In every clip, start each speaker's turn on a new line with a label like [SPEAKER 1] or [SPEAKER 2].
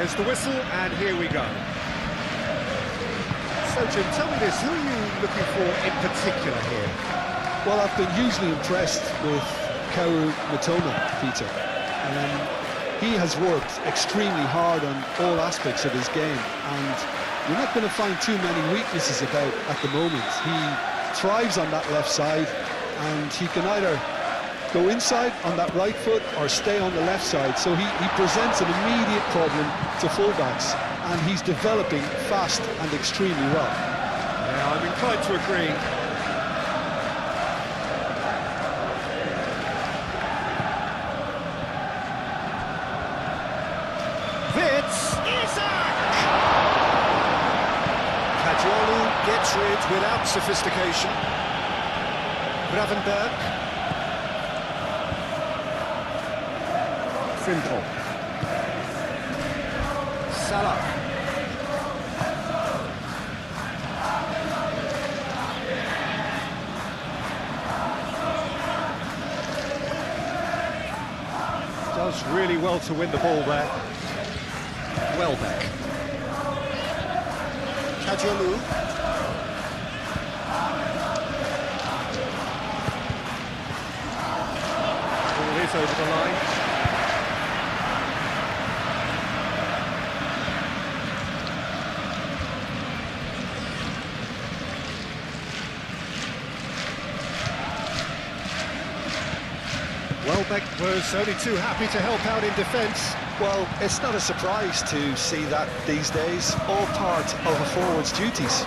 [SPEAKER 1] There's the whistle, and here we go. So, Jim, tell me this, who are you looking for in particular here?
[SPEAKER 2] Well, I've been hugely impressed with Kaoru Mitoma, Peter. He has worked extremely hard on all aspects of his game, and you're not going to find too many weaknesses about at the moment. He thrives on that left side, and he can either go inside on that right foot or stay on the left side, so he presents an immediate problem to fullbacks, and he's developing fast and extremely well.
[SPEAKER 1] Yeah, I'm inclined to agree. Caggiolu gets rid without sophistication. Gravenberg. Frimpel. Salah. Does really well to win the ball there. Welbeck. Caggiolu. Ball is over the line. Welbeck was only too happy to help out in defence.
[SPEAKER 2] Well, it's not a surprise to see that these days, all part of a forward's duties.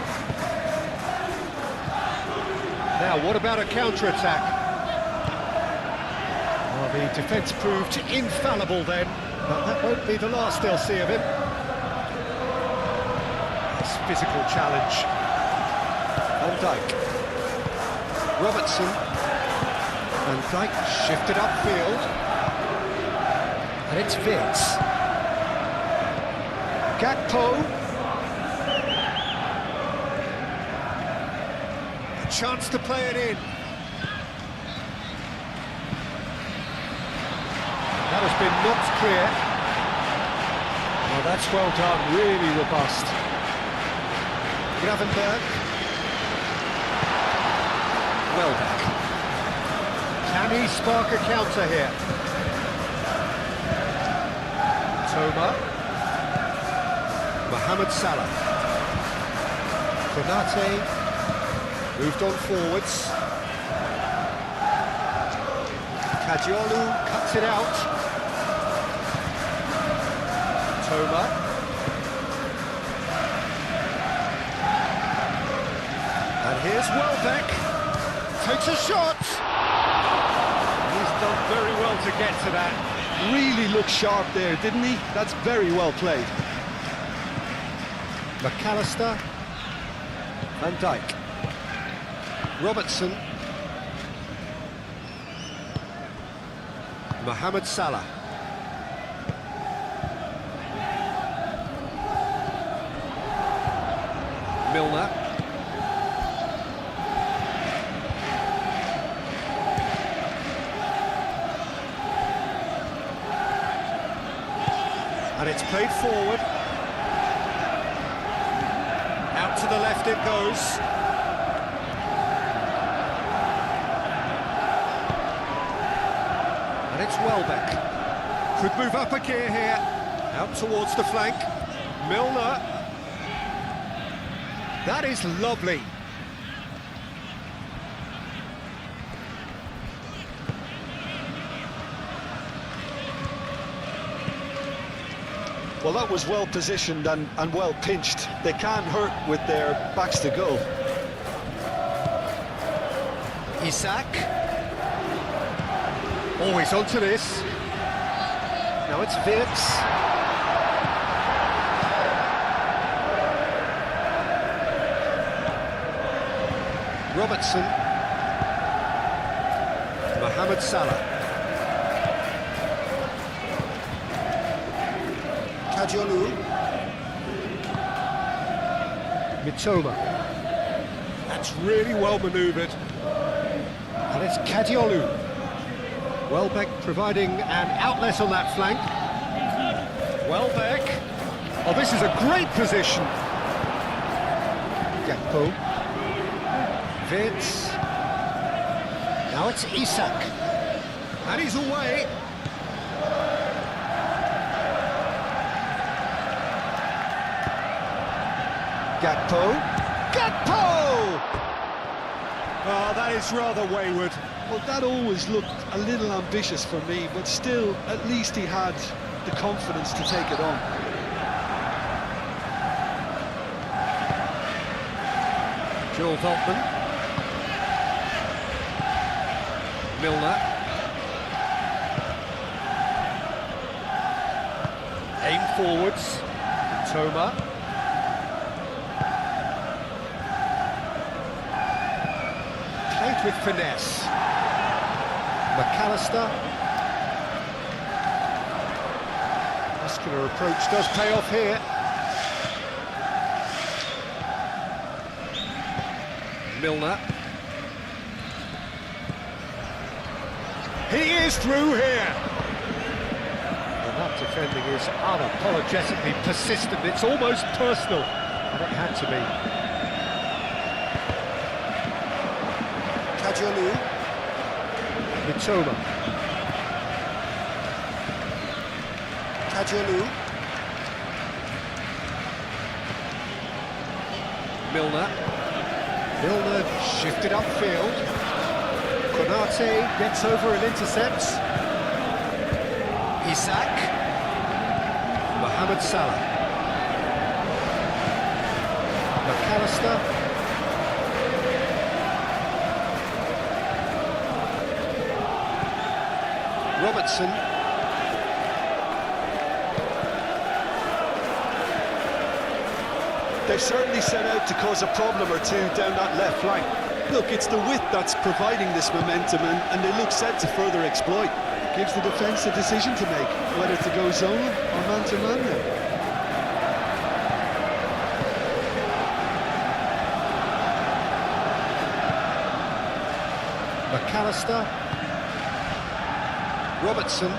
[SPEAKER 1] Now, what about a counter-attack? Well, the defence proved infallible then, but that won't be the last they'll see of him. This physical challenge. Van Dijk. Robertson. Van Dijk shifted upfield. And it's Vitz. Gakpo. A chance to play it in. That has been knocked clear. Well, that's well done, really robust. Gravenberg. Welbeck. Can he spark a counter here? Toma. Mohamed Salah. Konate moved on forwards. Caggiolu cuts it out. Toma. And here's Welbeck. Takes a shot. He's done very well to get to that.
[SPEAKER 2] Really looked sharp there, didn't he? That's very well played.
[SPEAKER 1] McAllister. Van Dijk. Robertson. Mohamed Salah. Milner. And it's played forward. Out to the left it goes. And it's Welbeck. Could move up a gear here. Out towards the flank. Milner. That is lovely.
[SPEAKER 2] Well, that was well positioned and well pinched. They can't hurt with their backs to goal.
[SPEAKER 1] Isak. Always onto this. Now it's Vitz. Robertson. Mohamed Salah. Caggiolu. Mitoma. That's really well manoeuvred. And it's Caggiolu. Welbeck providing an outlet on that flank. Welbeck. Oh, this is a great position. Gakpo. Vitz. Now it's Isak. And he's away. Gakpo. Gakpo! Oh, that is rather wayward.
[SPEAKER 2] Well, that always looked a little ambitious for me, but still, at least he had the confidence to take it on.
[SPEAKER 1] Joel Veltman. Milner. Aim forwards. Toma. Played with finesse. McAllister. Muscular approach does pay off here. Milner. He is through here. And that defending is unapologetically persistent. It's almost personal. And it had to be. Kajolu. Mitoma. Kajolu. Milner. Milner shifted upfield. Konate gets over and intercepts. Isak. Mohamed Salah. McAllister. Robertson.
[SPEAKER 2] They've certainly set out to cause a problem or two down that left flank. Look, it's the width that's providing this momentum, and they look set to further exploit. Gives the defence a decision to make, whether to go zone or man-to-man now.
[SPEAKER 1] McAllister. Robertson.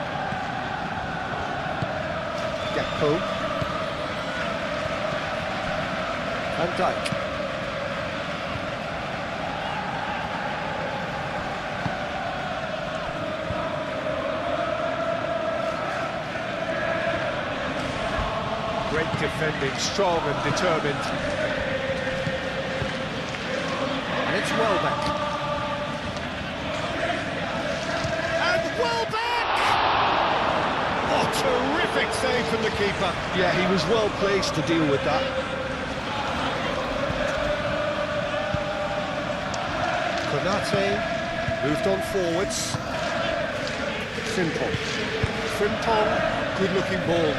[SPEAKER 1] Gakpo. Van Dijk. Great defending, strong and determined. And it's Welbeck. And Welbeck! Oh, terrific save from the keeper.
[SPEAKER 2] Yeah, he was well placed to deal with that.
[SPEAKER 1] Konate moved on forwards. Frimpong, good-looking ball.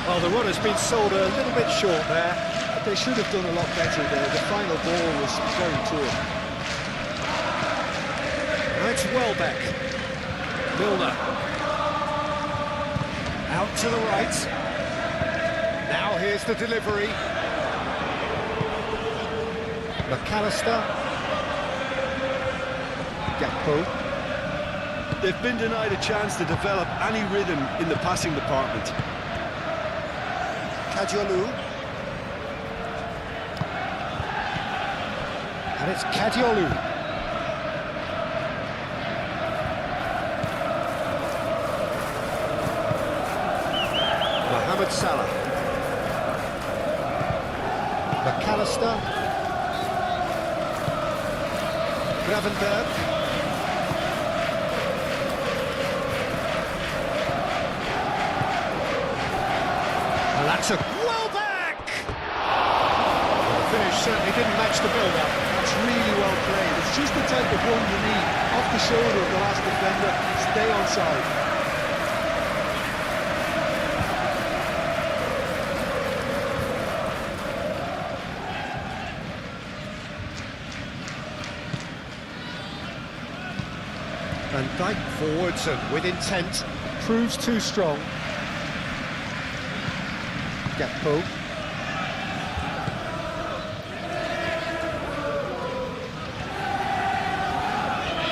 [SPEAKER 1] Well, the run has been sold a little bit short there.
[SPEAKER 2] But they should have done a lot better there. The final ball was very poor.
[SPEAKER 1] Now it's Welbeck. Milner. Out to the right. Now here's the delivery. McAllister. Gakpo.
[SPEAKER 2] They've been denied a chance to develop any rhythm in the passing department.
[SPEAKER 1] Kajolu. And it's Kajolu. Mohamed Salah. McAllister. Gravenberg. And that's a Welbeck! Well, the finish certainly didn't match the build-up.
[SPEAKER 2] That's really well played. It's just the type of run you need. Off the shoulder of the last defender, stay onside.
[SPEAKER 1] Van Dijk forwards and with intent, proves too strong. Gakpo.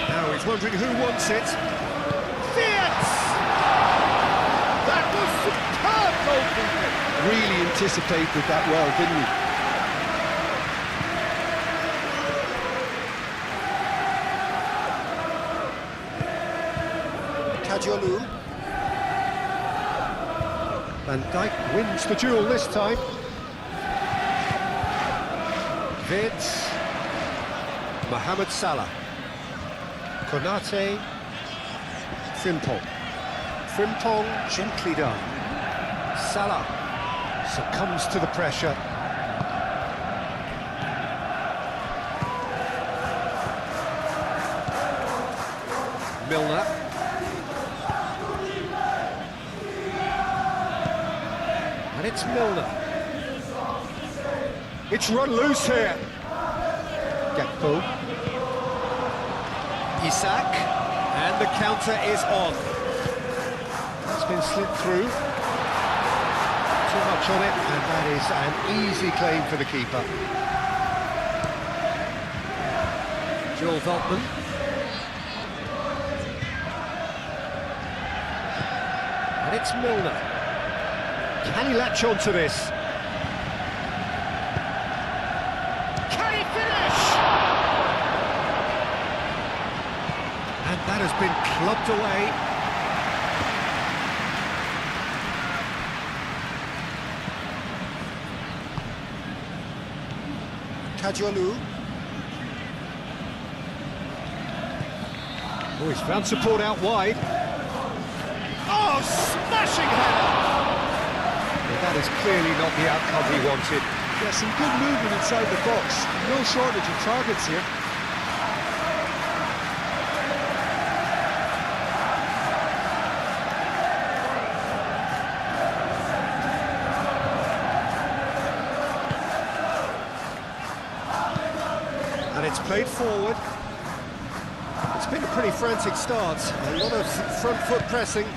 [SPEAKER 1] Now he's wondering who wants it. Fiat!
[SPEAKER 2] anticipated that well, didn't he?
[SPEAKER 3] Kajolu.
[SPEAKER 1] Van Dijk wins the duel this time. Vids. Mohamed Salah. Konate. Frimpong. Frimpong, gently done. Salah succumbs to the pressure. Milner. And it's Milner. It's run loose here. Gakpo. Isak. And the counter is on. That's been slid through. Too much on it, and that is an easy claim for the keeper. Joel Veltman. And it's Milner. Can he latch on to this? Can he finish? And that has been clubbed away.
[SPEAKER 3] Kajolu.
[SPEAKER 1] Oh, he's found support out wide. Oh, smashing header! Well, that is clearly not the outcome he wanted.
[SPEAKER 2] Yeah, some good movement inside the box. No shortage of targets here.
[SPEAKER 1] And it's played forward. It's been a pretty frantic start. A lot of front foot pressing.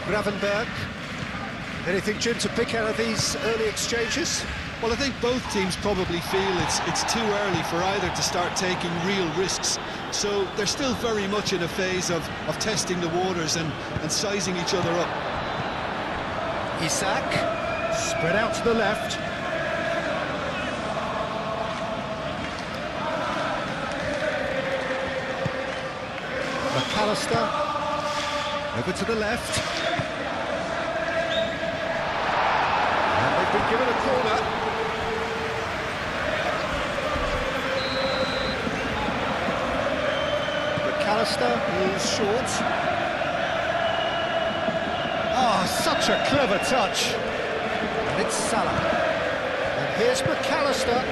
[SPEAKER 1] Gravenberg. Anything, Jim, to pick out of these early exchanges?
[SPEAKER 2] Well, I think both teams probably feel it's too early for either to start taking real risks. So they're still very much in a phase of testing the waters and sizing each other up.
[SPEAKER 1] Isak. Spread out to the left. McAllister, over to the left. And they've been given a corner. McAllister is short. Oh, such a clever touch. And it's Salah. And here's McAllister.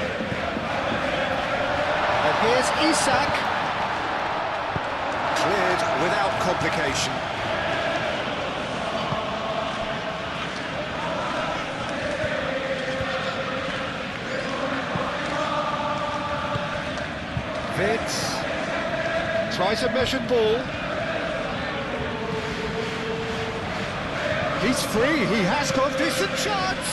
[SPEAKER 1] And here's Isak. Cleared without complication. Vids tries a measured ball. He's free, he has got a decent chance.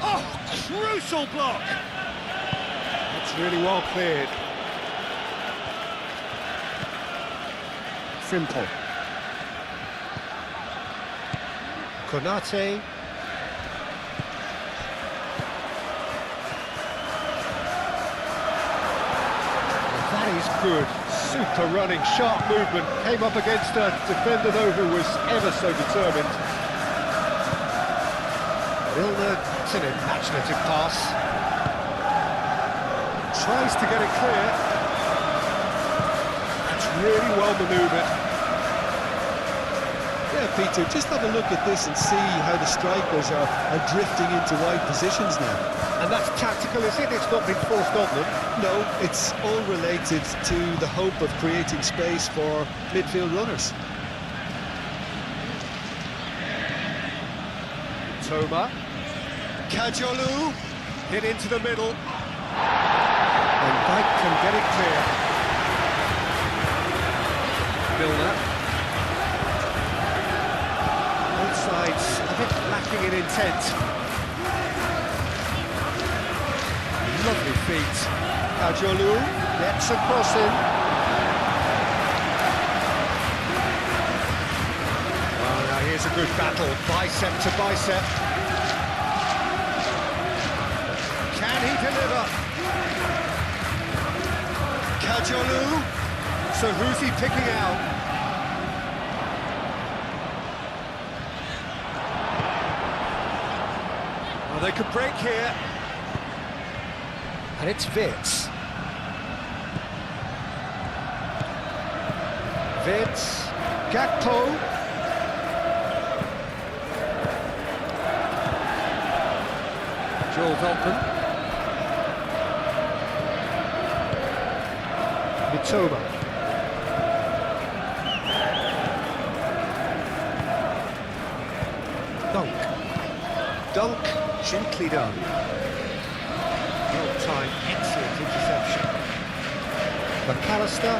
[SPEAKER 1] Oh, crucial block. That's really well cleared. Frimpong. Konate. That is good. Super running, sharp movement. Came up against a defender, though, who was ever so determined. Milner, it's an imaginative pass. Tries to get it clear. That's really well manoeuvred.
[SPEAKER 2] Yeah, Peter, just have a look at this and see how the strikers are drifting into wide positions now.
[SPEAKER 1] And that's tactical, is it? It's not been forced on them.
[SPEAKER 2] No, it's all related to the hope of creating space for midfield runners.
[SPEAKER 1] Toma. Kajolu. Hit into the middle. And Dijk can get it clear. Milner. Both sides a bit lacking in intent. Lovely feet. Kajolu gets across him. Well, now here's good battle, bicep to bicep. Can he deliver? Kajolu. So who's he picking out? Well, they could break here. And it's Wits. Wits. Gakpo. Joel Veltman. Mitoma. Dunk, gently done. Well-timed, excellent interception. McAllister.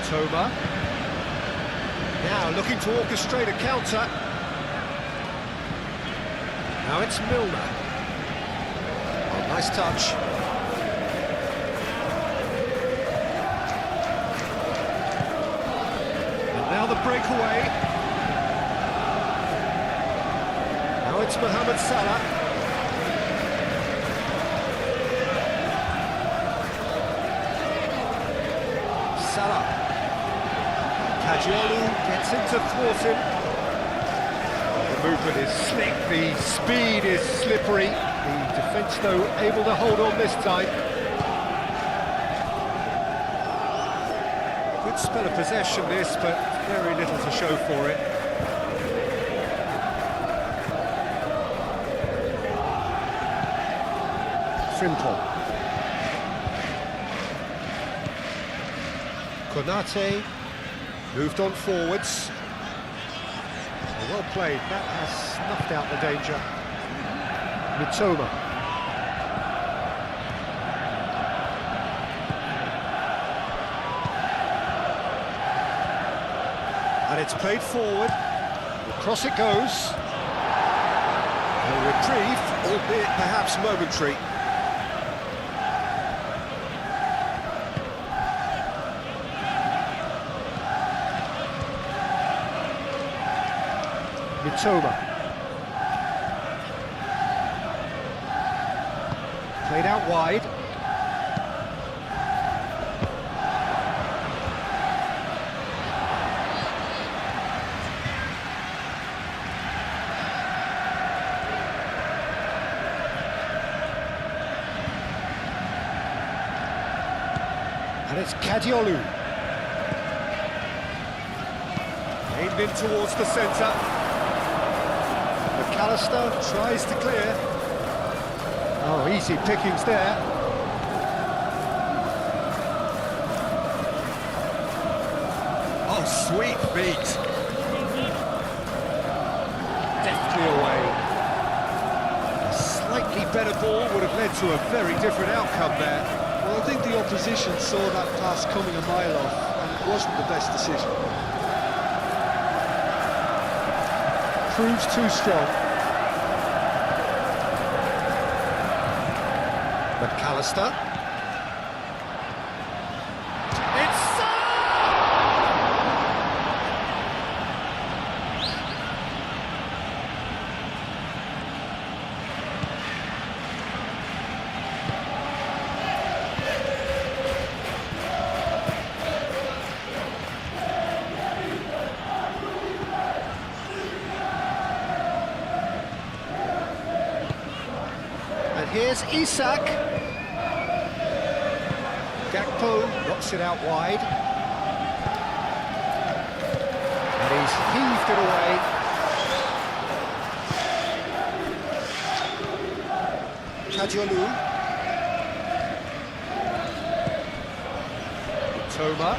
[SPEAKER 1] Toma. Now looking to orchestrate a counter. Now it's Milner. Oh, nice touch. Now the breakaway. Now it's Mohamed Salah. Salah. Kajolu gets him to thwart him. The movement is slick, the speed is slippery. The defence, though, able to hold on this time. Good spell of possession this, but very little to show for it. Frimpong. Konate moved on forwards. Well played, that has snuffed out the danger. Mitoma. And it's played forward. Across it goes. A reprieve, albeit perhaps momentary. Mitoma. Played out wide. And it's Kadiolu. Aimed in towards the centre. McAllister tries to clear. Oh, easy pickings there. Oh, sweet feet. Deftly away. A slightly better ball would have led to a very different outcome there.
[SPEAKER 2] Well, I think the opposition saw that pass coming a mile off, and it wasn't the best decision.
[SPEAKER 1] Proves too strong. McAllister. It's and here's Isak. Gakpo knocks it out wide. And he's heaved it away. Kajolu. Toma.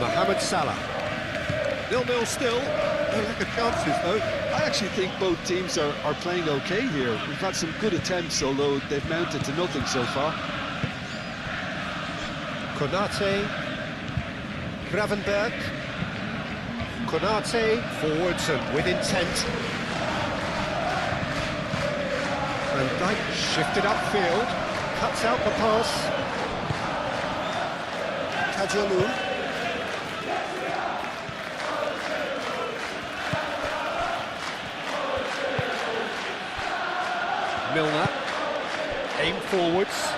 [SPEAKER 1] Mohamed Salah. 0-0 still. No lack of chances, though.
[SPEAKER 2] I actually think both teams are playing okay here. We've had some good attempts, although they've mounted to nothing so far.
[SPEAKER 1] Konate, Gravenberg, Konate, forwards and with intent. Van Dijk shifted upfield, cuts out the pass. Kajolu. Milner, aim forwards.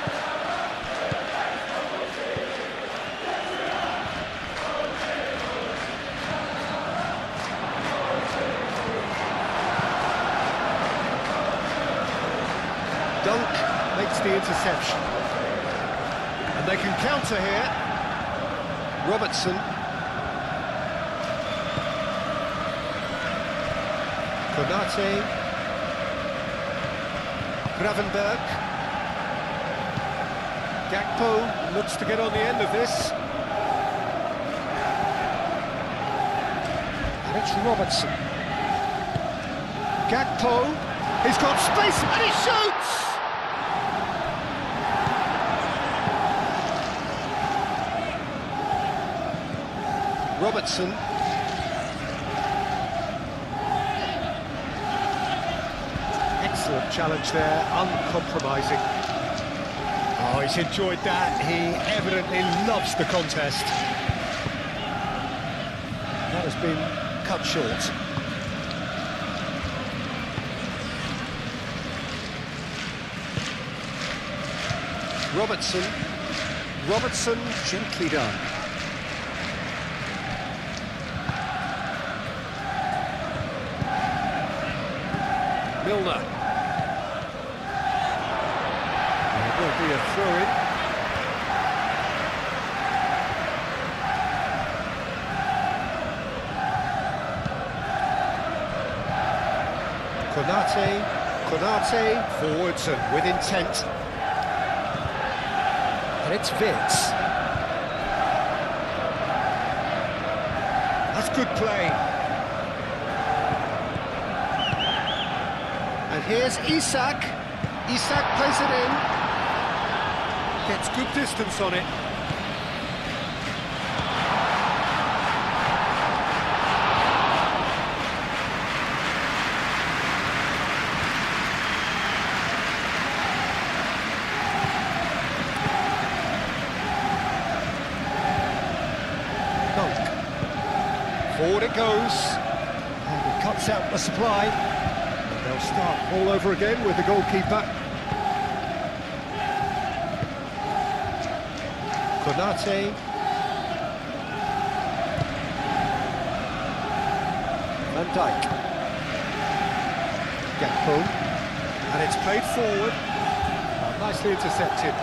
[SPEAKER 1] Dunk makes the interception. And they can counter here. Robertson. Konate. Gravenberg. Gakpo looks to get on the end of this. And it's Robertson. Gakpo, he's got space and he shoots! Robertson. Excellent challenge there, uncompromising. Oh, he's enjoyed that. He evidently loves the contest. That has been cut short. Robertson, gently done. Milner. There will be a throw-in. Konate, forwards and with intent. And it's Vitz. That's good play. And here's Isak. Isak plays it in. Gets good distance on it. Forward it goes, and it cuts out the supply, and they'll start all over again with the goalkeeper. Konate. Van Dijk. Gakpo, and it's played forward, nicely intercepted.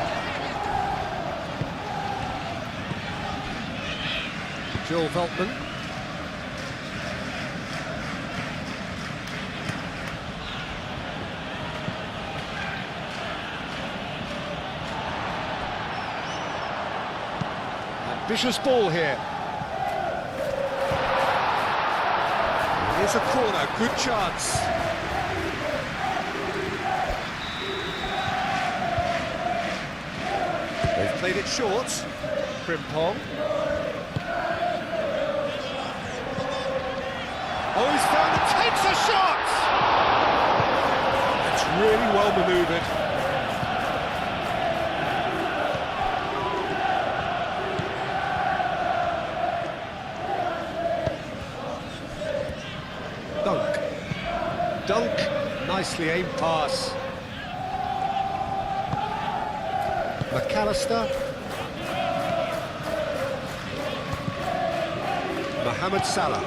[SPEAKER 1] Joel Veltman. Vicious ball here. Here's a corner, good chance. They've played it short. Frimpong. Oh, he's found it, takes a shot! That's really well manoeuvred. Dunk, nicely aimed pass. McAllister. Mohamed Salah.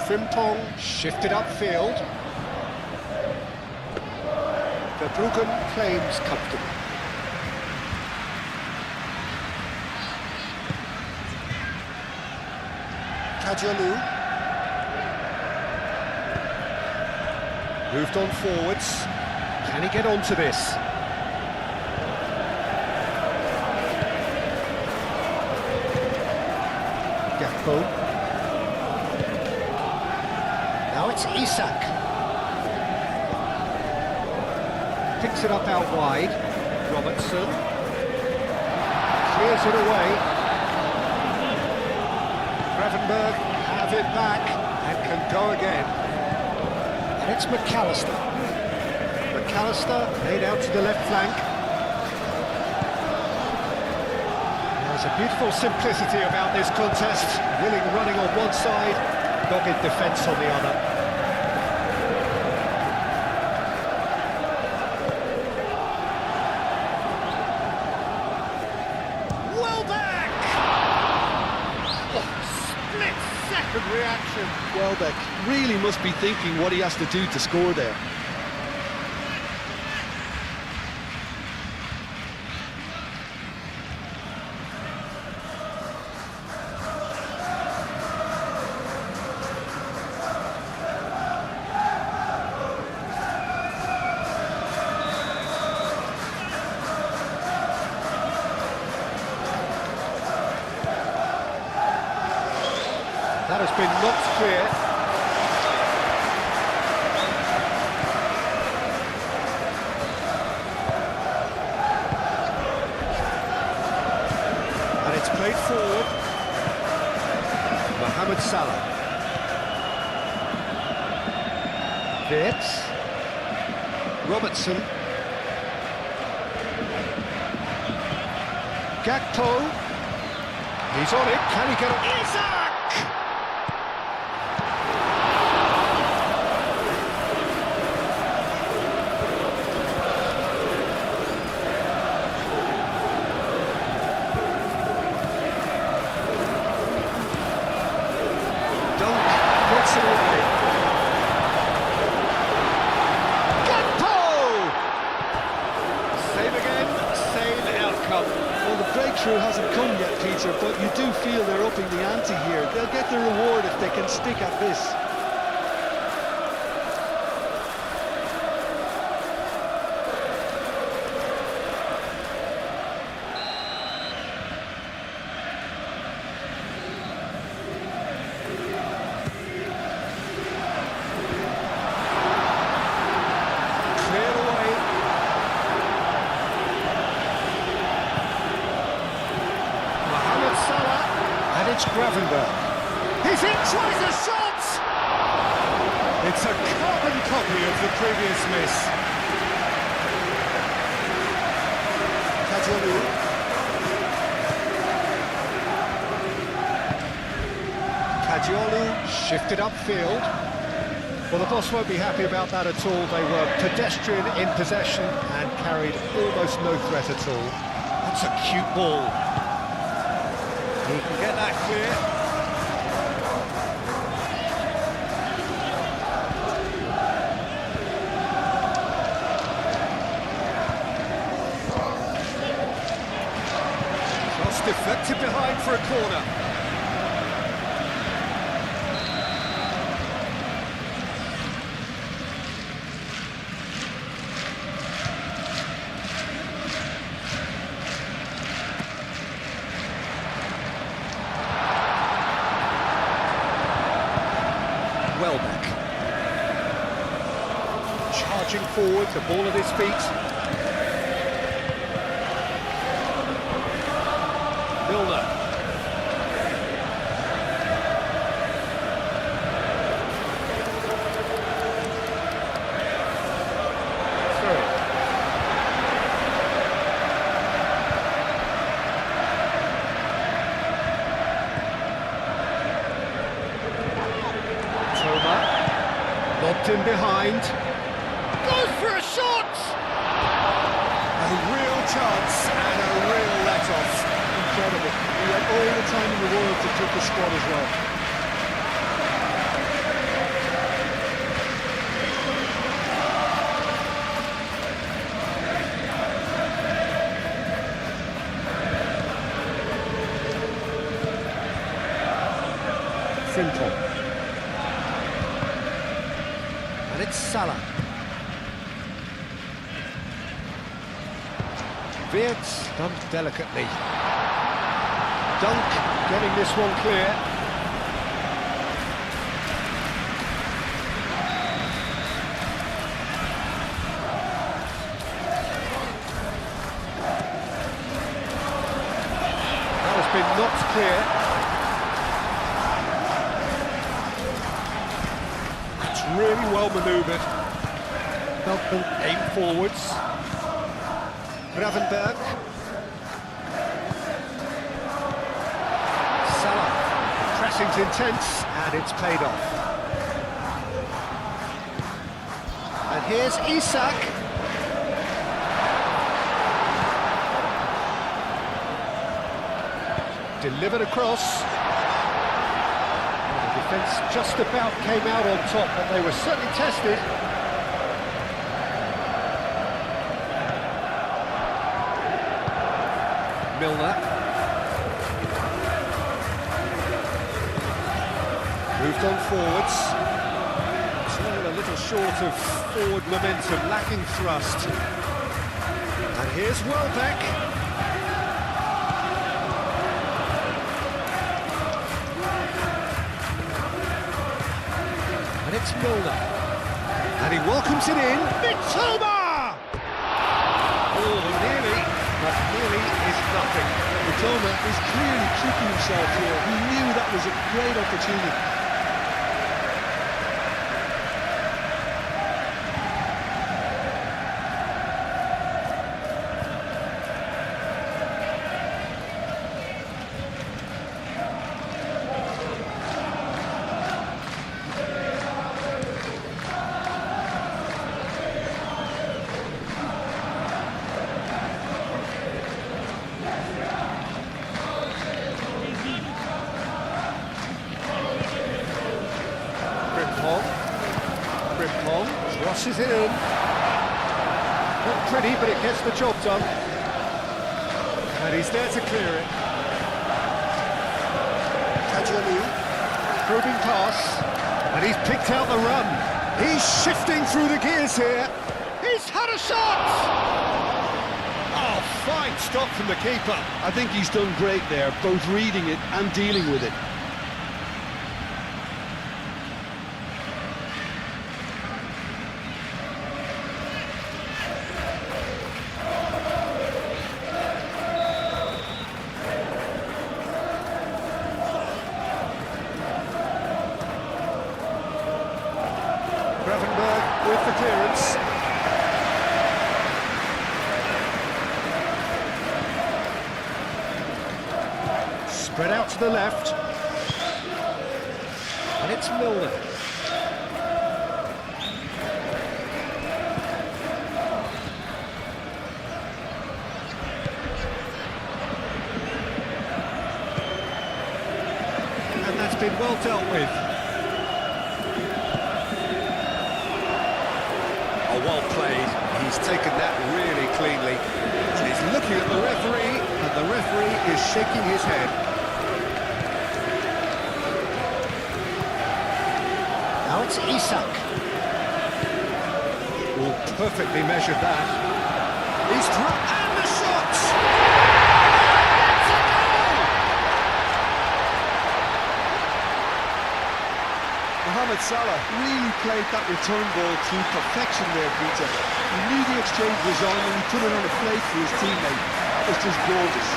[SPEAKER 1] Frimpong shifted upfield. Verbruggen claims comfortable. Kajolu. Moved on forwards. Can he get onto this? Gakpo. it's Isak. Picks it up out wide. Robertson. Clears it away. Gravenberg have it back and can go again. And it's McAllister. McAllister laid out to the left flank. There's a beautiful simplicity about this contest. Willing running on one side, dogged defence on the other. Reaction.
[SPEAKER 2] Welbeck really must be thinking what he has to do to score there.
[SPEAKER 1] That has been knocked clear. And it's played forward. Mohamed Salah. Wirtz. Robertson. Gakpo. He's on it. Can he get it? Isak!
[SPEAKER 2] Well, the breakthrough hasn't come yet, Peter, but you do feel they're upping the ante here. They'll get the reward if they can stick at this.
[SPEAKER 1] It's Gravenberg. He's in, tries a shot! It's a carbon copy of the previous miss. Kajiolu shifted upfield. Well, the boss won't be happy about that at all. They were pedestrian in possession and carried almost no threat at all. That's a cute ball. He can get that clear. Cross deflected behind for a corner. Welbeck. Charging forward, the ball at his feet. Milner. Through. Lobbed in behind. Goes for a shot! A real chance and a real let-off.
[SPEAKER 2] Incredible. He had all the time in the world to took the squad as well.
[SPEAKER 1] Simple. And it's Salah. Wirtz done delicately. Dunk getting this one clear. really well manoeuvred. Helpman aim forwards. Gravenberg. Salah. Pressing's intense, and it's paid off. And here's Isak. Delivered across. Well, the defence just about came out on top, but they were certainly tested. Milner. Moved on forwards. Still a little short of forward momentum, lacking thrust. And here's Welbeck. And it's Milner. And he welcomes it in. Mitoma! Oh, nearly, but nearly is nothing.
[SPEAKER 2] Mitoma is clearly tricking himself here. He knew that was a great opportunity.
[SPEAKER 1] Crosses it in. Not pretty, but it gets the job done. And he's there to clear it. Kajani. Probing pass. And he's picked out the run. He's shifting through the gears here. He's had a shot! Oh, fine stop from the keeper.
[SPEAKER 2] I think he's done great there, both reading it and dealing with it.
[SPEAKER 1] Gravenberg with the clearance. Spread out to the left. And it's Milner. And that's been well dealt with. Well played. He's taken that really cleanly. And he's looking at the referee, and the referee is shaking his head. Now it's Isak. Oh, perfectly measured that. He's and the shot!
[SPEAKER 2] Mohamed Salah really played that return ball to perfection there, Peter. He knew the exchange was on and he put it on a plate for his teammate. That was just gorgeous.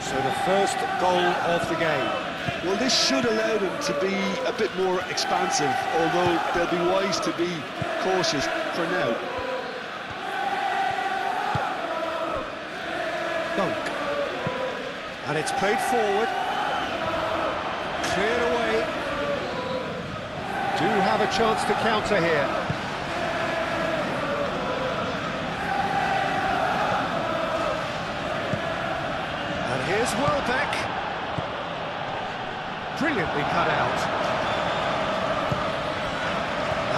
[SPEAKER 2] So the first goal of the game.
[SPEAKER 3] Well, this should allow them to be a bit more expansive, although they'll be wise to be cautious for now.
[SPEAKER 1] Dunk. And it's played forward. Cleared away. Do have a chance to counter here. And here's Welbeck. Brilliantly cut out.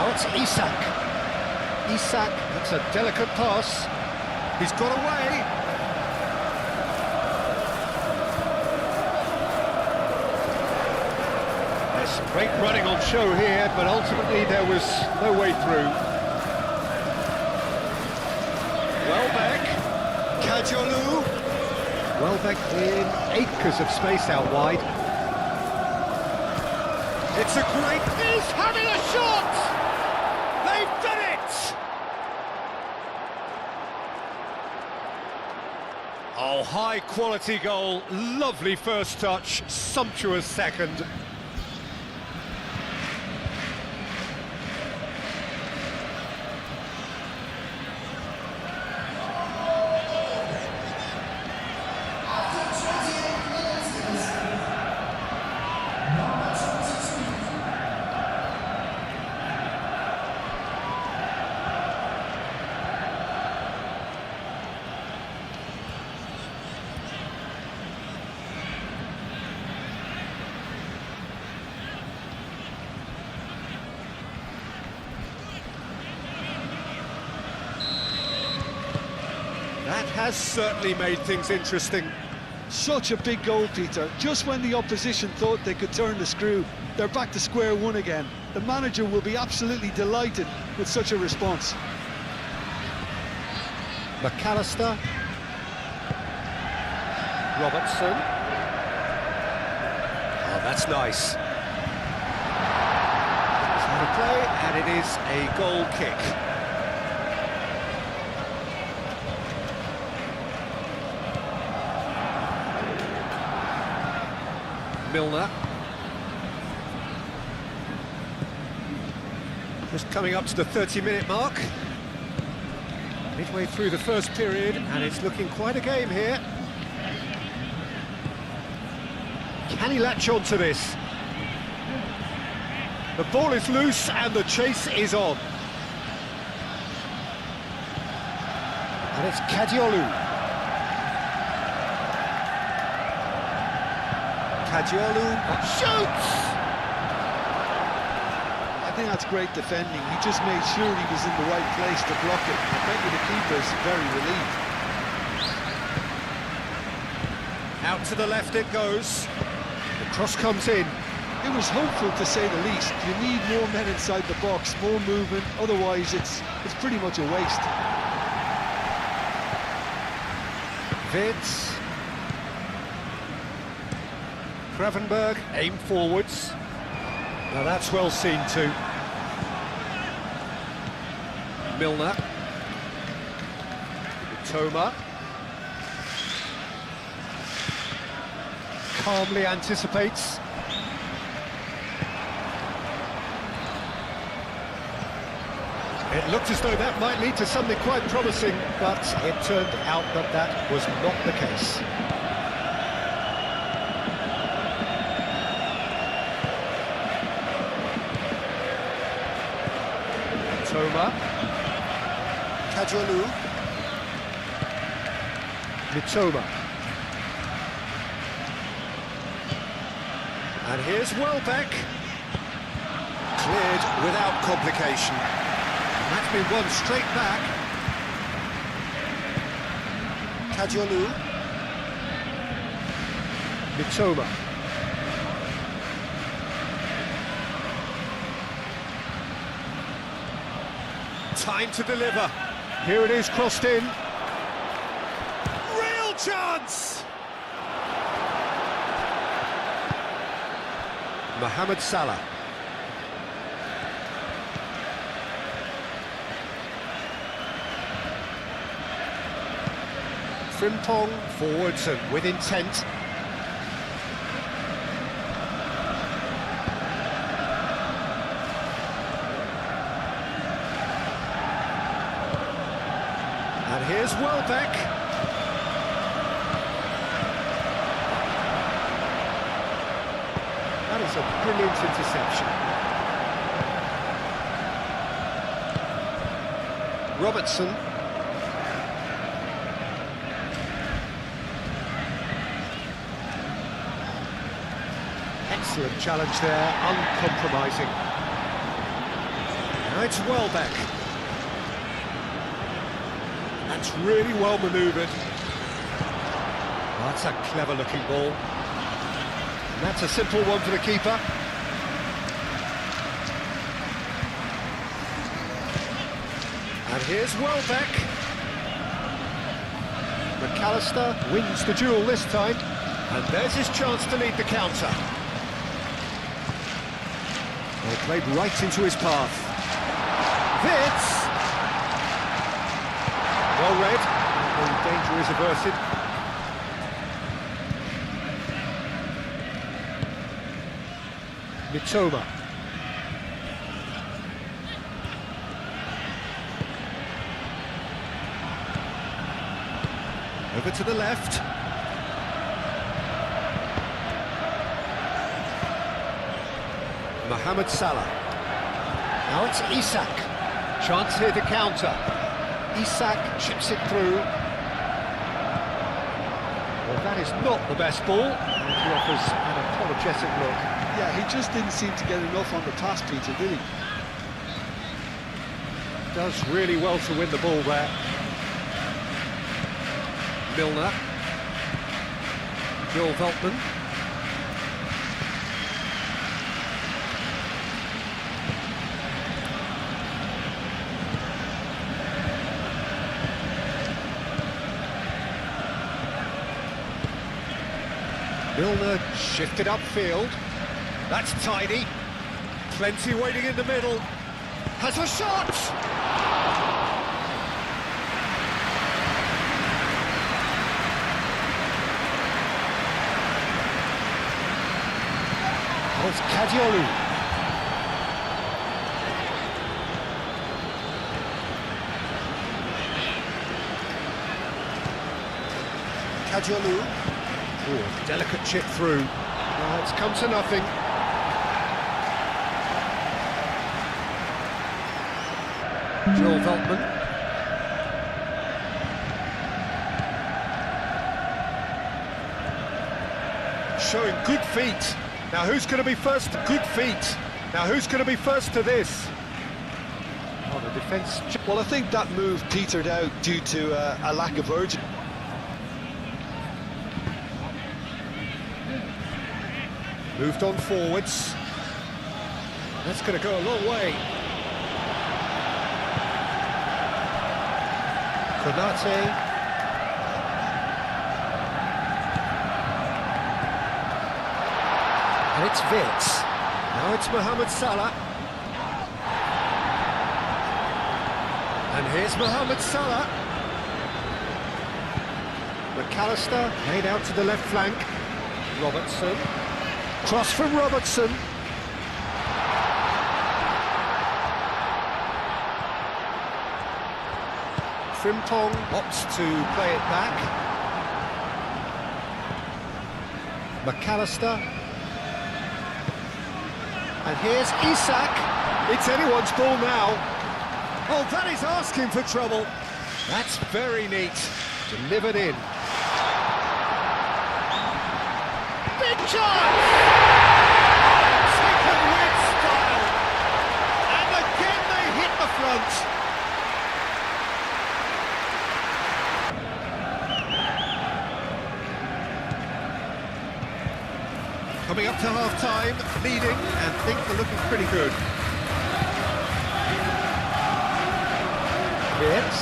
[SPEAKER 1] Now it's Isak. Isak, that's a delicate pass. He's got away. There's great running on show here, but ultimately there was no way through. Welbeck. Kajolu. Welbeck in acres of space out wide. It's a great... He's having a shot! They've done it! Oh, high-quality goal. Lovely first touch. Sumptuous second. That has certainly made things interesting.
[SPEAKER 2] Such a big goal, Peter. Just when the opposition thought they could turn the screw, they're back to square one again. The manager will be absolutely delighted with such a response.
[SPEAKER 1] McAllister. Robertson. Oh, that's nice. It's on the play, and it is a goal kick. Milner. Just coming up to the 30-minute mark. Midway through the first period, and it's looking quite a game here. Can he latch on to this? The ball is loose and the chase is on. And it's Kadiolu. Kadiolu shoots!
[SPEAKER 2] I think that's great defending. He just made sure he was in the right place to block it. I bet you the keeper's very relieved.
[SPEAKER 1] Out to the left it goes. The cross comes in.
[SPEAKER 2] It was hopeful, to say the least. You need more men inside the box, more movement. Otherwise, it's pretty much a waste.
[SPEAKER 1] Vince. Gravenberg, aim forwards. Now that's well seen too. Milner. Toma. Calmly anticipates. It looked as though that might lead to something quite promising, but it turned out that that was not the case. Toma. Kajolu. Mitoma. And here's Welbeck. Cleared without complication. That's been won straight back. Kajolu. Mitoma. Time to deliver. Here it is, crossed in. Real chance! Mohamed Salah. Frimpong forwards and with intent. And here's Welbeck. That is a brilliant interception. Robertson. Excellent challenge there, uncompromising. Now it's Welbeck. That's really well manoeuvred. That's a clever-looking ball. And that's a simple one for the keeper. And here's Welbeck. McAllister wins the duel this time. And there's his chance to lead the counter. Well, played right into his path. Vitz! Well read. The danger is averted. Mitoma. Over to the left. Mohamed Salah. Now it's Isak. Chance here to counter. Isak chips it through. Well, that is not the best ball. And he offers an apologetic look.
[SPEAKER 2] Yeah, he just didn't seem to get enough on the pass, Peter, did he?
[SPEAKER 1] Does really well to win the ball there. Milner. Joel Veltman. Milner shifted upfield. That's tidy. Plenty waiting in the middle. Has a shot! Oh, it's Kadiolu. Kadiolu. Oh, delicate chip through. It's come to nothing. Joel Veltman. Showing good feet. Now who's going to be first? Good feet. Now who's going to be first to this? Oh, the defence.
[SPEAKER 2] Well, I think that move petered out due to a lack of urgency.
[SPEAKER 1] Moved on forwards. That's going to go a long way. Konate. And it's Vitz. Now it's Mohamed Salah. And here's Mohamed Salah. McAllister laid out to the left flank. Robertson. Cross from Robertson. Frimpong opts to play it back. McAllister. And here's Isak. It's anyone's ball now. Oh, that is asking for trouble. That's very neat. Delivered in. Big chance! Taken with style. And again they hit the front. Coming up to half-time, leading, and things are looking pretty good. Vitz.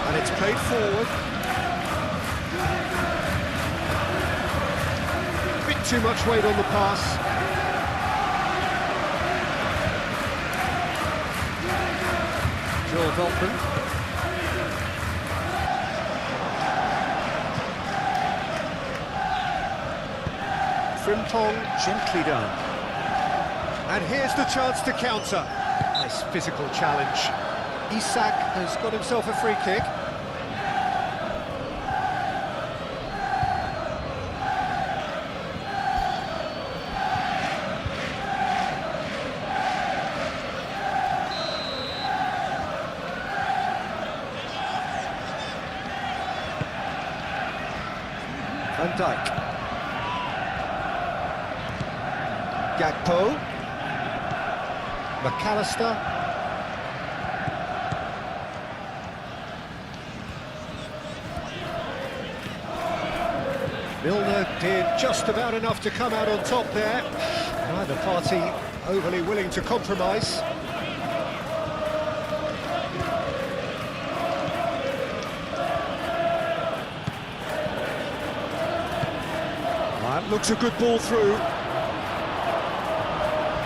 [SPEAKER 1] And it's played forward. A bit too much weight on the pass. Joel Veltman. Frimpong gently done. And here's the chance to counter. Nice physical challenge. Isak has got himself a free kick. Van Dijk. Gakpo. McAllister. Milner did just about enough to come out on top there. Neither party overly willing to compromise. That looks a good ball through.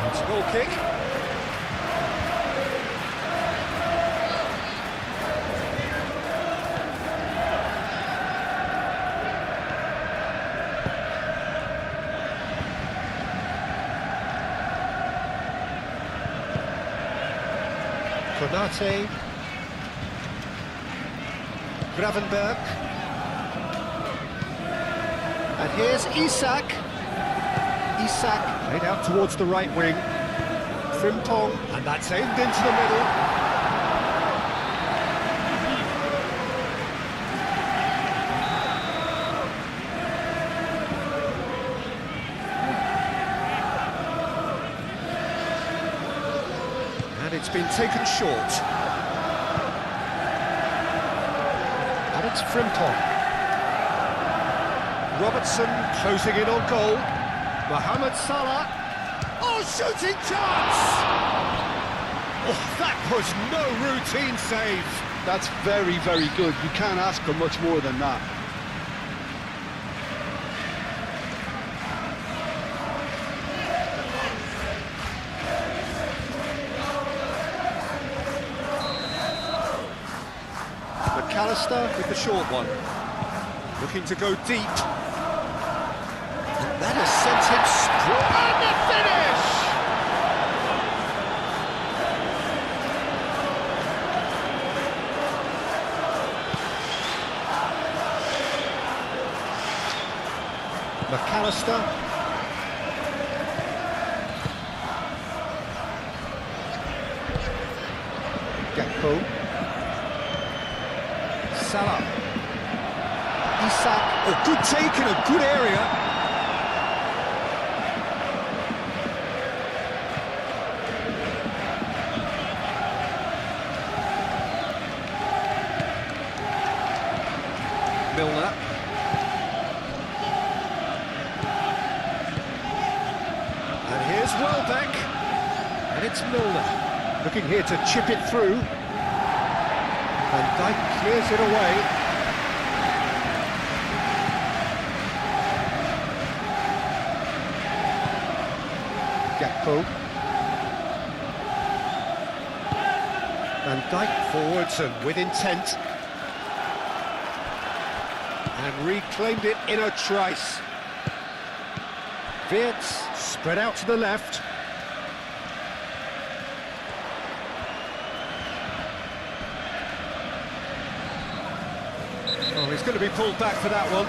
[SPEAKER 1] It's a goal kick. Konate, Gravenberg, and here's Isak. Isak played out towards the right wing. Frimpong, and that's aimed into the middle. And it's been taken short. And it's Frimpong. Robertson closing in on goal. Mohamed Salah. Oh, shooting chance! Oh, that was no routine save.
[SPEAKER 2] That's very, very good. You can't ask for much more than that.
[SPEAKER 1] McAllister with the short one. Looking to go deep. And that has sent him and the finish! McAllister. Gakpo. Salah. Isak. Oh, good take in a good area. Milner. And here's Welbeck. And it's Milner. Looking here to chip it through. Van Dijk clears it away. Gakpo. Van Dijk forwards and with intent. And reclaimed it in a trice. Wirtz spread out to the left. Oh, he's going to be pulled back for that one.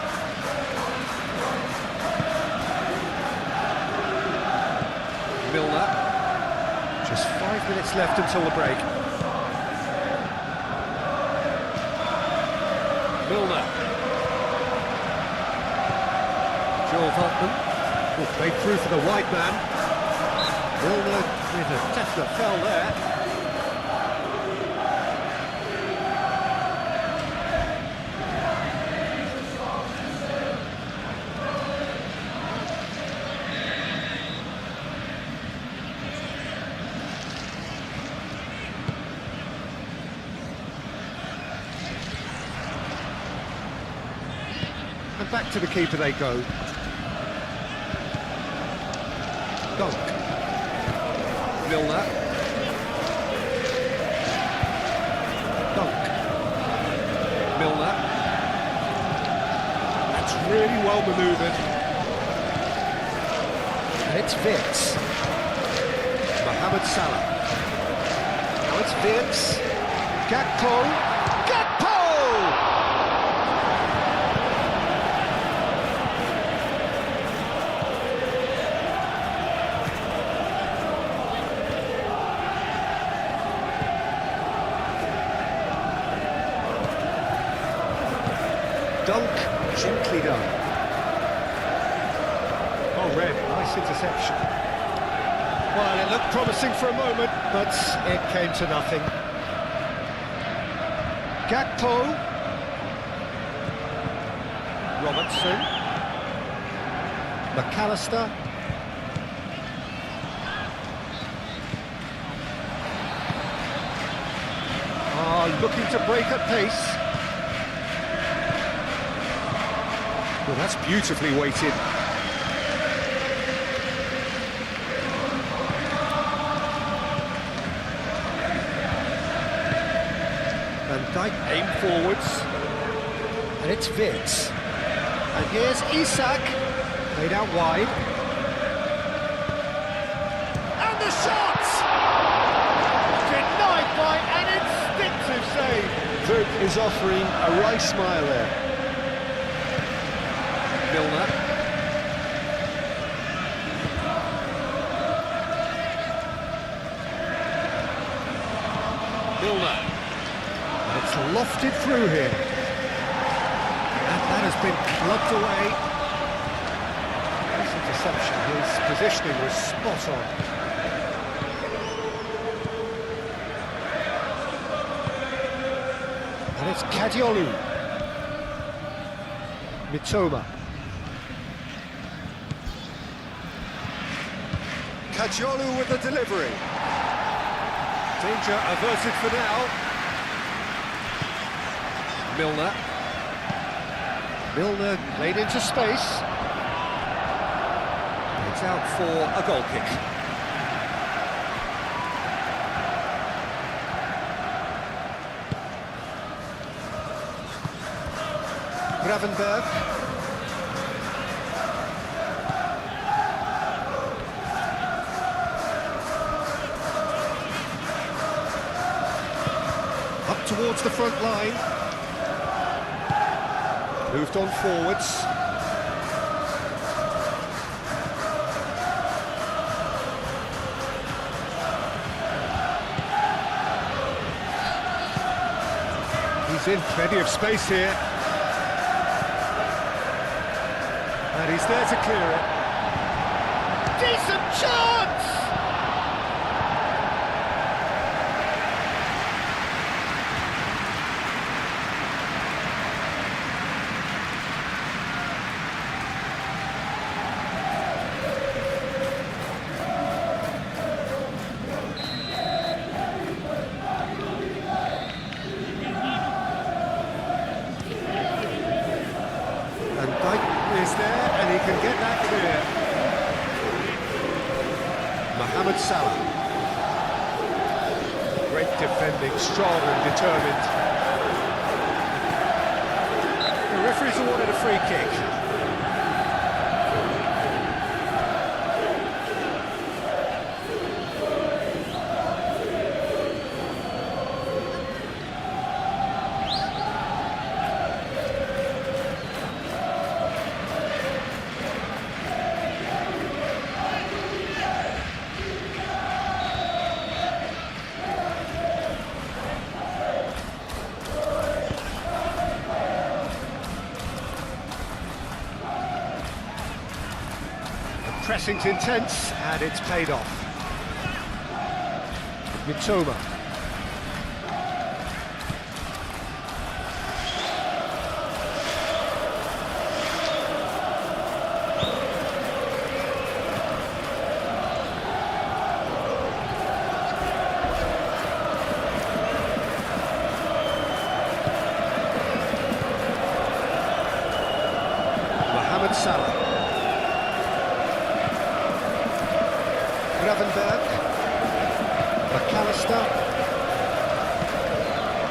[SPEAKER 1] Milner. Just 5 minutes left until the break. Milner. Joel Veltman. Played through for the wide man. Milner with a definite fell there. And back to the keeper they go. Dunk. Milner. Dunk. Milner. That's really well manoeuvred. And it's Wirtz. Mohamed Salah. Now it's Wirtz. Gakpo. Gakpo! Dunk, gently done. read. Nice interception. Well, it looked promising for a moment, but it came to nothing. Gakpo. Robertson. McAllister. Looking to break at pace. Well, that's beautifully weighted. Van Dijk aim forwards. And it's Vitz. And here's Isak. Played out wide. And the shot! Denied by an instinctive save.
[SPEAKER 3] Vert is offering a right smile there.
[SPEAKER 1] Milner. Milner. And it's lofted through here. And that has been clubbed away. Nice interception. His positioning was spot on. And it's Kadiolu. Mitoma. Kadiolu with the delivery. Danger averted for now. Milner. Milner played into space. It's out for a goal kick. Gravenberg. Up towards the front line. Moved on forwards. He's in plenty of space here. And he's there to clear it. Decent chance! And Brighton is there, and he can get that clear. Mohamed Salah. Great defending, strong and determined. The referee's awarded a free kick. Pressing's intense, and it's paid off. Mitoma. Mohamed Salah. Gravenberg. McAllister.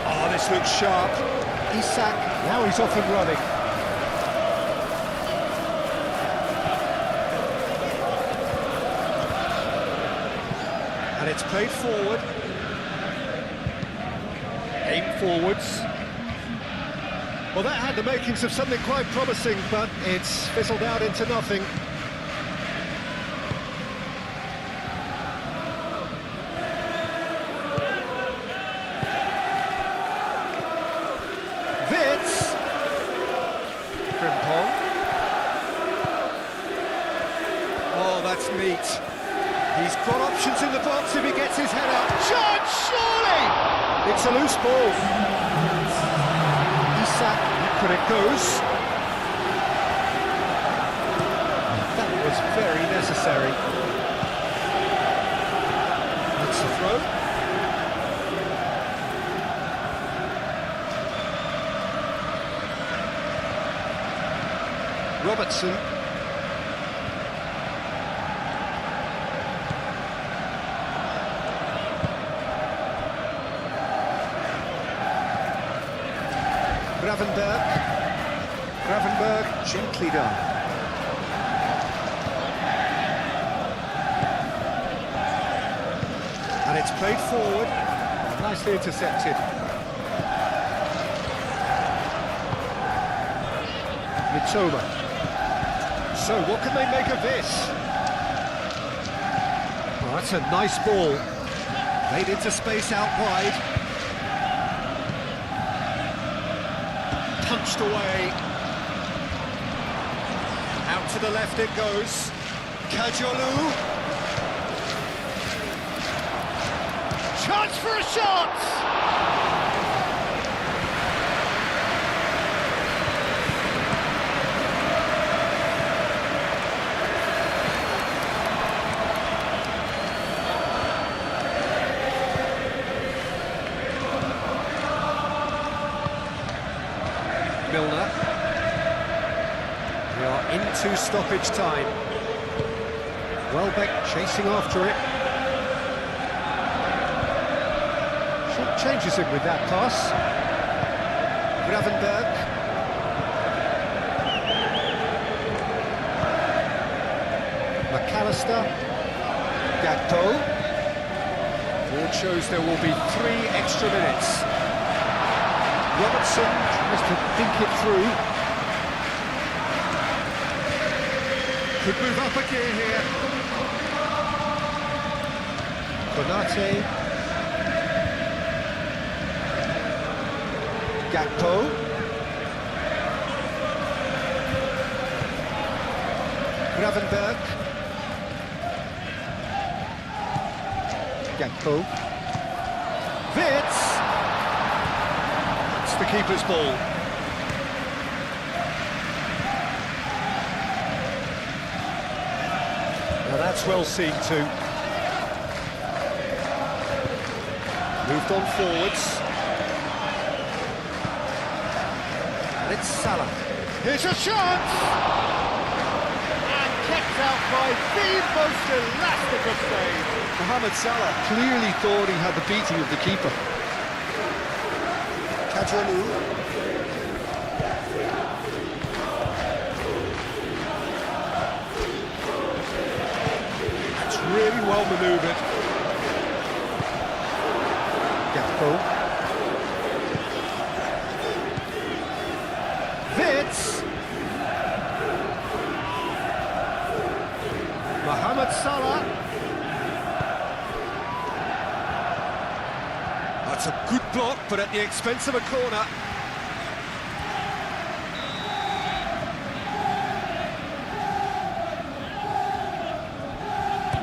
[SPEAKER 1] Oh, this looks sharp. Isak, now he's off and running. And it's played forward. Aim forwards. Well, that had the makings of something quite promising, but it's fizzled out into nothing. Vitz. Frimpong. the box if he gets his head up. Chance, surely! It's a loose ball. Isak, but it goes. That was very necessary. That's the throw. Robertson. Gravenberg, gently done. And it's played forward, nicely intercepted. Mitoma. So what can they make of this? Oh, that's a nice ball. Made into space out wide. Punched away. Out to the left it goes. Kajolu. Chance for a shot! Milner. We are into stoppage time. Welbeck chasing after it. Short changes him with that pass. Gravenberg. McAllister. Gakpo. Board shows there will be 3 extra minutes. Robertson tries to think it through. Could move up a gear here. Konate. Gakpo. Gravenberg. Gakpo. Wits. The keeper's ball. Now that's well seen too. Moved on forwards. And it's Salah. Here's a chance! And kept out by the most elastic of saves.
[SPEAKER 2] Mohamed Salah clearly thought he had the beating of the keeper.
[SPEAKER 1] Kajolu. That's really well manoeuvred. Gakpo. Wits. Mohamed Salah. That's a good block, but at the expense of a corner.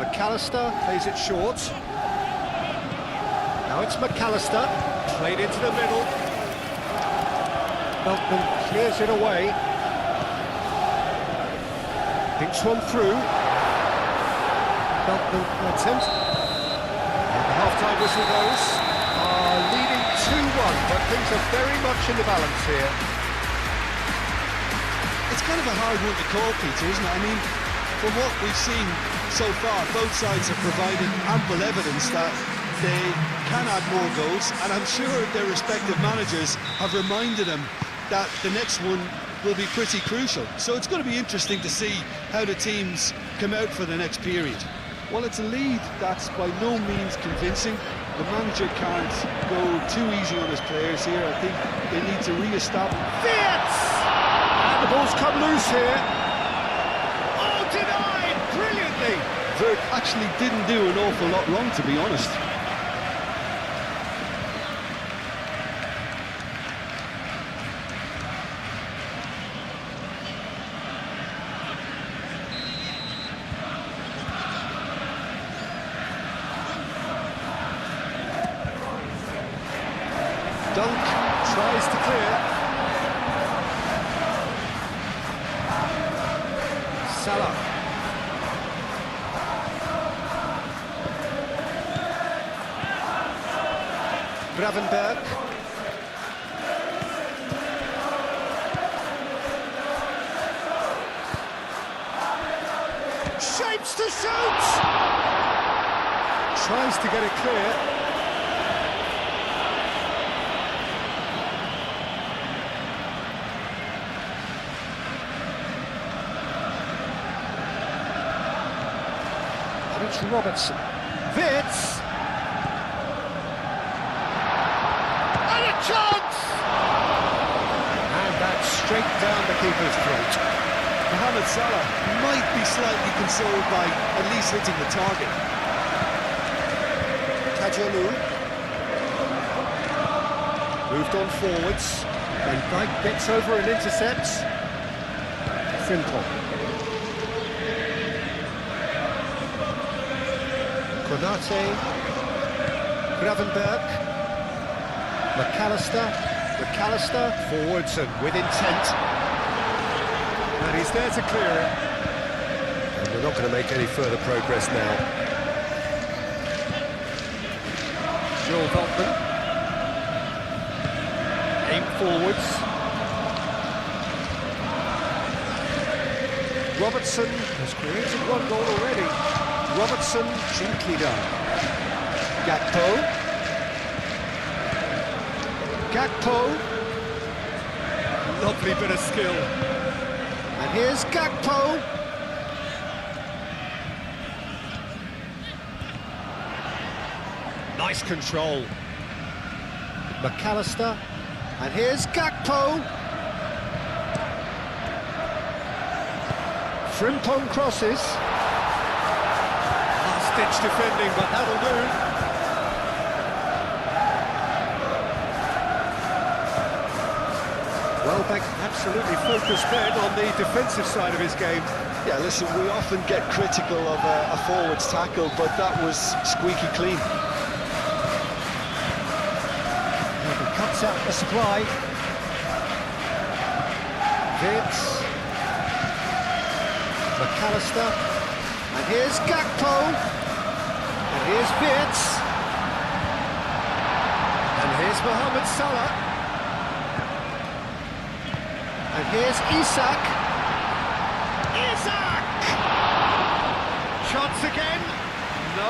[SPEAKER 1] McAllister plays it short. Now it's McAllister, played into the middle. Beltman clears it away. Thinks one through. Beltman attempt. And the half-time whistle goes. Leading 2-1, but things are very much in the balance here.
[SPEAKER 2] It's kind of a hard one to call, Peter, isn't it? I mean, from what we've seen so far, both sides have provided ample evidence that they can add more goals, and I'm sure their respective managers have reminded them that the next one will be pretty crucial. So it's going to be interesting to see how the teams come out for the next period. Well, it's a lead that's by no means convincing. The manager can't go too easy on his players here. I think they need to re-establish.
[SPEAKER 1] Fiat! And the ball's come loose here. Oh, denied! Brilliantly!
[SPEAKER 2] Vert actually didn't do an awful lot wrong, to be honest.
[SPEAKER 1] Tries to clear. Salah. Gravenberg. Shapes to shoot! Tries to get it clear. It's Robertson. Vitz! And a chance! And that's straight down the keeper's throat.
[SPEAKER 3] Mohamed Salah might be slightly consoled by at least hitting the target.
[SPEAKER 1] Kajalu. Moved on forwards. Van Dijk gets over and intercepts. Frimpong. Konate, Gravenberg, McAllister, forwards and with intent. And he's there to clear it. And we're not going to make any further progress now. Joel Veltman. Aim forwards. Robertson has created one goal already. Robertson, gently done. Gakpo. Lovely bit of skill. And here's Gakpo. Nice control. McAllister. And here's Gakpo. Frimpong crosses. Ditch defending, but that'll do. Welbeck absolutely focused then on the defensive side of his game.
[SPEAKER 3] Yeah, listen, we often get critical of a forward's tackle, but that was squeaky clean.
[SPEAKER 1] He cuts out the supply. Vitz. McAllister. And here's Gakpo. And here's Vitz. And here's Mohamed Salah. And here's Isak. Chance again. No.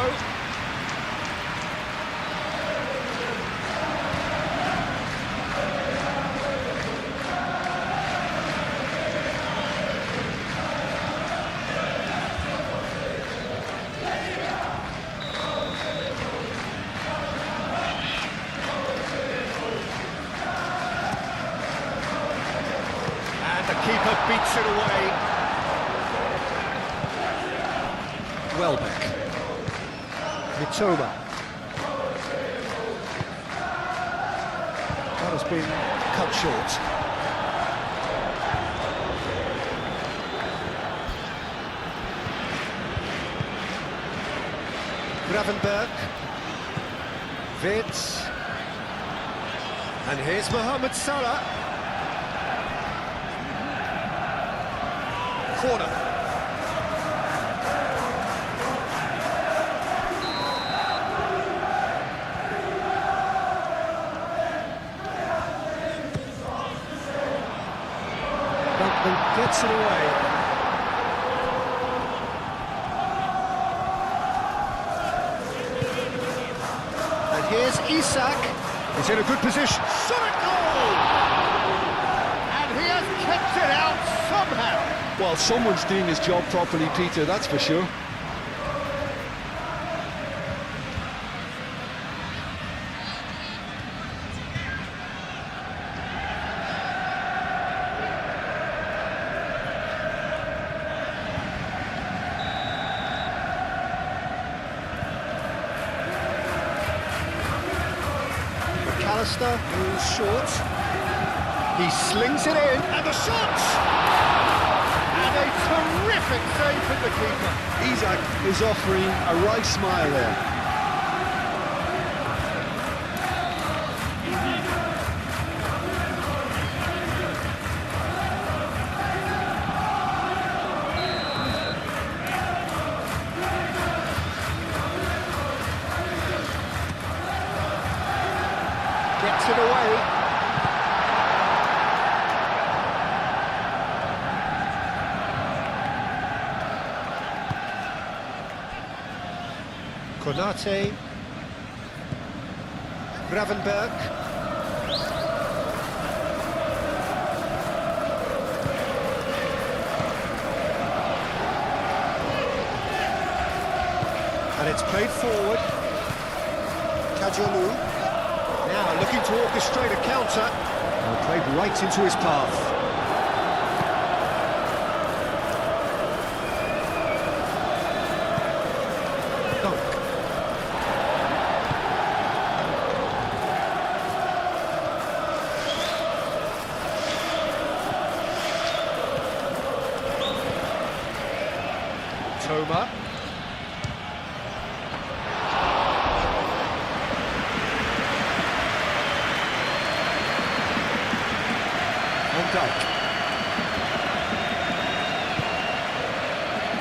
[SPEAKER 1] Keeper beats it away. Welbeck. Mitoma. That has been cut short. Gravenberg. Vitz. And here's Mohamed Salah. Corner. Veltman gets it away. And here's Isak. He's in a good position. Shot a goal! And he has kept it out somehow.
[SPEAKER 2] Well, someone's doing his job properly, Peter, that's for sure.
[SPEAKER 1] McAllister goes short. He slings it in, and the shot! And a terrific save from the keeper.
[SPEAKER 2] Isak is offering a right smile there.
[SPEAKER 1] Konate. Gravenberg. And it's played forward. Kajolu. Now looking to orchestrate a counter. And played right into his path. Toma. Van Dijk.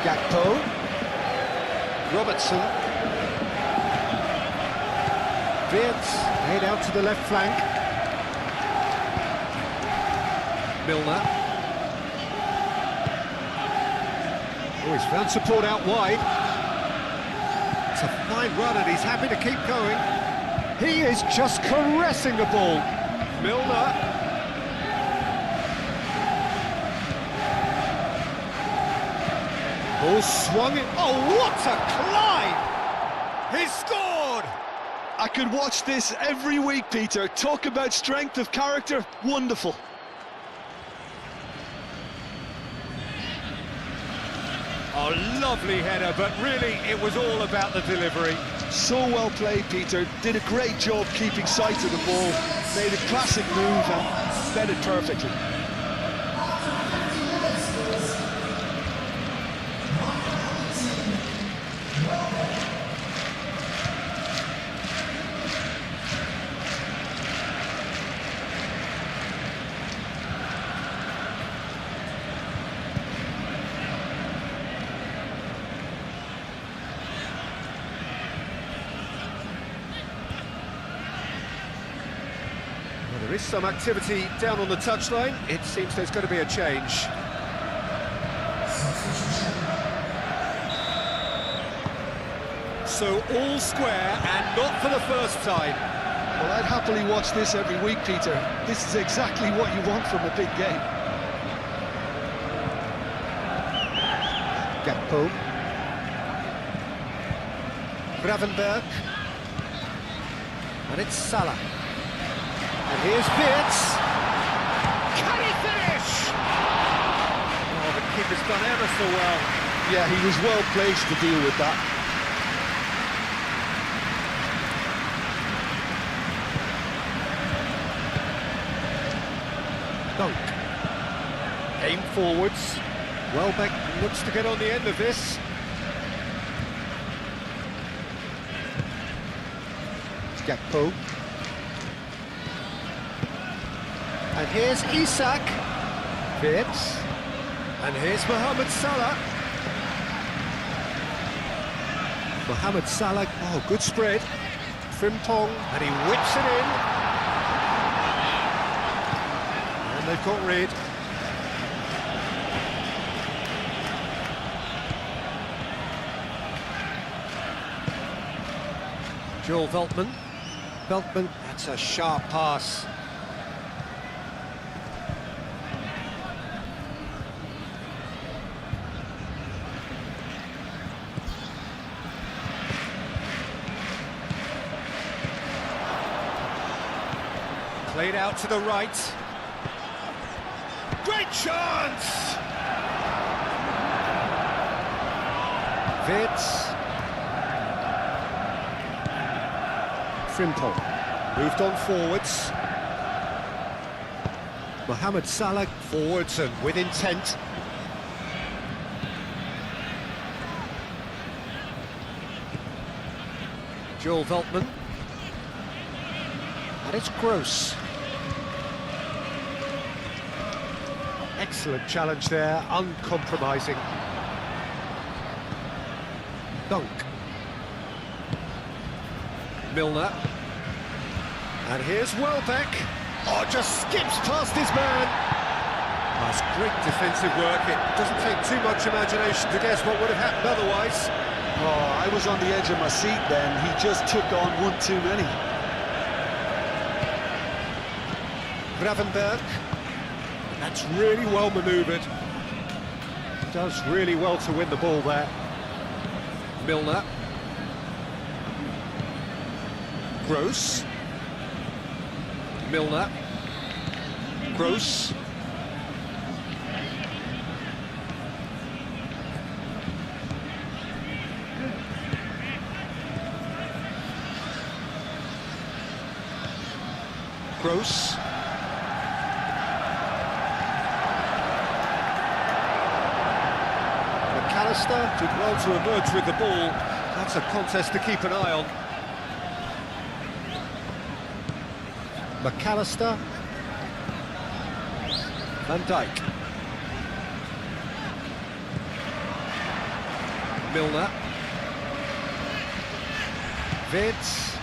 [SPEAKER 1] Gakpo. Robertson. Wirtz made out to the left flank. Milner. Oh, he's found support out wide. It's a fine run and he's happy to keep going. He is just caressing the ball. Milner. Ball swung in. Oh, what a climb! He's scored!
[SPEAKER 3] I could watch this every week, Peter. Talk about strength of character. Wonderful.
[SPEAKER 1] Oh, lovely header, but really it was all about the delivery.
[SPEAKER 3] So well played, Peter. Did a great job keeping sight of the ball. Made a classic move and fed it perfectly.
[SPEAKER 1] There is some activity down on the touchline. It seems there's going to be a change. So all square and not for the first time.
[SPEAKER 3] Well, I'd happily watch this every week, Peter. This is exactly what you want from a big game.
[SPEAKER 1] Gakpo. Gravenberg. And it's Salah. And here's Wirtz. Can he finish? Oh, the keeper's done ever so well.
[SPEAKER 3] Yeah, he was well placed to deal with that.
[SPEAKER 1] Dunk. Aim forwards. Welbeck looks to get on the end of this. Gakpo. And here's Isak. Wirtz. And here's Mohamed Salah. Mohamed Salah, oh, good spread. Frimpong, and he whips it in. And they've got rid. Joel Veltman. Veltman, that's a sharp pass. Played out to the right. Great chance! Wirtz. Frimpong moved on forwards. Mohamed Salah forwards and with intent. Joel Veltman. And it's Gross. Excellent challenge there, uncompromising. Dunk. Milner. And here's Welbeck. Oh, just skips past his man. That's great defensive work. It doesn't take too much imagination to guess what would have happened otherwise.
[SPEAKER 3] Oh, I was on the edge of my seat then. He just took on one too many.
[SPEAKER 1] Gravenberg. That's really well manoeuvred. Does really well to win the ball there. Milner. Gross. Milner. Gross. Gross. McAllister did well to emerge with the ball. That's a contest to keep an eye on. McAllister. Van Dijk. Milner. Wirtz.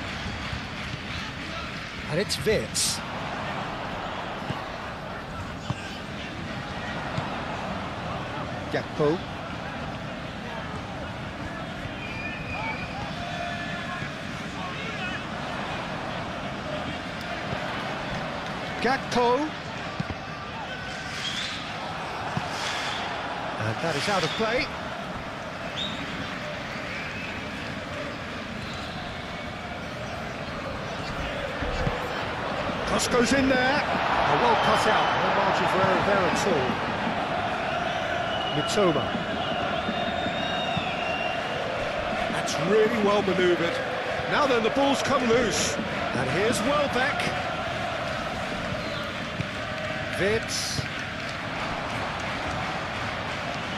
[SPEAKER 1] And it's Wirtz. Gakpo. Gakpo. And that is out of play. Cross goes in there. A well cut out. No margin for error there at all. Mitoma. That's really well manoeuvred. Now then, the ball's come loose. And here's Welbeck. Wirtz.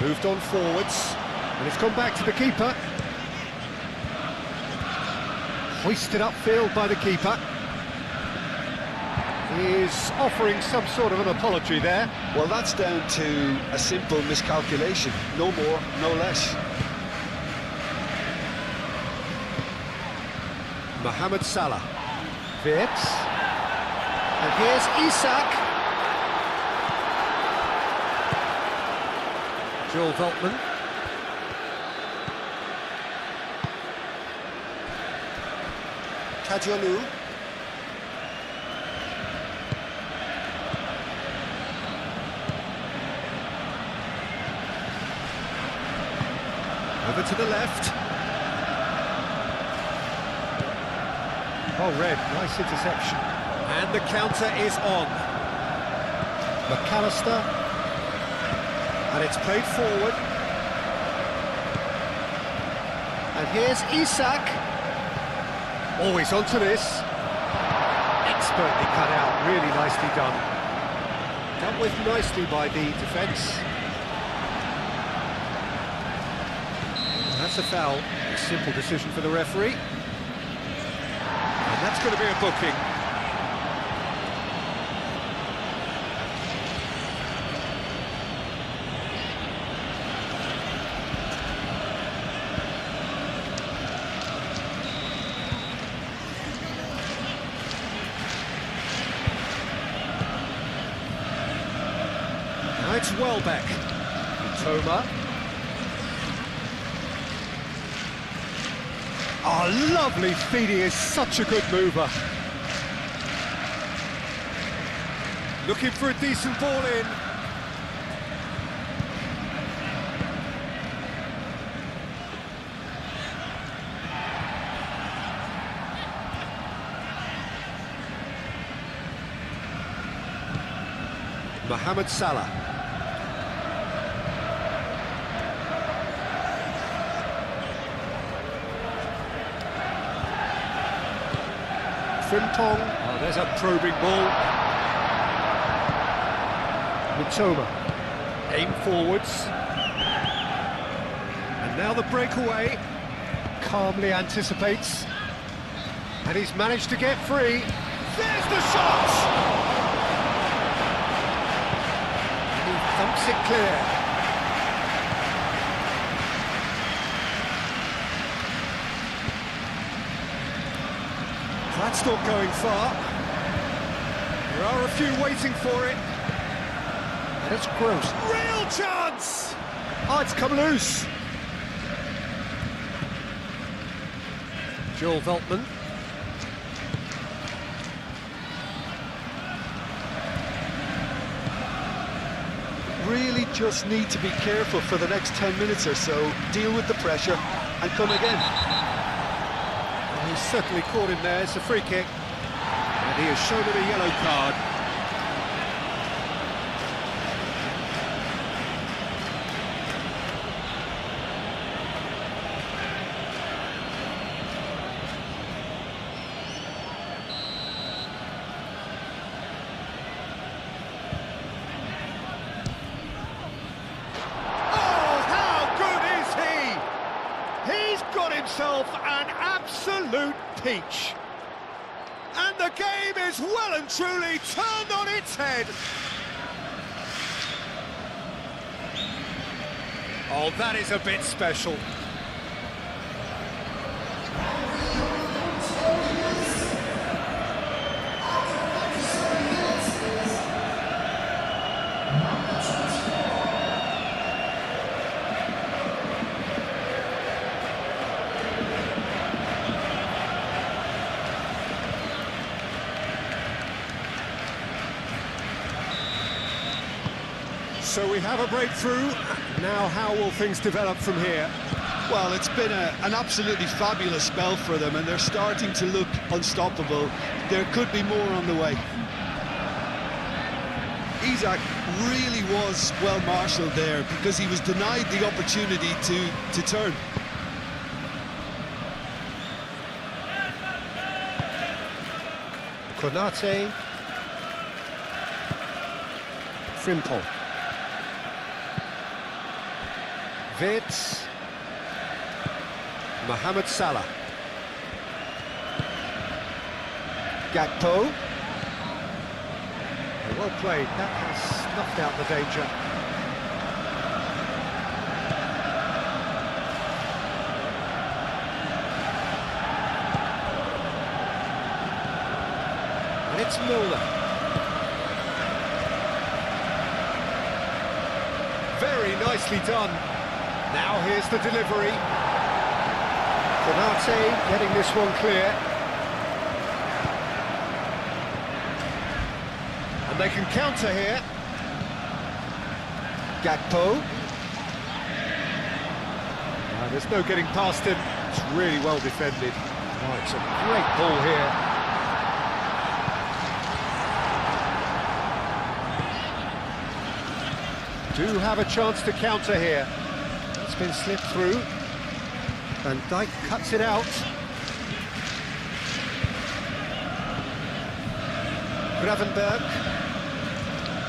[SPEAKER 1] Moved on forwards. And it's gone back to the keeper. Hoisted upfield by the keeper. Is offering some sort of an apology there.
[SPEAKER 3] Well, that's down to a simple miscalculation. No more, no less.
[SPEAKER 1] Mohamed Salah. Wirtz. And here's Isak. Joel Veltman. Kajolu. Over to the left. Oh, Red, nice interception. And the counter is on. McAllister. And it's played forward. And here's Isak. Always onto this. Expertly cut out, really nicely done. Dealt with nicely by the defence. That's a foul. A simple decision for the referee. And that's going to be a booking. Now it's Welbeck. Toma. Oh, lovely feed, he is such a good mover. Looking for a decent ball in. Mohamed Salah. Frimpong. Oh, there's a probing ball. Mitoma. Aim forwards. And now the breakaway. Calmly anticipates. And he's managed to get free. There's the shot! And he thumps it clear. That's not going far. There are a few waiting for it. And it's Gross. Real chance! Oh, it's come loose. Joel Veltman.
[SPEAKER 2] Really just need to be careful for the next 10 minutes or so, deal with the pressure and come again.
[SPEAKER 1] Well, he's certainly caught him there. It's a free kick. And he has shown him a yellow card. Himself an absolute peach. And the game is well and truly turned on its head. Oh, that is a bit special. So we have a breakthrough. Now how will things develop from here?
[SPEAKER 2] Well, it's been an absolutely fabulous spell for them, and they're starting to look unstoppable. There could be more on the way. Isak really was well marshalled there because he was denied the opportunity to turn.
[SPEAKER 1] Konate. Frimpong. Vitz. Mohamed Salah. Gakpo. Well played, that has snuffed out the danger. And it's Milner. Very nicely done. Now here's the delivery. Konate getting this one clear. And they can counter here. Gakpo. There's no getting past him. It's really well defended. Oh, it's a great ball here. Do have a chance to counter here. It's been slipped through. Van Dijk cuts it out. Gravenberg.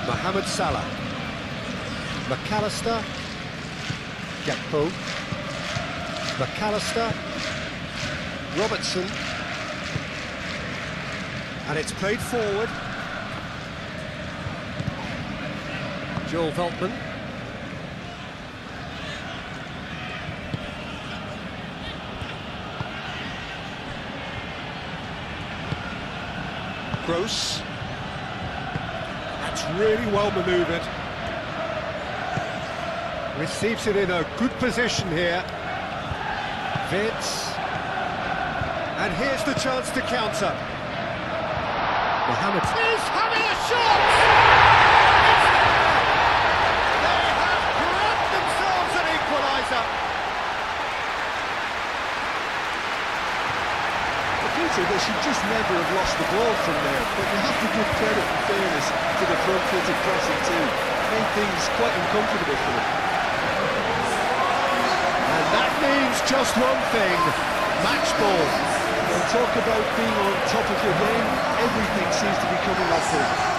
[SPEAKER 1] Mohamed Salah. McAllister. Gakpo. McAllister. Robertson. And it's played forward. Joel Veltman. Gross. That's really well manoeuvred. Receives it in a good position here. Vitz. And here's the chance to counter. Mohamed is having a shot! It's there! They have grabbed themselves an equaliser.
[SPEAKER 2] Peter, they should just never have lost the ball from there, but you have to give credit and fairness to the front-footed crossing too. Made things quite uncomfortable for them.
[SPEAKER 1] And that means just one thing, match ball.
[SPEAKER 2] And talk about being on top of your game, everything seems to be coming up for them.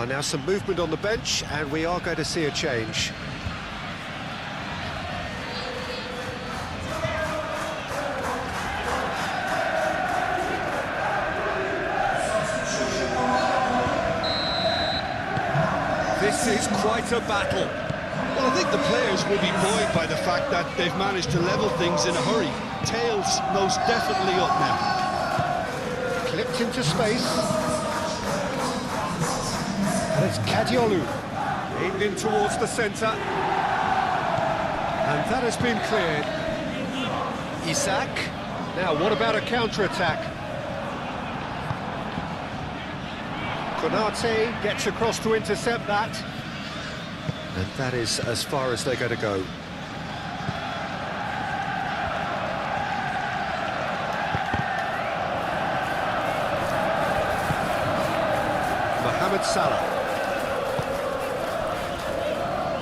[SPEAKER 1] Now some movement on the bench, and we are going to see a change. This is quite a battle.
[SPEAKER 3] Well, I think the players will be buoyed by the fact that they've managed to level things in a hurry. Tails most definitely up now.
[SPEAKER 1] Clipped into space. And it's Kadiolu. Aimed in towards the centre. And that has been cleared. Isak. Now, what about a counter-attack? Konate gets across to intercept that. And that is as far as they're going to go. Mohamed Salah.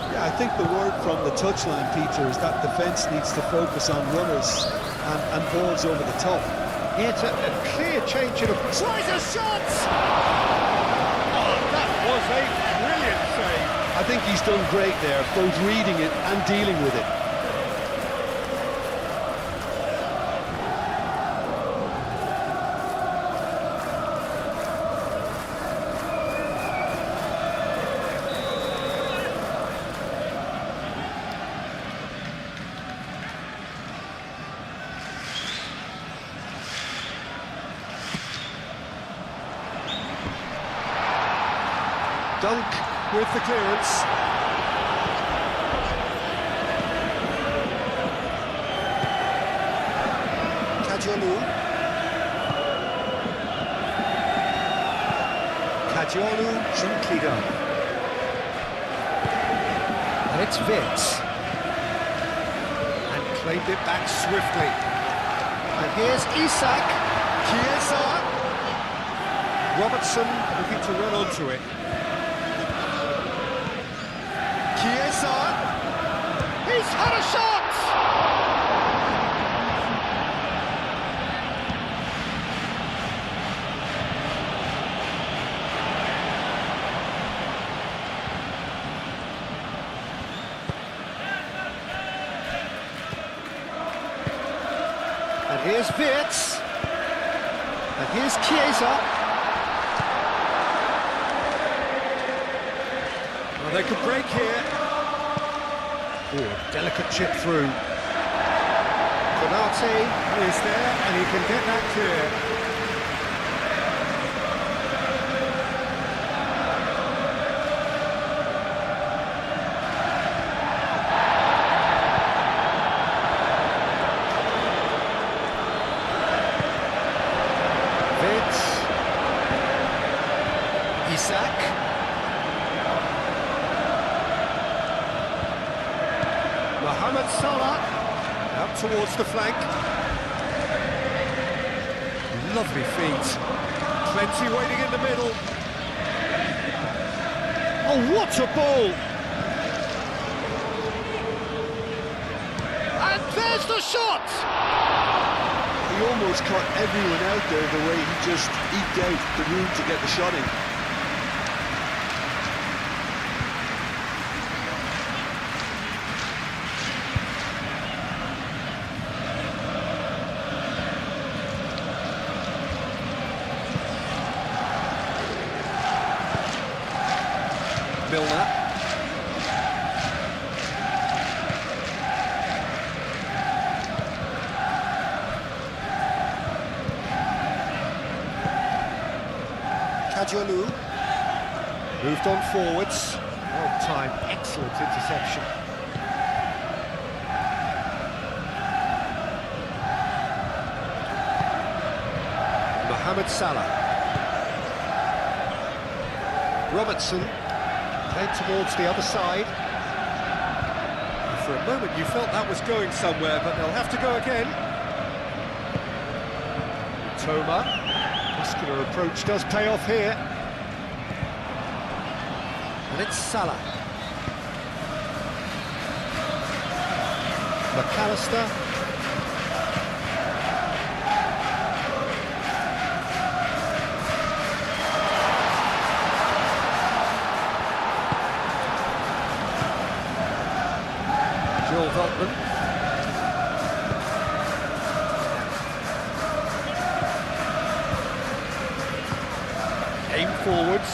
[SPEAKER 2] Yeah, I think the word from the touchline, Peter, is that defence needs to focus on runners and balls over the top.
[SPEAKER 1] It's a clear change in a... Tries a shot! Oh, that was a brilliant save.
[SPEAKER 3] I think he's done great there, both reading it and dealing with it.
[SPEAKER 1] Dunk with the clearance. Kadiolu. Kadiolu gently done. And it's Vitz. And claimed it back swiftly. And here's Isak. Chiesa. Robertson looking to run onto it. Chiesa, he's had a shot! And here's Vitz, and here's Chiesa. Well, they could break here. Oh, delicate chip through. Konate is there, and he can get that clear. Vitz. Isak. Mohamed Salah, out towards the flank. Lovely feet. Plenty waiting in the middle. Oh, what a ball! And there's the shot!
[SPEAKER 3] He almost caught everyone out there the way he just eked out the room to get the shot in.
[SPEAKER 1] Milner. Kadiolu. Moved on forwards. Well timed, excellent interception. Mohamed Salah. Robertson. Played towards the other side. For a moment you felt that was going somewhere, but they'll have to go again. Toma. Muscular approach does pay off here. And it's Salah. McAllister. Veltman. Aim forwards.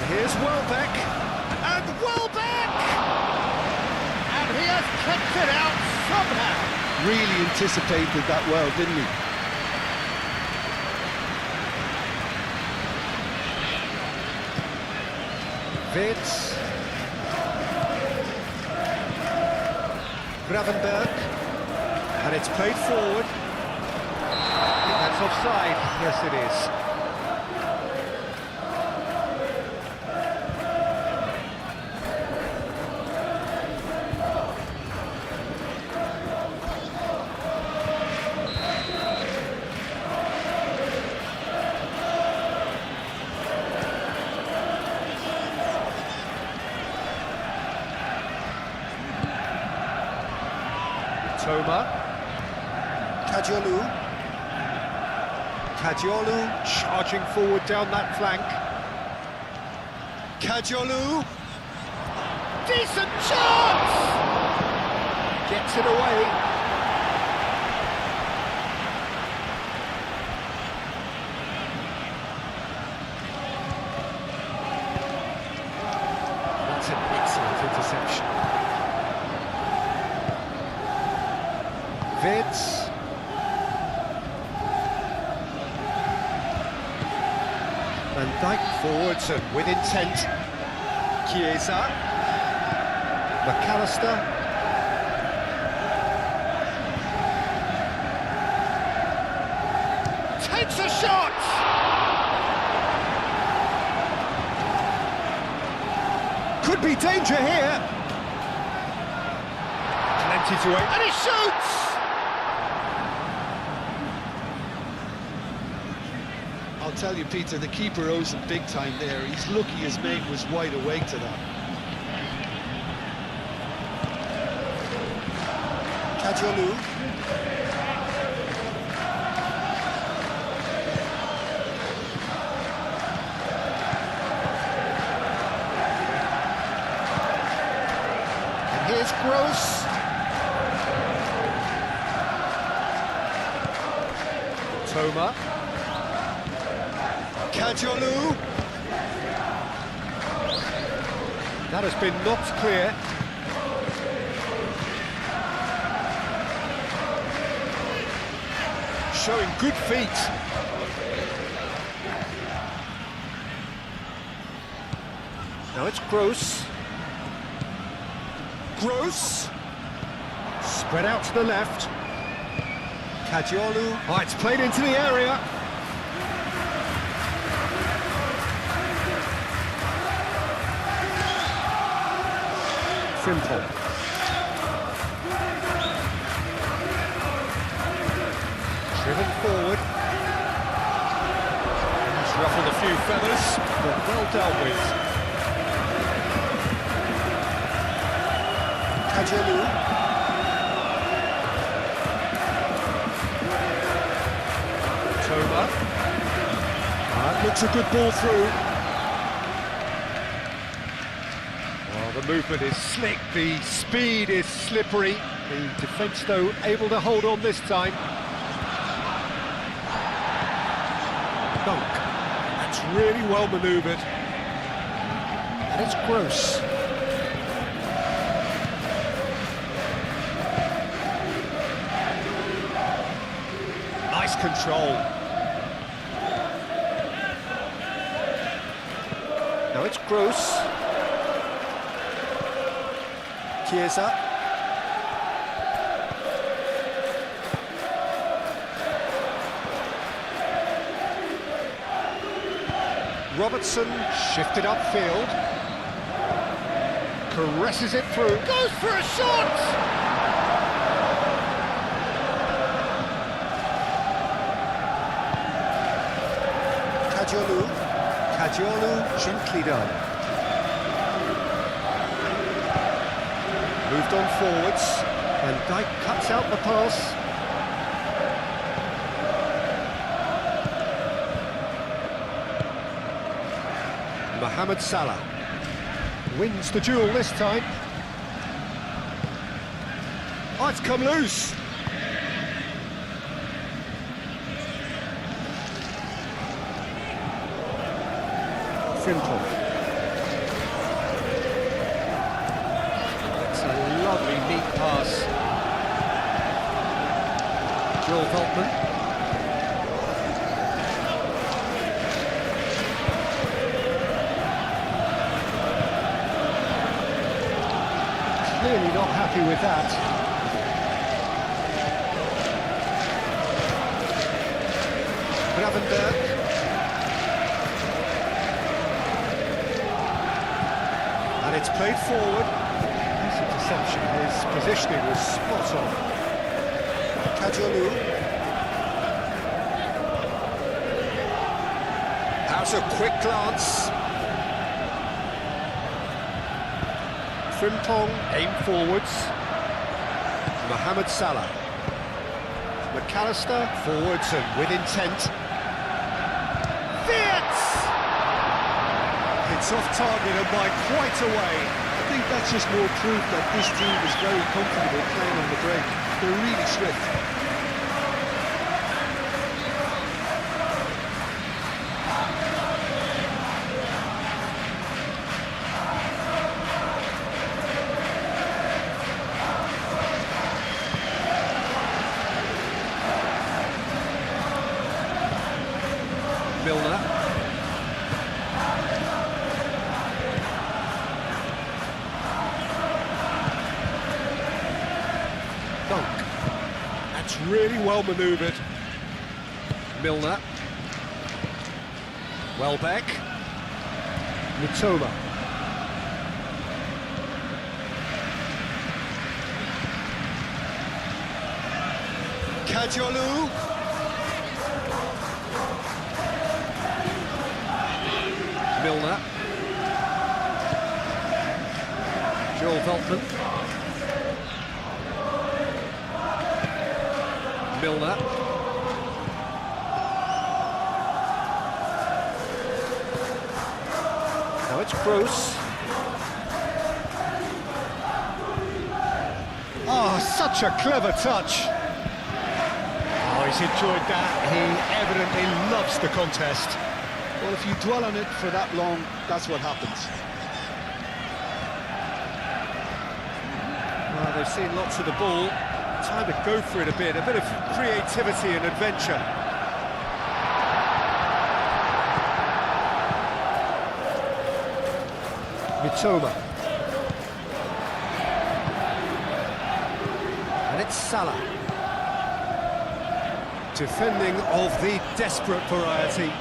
[SPEAKER 1] And here's Welbeck. And Welbeck! And he has kept it out somehow.
[SPEAKER 2] Really anticipated that well, didn't he?
[SPEAKER 1] Wirtz. Gravenberg. And it's played forward. I think that's offside. Yes, it is. Toma. Kadiolu charging forward down that flank. Kadiolu. Decent chance! Gets it away. That's an excellent interception. Wirtz. Van Dijk forwards and with intent. Chiesa. McAllister. Takes a shot! Could be danger here. Plenty to wait. And he shoots!
[SPEAKER 2] I'll tell you, Peter, the keeper owes him big time there. He's lucky his mate was wide awake to that.
[SPEAKER 1] Kadiolu. And here's Gross. Toma. Kadiolu. That has been knocked clear. Showing good feet. Now it's Gross. Gross. Spread out to the left. Kadiolu. Oh, it's played into the area. Frimpong. Driven forward. He's ruffled a few feathers, but well dealt with. Kadiolu. Toma. That looks a good ball through. The movement is slick, the speed is slippery. The defence, though, able to hold on this time. Dunk. That's really well manoeuvred. And it's Gross. Nice control. Now it's Gross. Chiesa. Robertson shifted upfield. Caresses it through. Goes for a shot! Kadiolu, gently done. Moved on forwards, and Dijk cuts out the pass. Mohamed Salah wins the duel this time. Oh, it's come loose. Frimpong. lovely neat pass. Joel Veltman. Clearly not happy with that. Gravenberg. And it's played forward. His interception, his positioning was spot on. Kajolu. How's a quick glance? Frimpong, aim forwards. Mohamed Salah. McAllister, forwards and with intent. It's off target and by quite a way.
[SPEAKER 2] I think that's just more proof that this team is very comfortable playing on the break. They're really swift.
[SPEAKER 1] Milner. Dunk. That's really well manoeuvred. Milner. Welbeck. Mitoma. Kajolu. Milner. Joel Veltman. Milner. Now it's Kroos. Oh, such a clever touch. Oh, he's enjoyed that. He evidently loves the contest.
[SPEAKER 2] Well, if you dwell on it for that long, that's what happens.
[SPEAKER 1] Well, they've seen lots of the ball. Time to go for it a bit of creativity and adventure. Mitoma. And it's Salah. Defending of the desperate variety.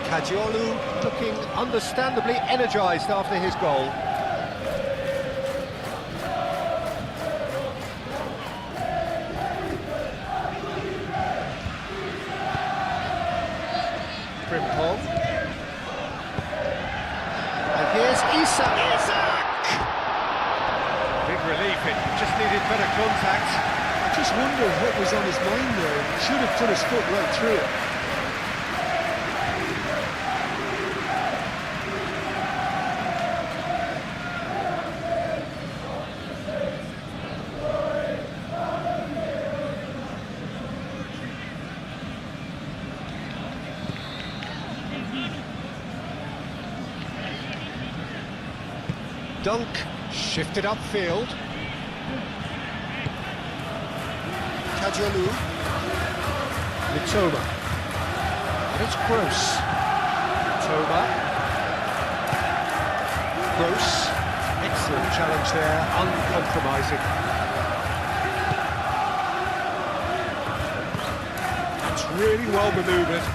[SPEAKER 1] Kajolu looking understandably energised after his goal. Frimpong. And here's Isak. Big relief, it just needed better contact.
[SPEAKER 2] I just wonder what was on his mind there. He should have put his foot right through it.
[SPEAKER 1] Dunk, shifted upfield. Kajolu. Mitoma. And it's Kroos. Mitoma. Kroos. Excellent challenge there, uncompromising. That's really well manoeuvred.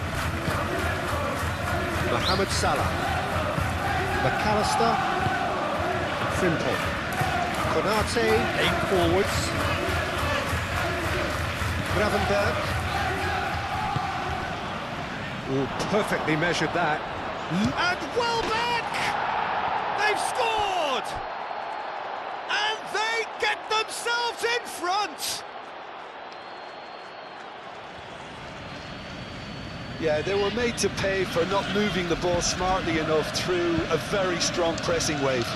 [SPEAKER 1] Mohamed Salah. McAllister. Simple. Konate, aim forwards. Gravenberg. Oh, perfectly measured that. And Welbeck! They've scored! And they get themselves in front!
[SPEAKER 2] Yeah, they were made to pay for not moving the ball smartly enough through a very strong pressing wave.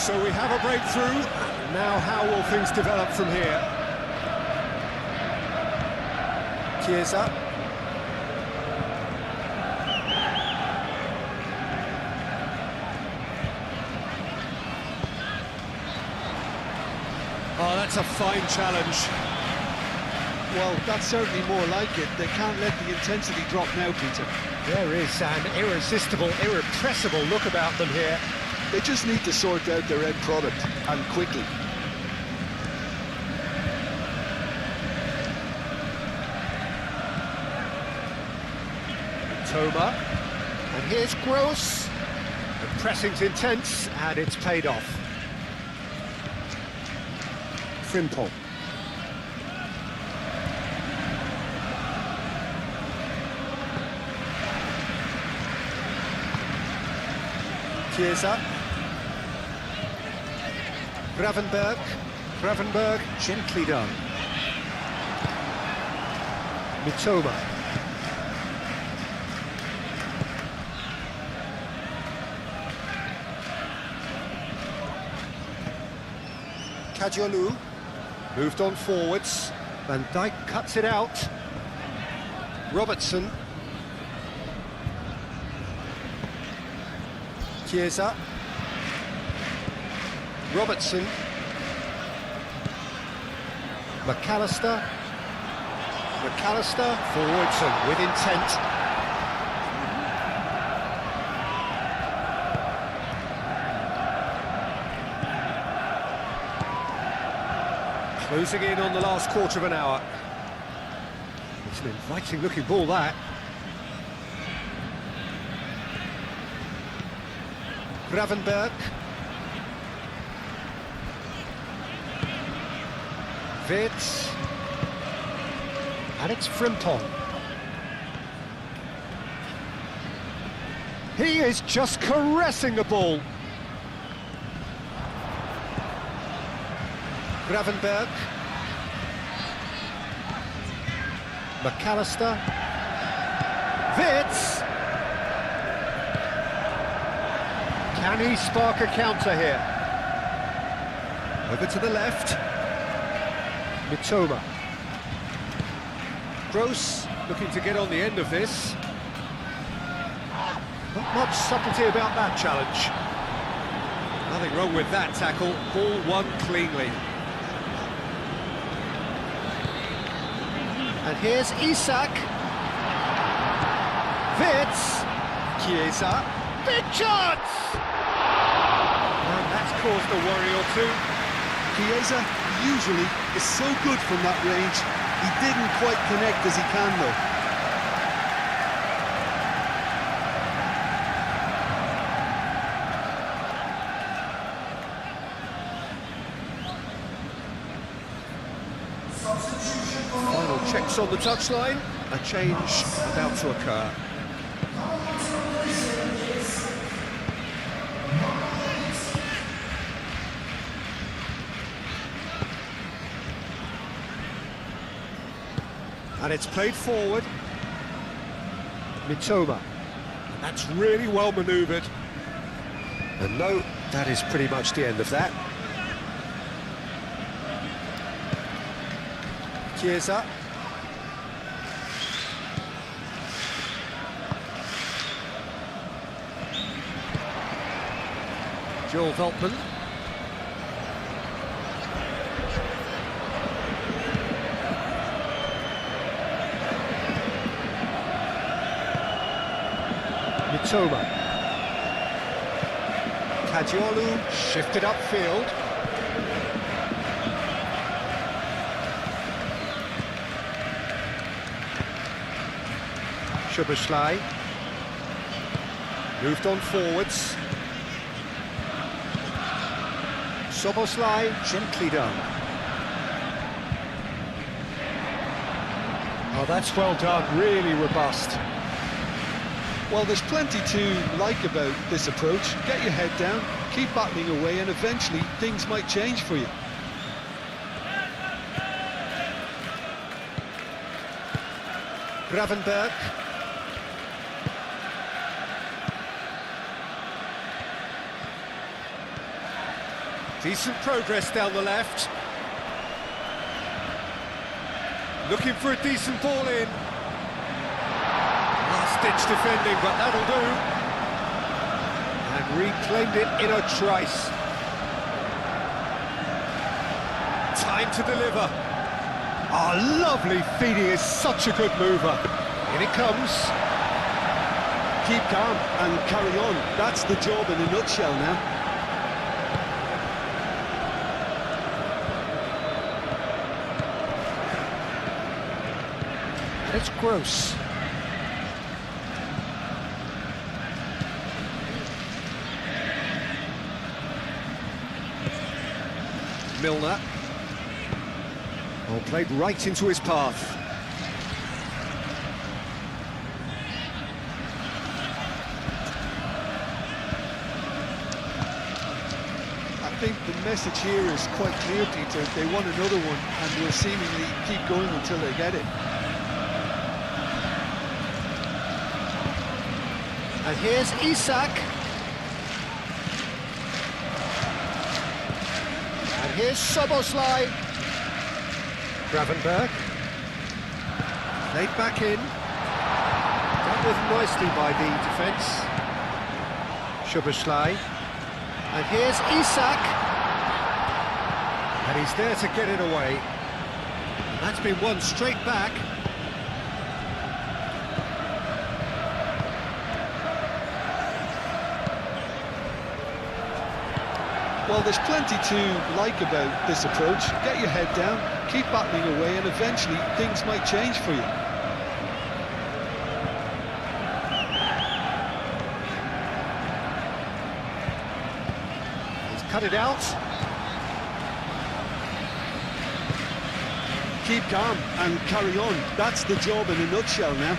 [SPEAKER 1] So we have a breakthrough. Now how will things develop from here? Chiesa. Oh, that's a fine challenge.
[SPEAKER 2] Well, that's certainly more like it. They can't let the intensity drop now, Peter.
[SPEAKER 1] There is an irresistible, irrepressible look about them here.
[SPEAKER 2] They just need to sort out their end product, and quickly.
[SPEAKER 1] Toma. And here's Gross. The pressing's intense, and it's paid off. Frimpong. Chiesa. Gravenberg, gently done. Mitoma. Kajolu. Moved on forwards. Van Dijk cuts it out. Robertson. Chiesa. Robertson. McAllister. Forwards and with intent. Closing in on the last quarter of an hour. It's an inviting looking ball, that. Gravenberg. Wits. And it's Frimpong. He is just caressing the ball. Gravenberg. McAllister. Wits. Can he spark a counter here? Over to the left. Mitoma. Gross looking to get on the end of this. Not much subtlety about that challenge. Nothing wrong with that tackle. Ball won cleanly. And here's Isak. Wits. Chiesa. Big chance! And that's caused a worry or two.
[SPEAKER 2] Chiesa usually is so good from that range. He didn't quite connect as he can, though.
[SPEAKER 1] Final checks on the touchline. A change about to occur. And it's played forward. Mitoma. And that's really well manoeuvred. And no, that is pretty much the end of that. Chiesa. Joel Veltman. Mitoma. Kajolu shifted upfield. Szoboszlai. Moved on forwards. Szoboszlai, gently done. Oh, that's well done, really robust.
[SPEAKER 2] Well, there's plenty to like about this approach. Get your head down, keep battling away, and eventually things might change for you.
[SPEAKER 1] Gravenberg. Decent progress down the left. Looking for a decent ball in. Last-ditch defending, but that'll do. And reclaimed it in a trice. Time to deliver. Ah, lovely feeding is such a good mover. In it comes.
[SPEAKER 2] Keep calm and carry on. That's the job in a nutshell now.
[SPEAKER 1] It's Gross. Milner. Ball played right into his path.
[SPEAKER 2] I think the message here is quite clear, Peter. They want another one and will seemingly keep going until they get it.
[SPEAKER 1] And here's Isak. And here's Szoboszlai. Gravenberg. Played back in. Dealt with nicely by the defence. Szoboszlai. And here's Isak. And he's there to get it away. And that's been won straight back.
[SPEAKER 2] Well, there's plenty to like about this approach. Get your head down, keep battling away, and eventually things might change for you.
[SPEAKER 1] He's cut it out.
[SPEAKER 2] Keep calm and carry on. That's the job in a nutshell now.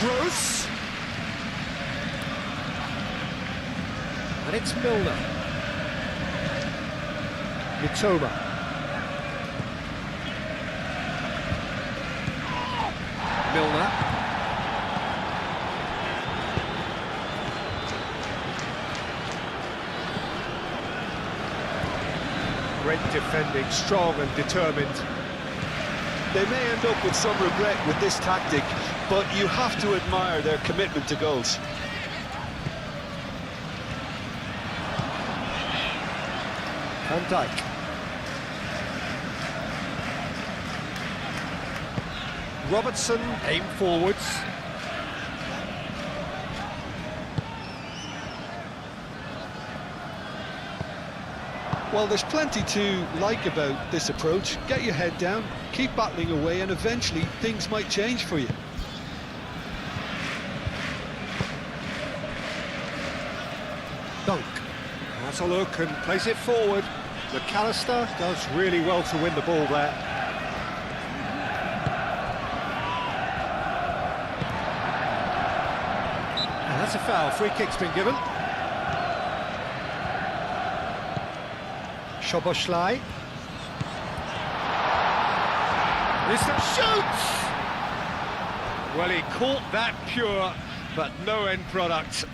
[SPEAKER 1] Gross. And it's Milner. Mitoma. Milner. Great defending, strong and determined.
[SPEAKER 2] They may end up with some regret with this tactic, but you have to admire their commitment to goals.
[SPEAKER 1] Van Dijk. Robertson, aim forwards.
[SPEAKER 2] Well, there's plenty to like about this approach. Get your head down, keep battling away, and eventually things might change for you.
[SPEAKER 1] Dunk. Has a look and plays it forward. McAllister does really well to win the ball there. And that's a foul. Free kick's been given. Szoboszlai. Listen, shoots! Well, he caught that pure, but no end product.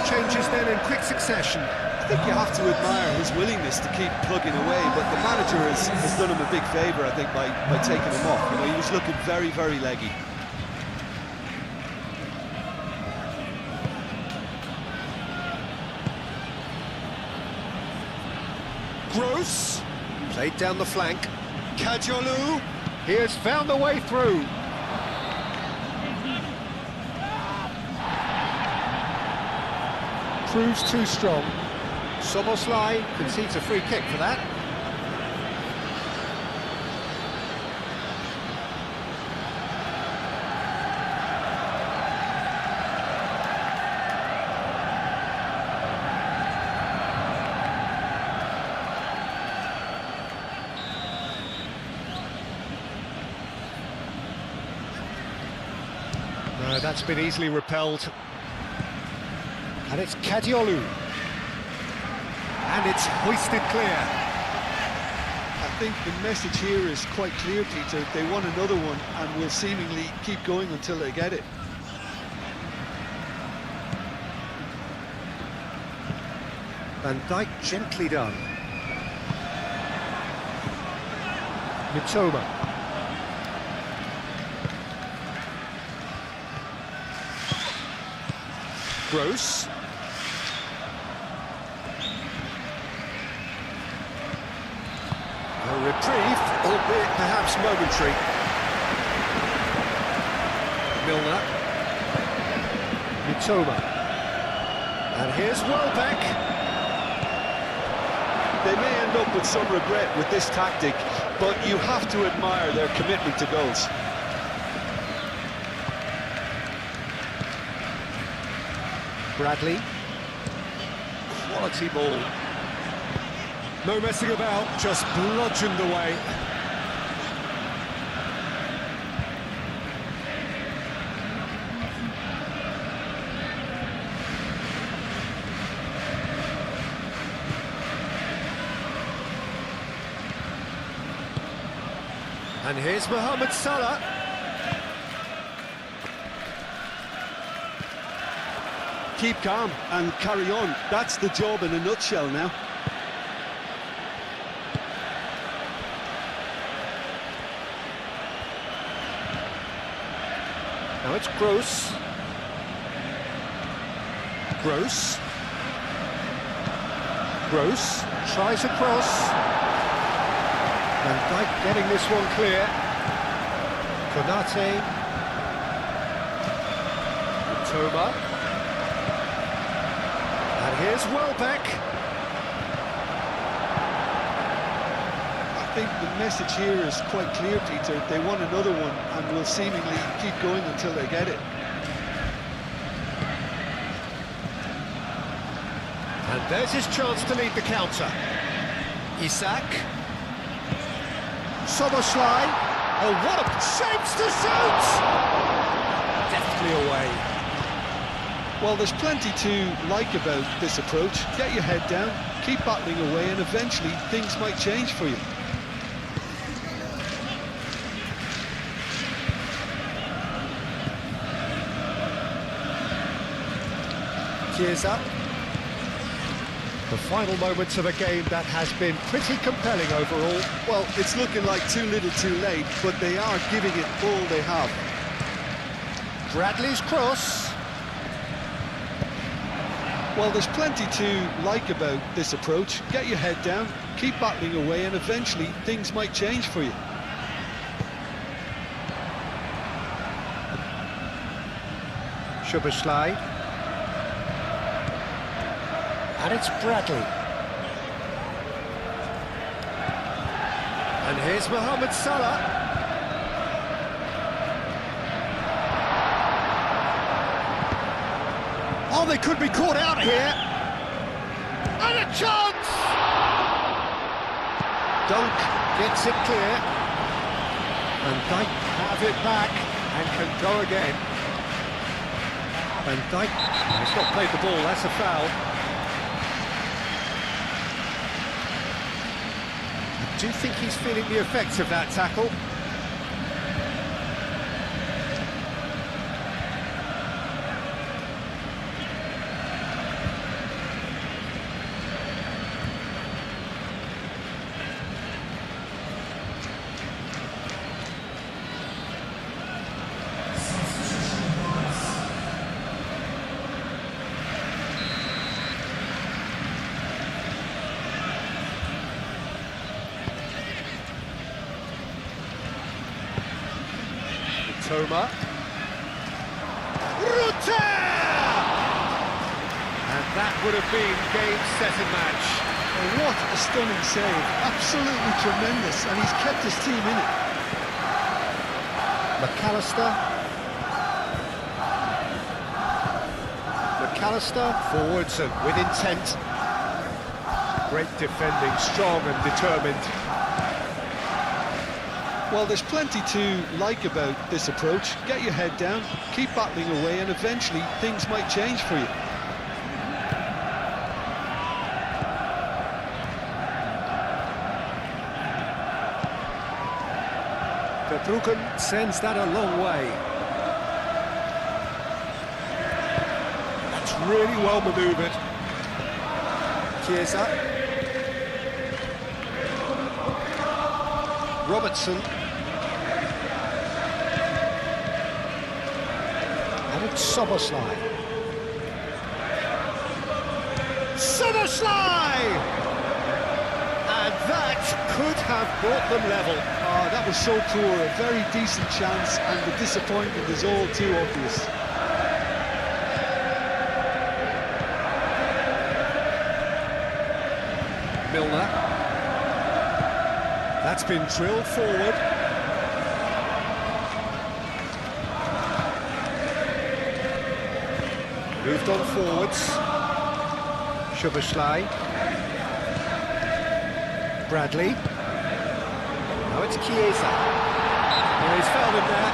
[SPEAKER 1] Changes then in quick succession.
[SPEAKER 2] I think you have to admire his willingness to keep plugging away, but the manager has done him a big favour, I think, by taking him off. You know, he was looking very, very leggy.
[SPEAKER 1] Gross. Played down the flank. Kajolu. He has found a way through. Proves too strong. Szoboszlai concedes a free kick for that. That's been easily repelled. And it's Kadiolu. And it's hoisted clear.
[SPEAKER 2] I think the message here is quite clear, Peter. They want another one and will seemingly keep going until they get it.
[SPEAKER 1] Van Dijk gently done. Mitoma. Gross. A reprieve, albeit perhaps momentary. Milner. Mitoma. And here's Welbeck.
[SPEAKER 3] They may end up with some regret with this tactic, but you have to admire their commitment to goals.
[SPEAKER 1] Bradley. Quality ball. No messing about, just bludgeoned away. And here's Mohamed Salah.
[SPEAKER 3] Keep calm and carry on. That's the job in a nutshell now.
[SPEAKER 1] Now it's Gross. Gross. Gross tries a cross. Van Dijk getting this one clear. Konate. Mitoma. And here's Welbeck.
[SPEAKER 2] I think the message here is quite clear, Peter. They want another one and will seemingly keep going until they get it.
[SPEAKER 1] And there's his chance to lead the counter. Isak. Soboslai. Oh, what a chance to shoot! Deftly away.
[SPEAKER 2] Well, there's plenty to like about this approach. Get your head down, keep battling away, and eventually things might change for you.
[SPEAKER 1] Chiesa. The final moments of a game that has been pretty compelling overall.
[SPEAKER 3] Well, it's looking like too little too late, but they are giving it all they have.
[SPEAKER 1] Bradley's cross.
[SPEAKER 2] Well, there's plenty to like about this approach. Get your head down, keep battling away, and eventually things might change for you.
[SPEAKER 1] Szoboszlai. And it's Bradley. And here's Mohamed Salah. Oh, they could be caught out here. And a chance! Dunk gets it clear. Van Dijk have it back and can go again. Van Dijk has not played the ball, that's a foul. I do think he's feeling the effects of that tackle. Toma. Rutter! And that would have been game, set and match.
[SPEAKER 2] Oh, what a stunning save. Absolutely tremendous, and he's kept his team in it.
[SPEAKER 1] McAllister forwards and with intent. Great defending, strong and determined.
[SPEAKER 2] Well, there's plenty to like about this approach. Get your head down, keep battling away, and eventually things might change for you.
[SPEAKER 1] Verbruggen sends that a long way. That's really well manoeuvred. Chiesa. Robertson. And it's Soboslai. Soboslai! And that could have brought them level.
[SPEAKER 2] Oh, that was so poor, a very decent chance, and the disappointment is all too obvious.
[SPEAKER 1] Milner. That's been drilled forward. Moved on forwards. Szoboszlai. Bradley. Now it's Chiesa. Well, he's fouled him there.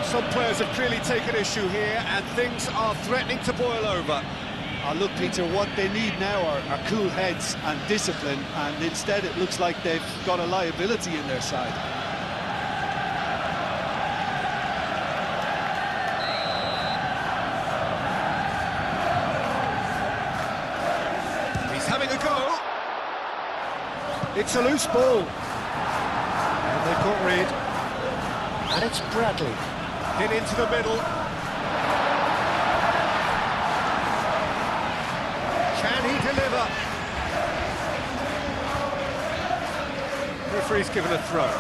[SPEAKER 1] Some players have clearly taken issue here, and things are threatening to boil over.
[SPEAKER 3] Look, Peter, what they need now are cool heads and discipline, and instead it looks like they've got a liability in their side.
[SPEAKER 1] He's having a go. It's a loose ball. And they've got rid. And it's Bradley. In into the middle. Can he deliver? Referee's given a throw.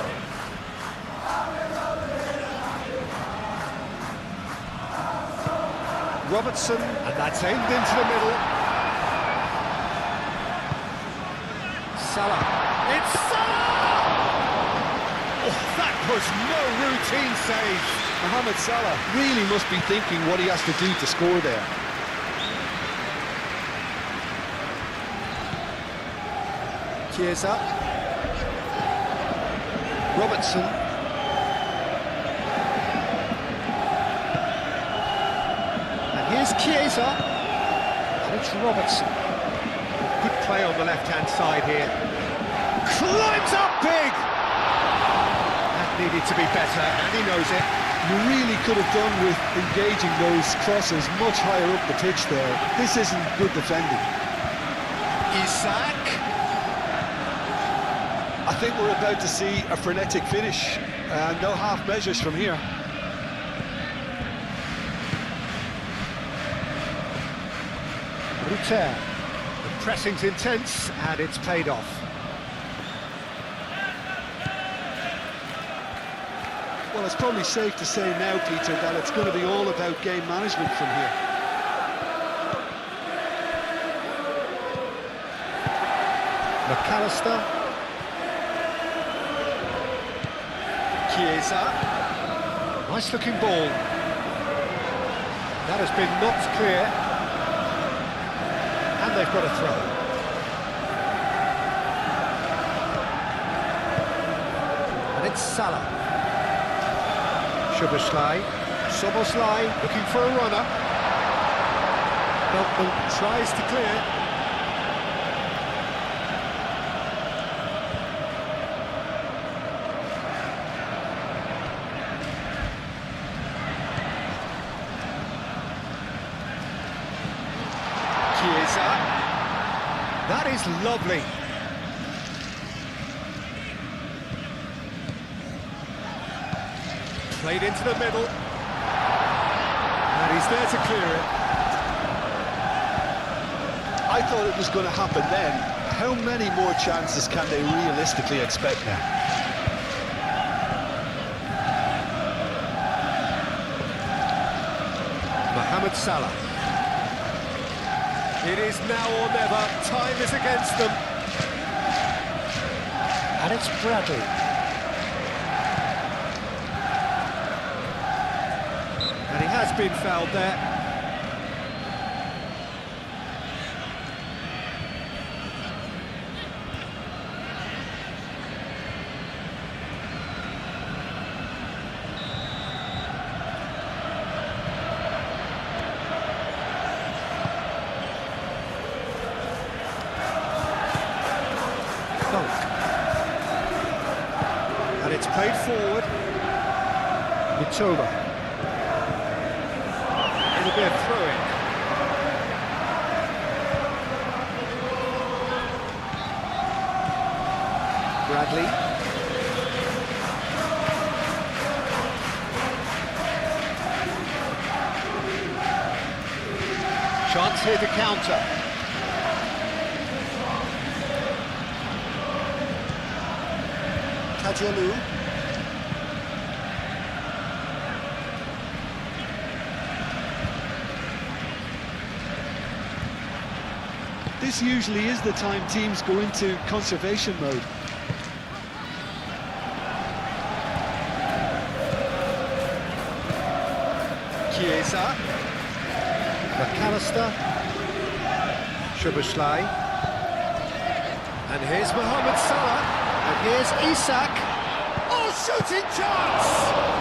[SPEAKER 1] Robertson, and that's aimed into the middle. Salah. It's Salah! Oh, that was no routine save.
[SPEAKER 2] Mohamed Salah really must be thinking what he has to do to score there.
[SPEAKER 1] Chiesa. Robertson. And here's Chiesa. And it's Robertson. Good play on the left-hand side here. Climbs up big! That needed to be better, and he knows it.
[SPEAKER 2] You really could have done with engaging those crosses much higher up the pitch there. This isn't good defending.
[SPEAKER 1] Isak.
[SPEAKER 2] I think we're about to see a frenetic finish. No half measures from here.
[SPEAKER 1] Ruter. The pressing's intense, and it's paid off.
[SPEAKER 2] Well, it's probably safe to say now, Peter, that it's going to be all about game management from here.
[SPEAKER 1] McAllister. Chiesa. Nice looking ball. That has been knocked clear. And they've got a throw. And it's Salah. Szoboszlai. Soboslai looking for a runner. Beltman tries to clear. Chiesa. That is lovely. Played into the middle. And he's there to clear it.
[SPEAKER 2] I thought it was going to happen then. How many more chances can they realistically expect now?
[SPEAKER 1] Mohamed Salah. It is now or never. Time is against them. And it's Bradley. And he has been fouled there. played forward. Mitoma. It'll be a throw-in. Bradley. Chance here to counter. Tajalu.
[SPEAKER 2] This usually is the time teams go into conservation mode.
[SPEAKER 1] Chiesa. McAllister. Szoboszlai. And here's Mohamed Salah. And here's Isak. Oh, shooting chance!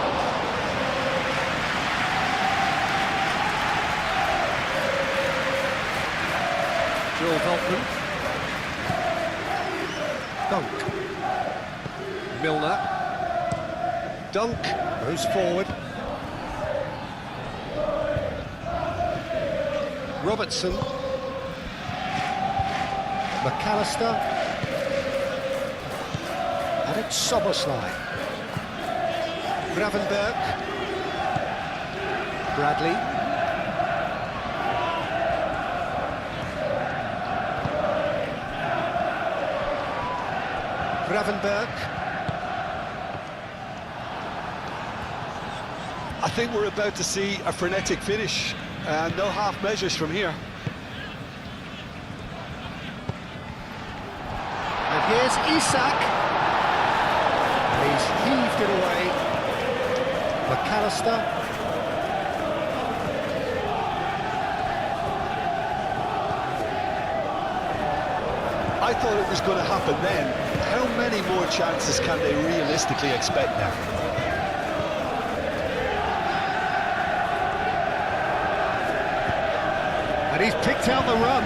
[SPEAKER 1] Joel Veltman. Dunk. Milner. Dunk. Moves forward. Robertson. McAllister. And it's Szoboszlai. Gravenberg. Bradley. Gravenberg.
[SPEAKER 2] I think we're about to see a frenetic finish, and no half measures from here.
[SPEAKER 1] And here's Isak. And he's heaved it away. McAllister.
[SPEAKER 2] I thought it was going to happen then. How many more chances can they realistically expect now?
[SPEAKER 1] And he's picked out the run.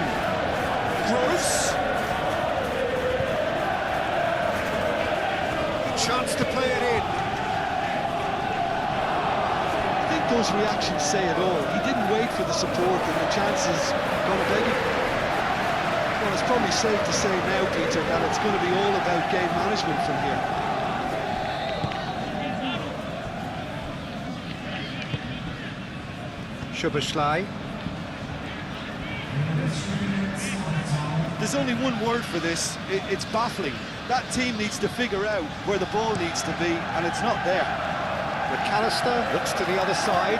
[SPEAKER 1] Gross. A chance to play it in.
[SPEAKER 2] I think those reactions say it all. He didn't wait for the support and the chances got a begging. Well, it's probably safe to say now, Peter, that it's going to be all about game management from here.
[SPEAKER 1] Szoboszlai.
[SPEAKER 3] There's only one word for this, it's baffling. That team needs to figure out where the ball needs to be, and it's not there.
[SPEAKER 1] McAllister looks to the other side.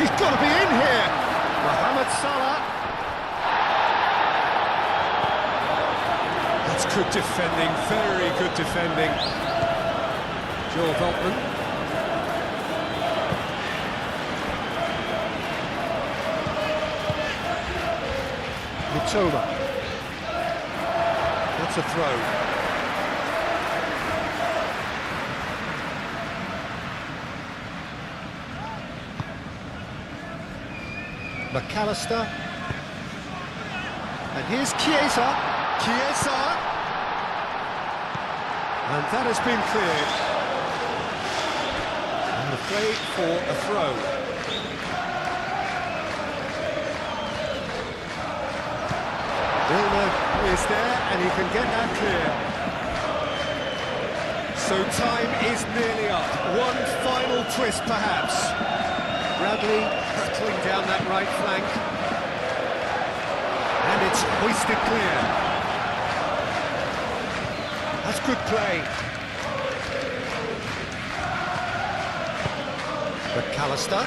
[SPEAKER 1] He's got to be in here! Mohamed Salah. That's good defending, very good defending. Joel Veltman. Mitoma. That's a throw. McAllister. And here's Chiesa. Chiesa. And that has been cleared. And the play for a throw. Milner is there, and he can get that clear. So time is nearly up. One final twist, perhaps. Bradley hurtling down that right flank. And it's hoisted clear. That's good play. McAllister.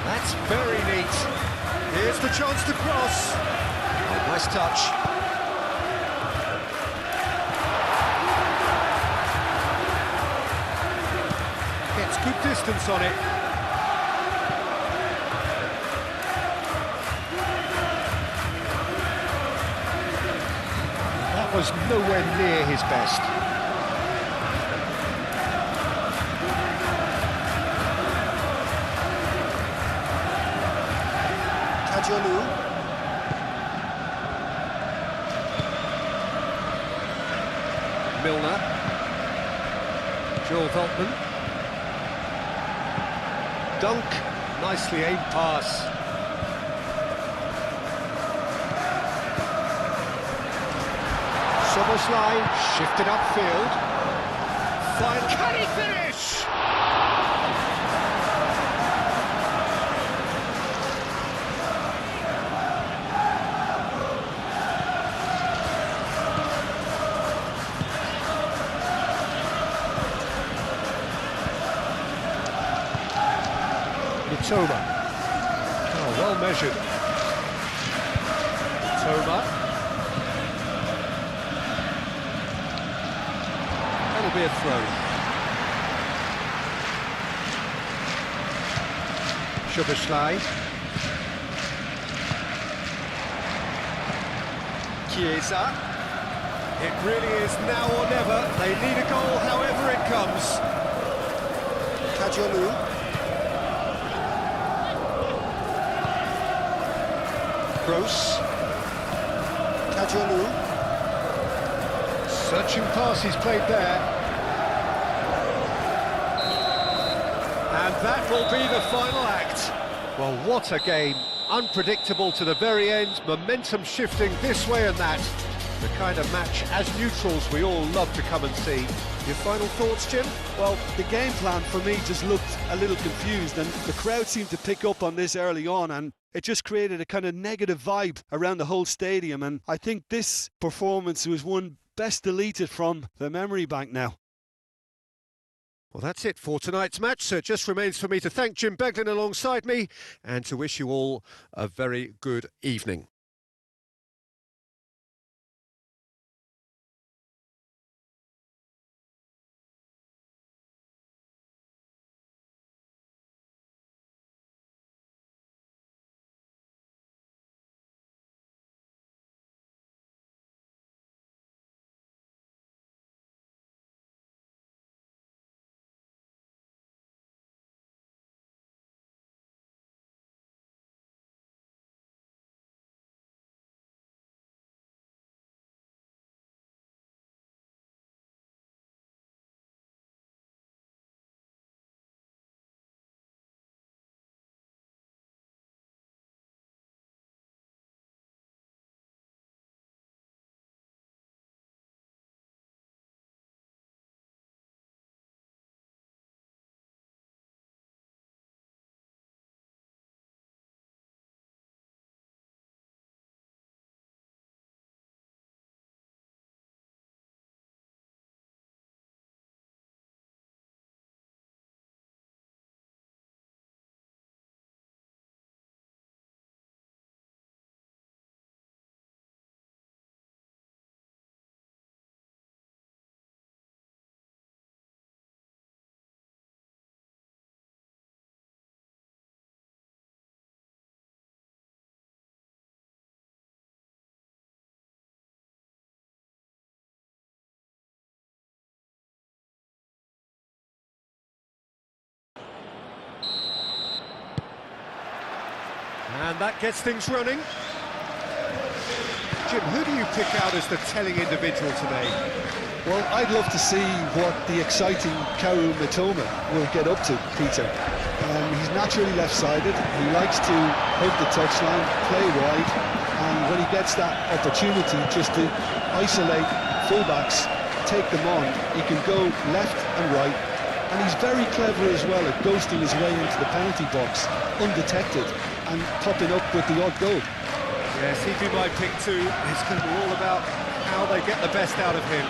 [SPEAKER 1] That's very neat. Here's the chance to cross. Oh, nice touch. Gets good distance on it. was nowhere near his best. Milner. Joel Veltman. Dunk. Nicely aimed pass. Szoboszlai shifted upfield. Fine. Can he finish? Toma. Oh, well measured. Toma. That'll be a throw. Szoboszlai. Chiesa. It really is now or never. They need a goal however it comes. Kajolu. Gross. Kajolu. Searching pass he's played there. And that will be the final act. Well, what a game. Unpredictable to the very end, momentum shifting this way and that. The kind of match, as neutrals, we all love to come and see. Your final thoughts, Jim?
[SPEAKER 2] Well, the game plan for me just looked a little confused, and the crowd seemed to pick up on this early on, and it just created a kind of negative vibe around the whole stadium. And I think this performance was one best deleted from the memory bank now.
[SPEAKER 1] Well, that's it for tonight's match, so it just remains for me to thank Jim Beglin alongside me and to wish you all a very good evening. And that gets things running. Jim, who do you pick out as the telling individual today?
[SPEAKER 2] Well, I'd love to see what the exciting Kaoru Mitoma will get up to, Peter. He's naturally left-sided. He likes to hug the touchline, play wide, and when he gets that opportunity just to isolate fullbacks, take them on, he can go left and right. And he's very clever as well at ghosting his way into the penalty box, undetected, and popping up with the odd goal.
[SPEAKER 1] Yes, he'd be my pick too. It's going to be all about how they get the best out of him.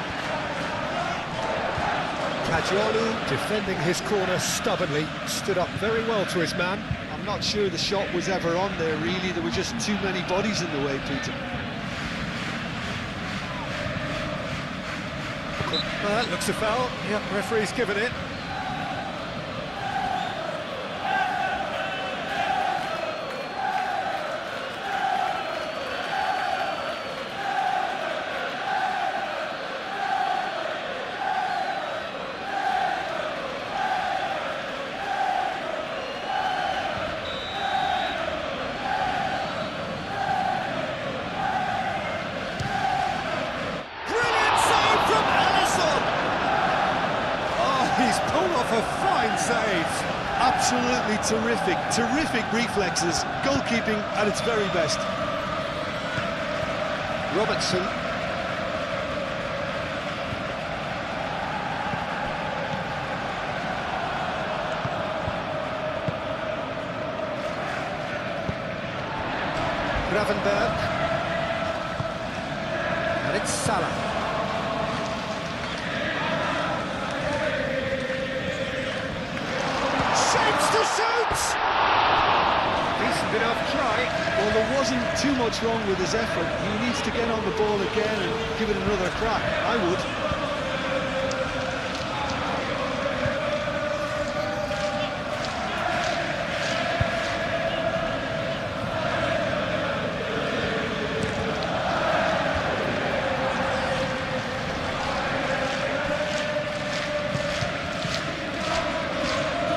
[SPEAKER 1] Kajolu, defending his corner stubbornly, stood up very well to his man.
[SPEAKER 2] I'm not sure the shot was ever on there, really. There were just too many bodies in the way, Peter.
[SPEAKER 1] That looks a foul. Yep, referee's given it. He's pulled off a fine save.
[SPEAKER 3] Absolutely terrific, terrific reflexes, goalkeeping at its very best.
[SPEAKER 1] Robertson. Gravenberg. And it's Salah. Shapes to shoot! Decent enough try.
[SPEAKER 2] Well, there wasn't too much wrong with his effort. He needs to get on the ball again and give it another crack. I would.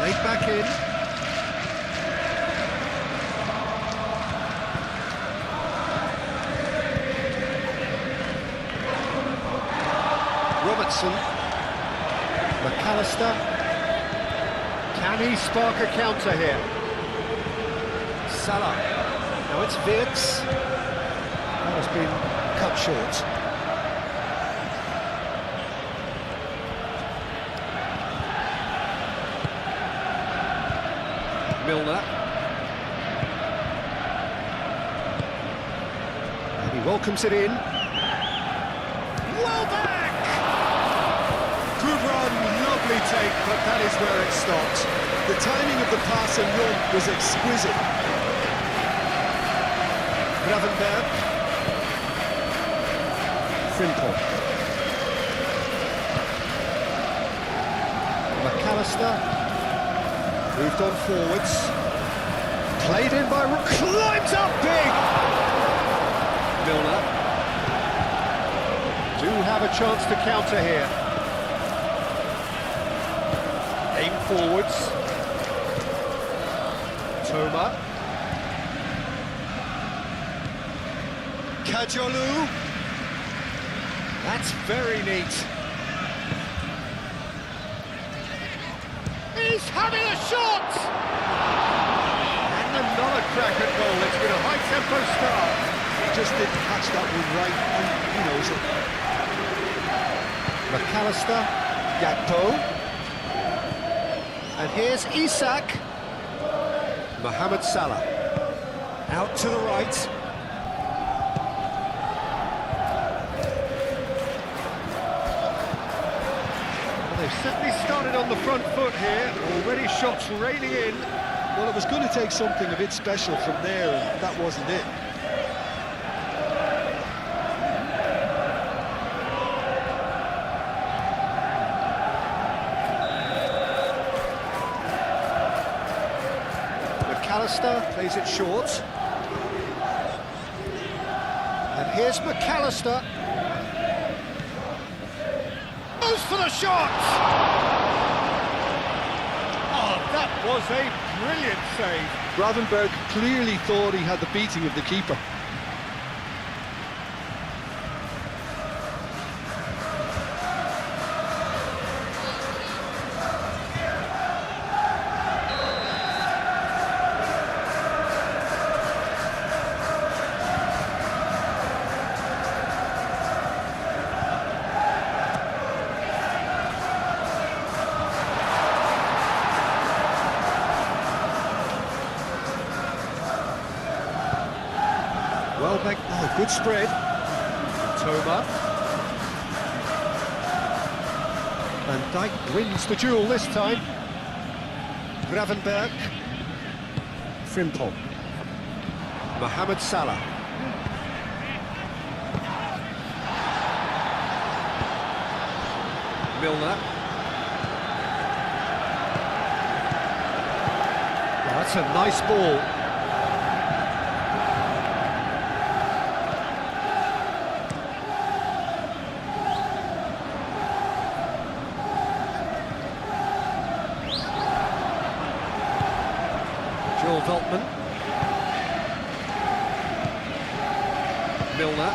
[SPEAKER 1] Laid back in. Robertson. McAllister. Can he spark a counter here? Salah. Now it's Wirtz. That has been cut short. Milner. And he welcomes it in. Well back! Good run, lovely take, but that is where it stopped.
[SPEAKER 3] The timing of the pass and run was exquisite.
[SPEAKER 1] Gravenberg. Frimpong. McAllister. Moved on forwards. Played in by... Climbs up big! Milner. Do have a chance to counter here. Aim forwards. Toma. Kajolu. That's very neat. He's having a shot! And another crack at goal. It's been a high-tempo start.
[SPEAKER 2] He just didn't catch that one right, and he knows it.
[SPEAKER 1] McAllister, Gakpo. And here's Isak. Mohamed Salah. Out to the right. They've certainly started on the front foot here. Already shots raining in.
[SPEAKER 2] Well, it was going to take something a bit special from there, and that wasn't it.
[SPEAKER 1] McAllister plays it short. And here's McAllister. Goes for the shot! Oh, that was a brilliant save.
[SPEAKER 2] Gravenberg clearly thought he had the beating of the keeper.
[SPEAKER 1] Welbeck, oh, good spread. Toma. Van Dijk wins the duel this time. Gravenberg. Frimpong. Mohamed Salah. Milner. Oh, that's a nice ball. Veltman. Milner.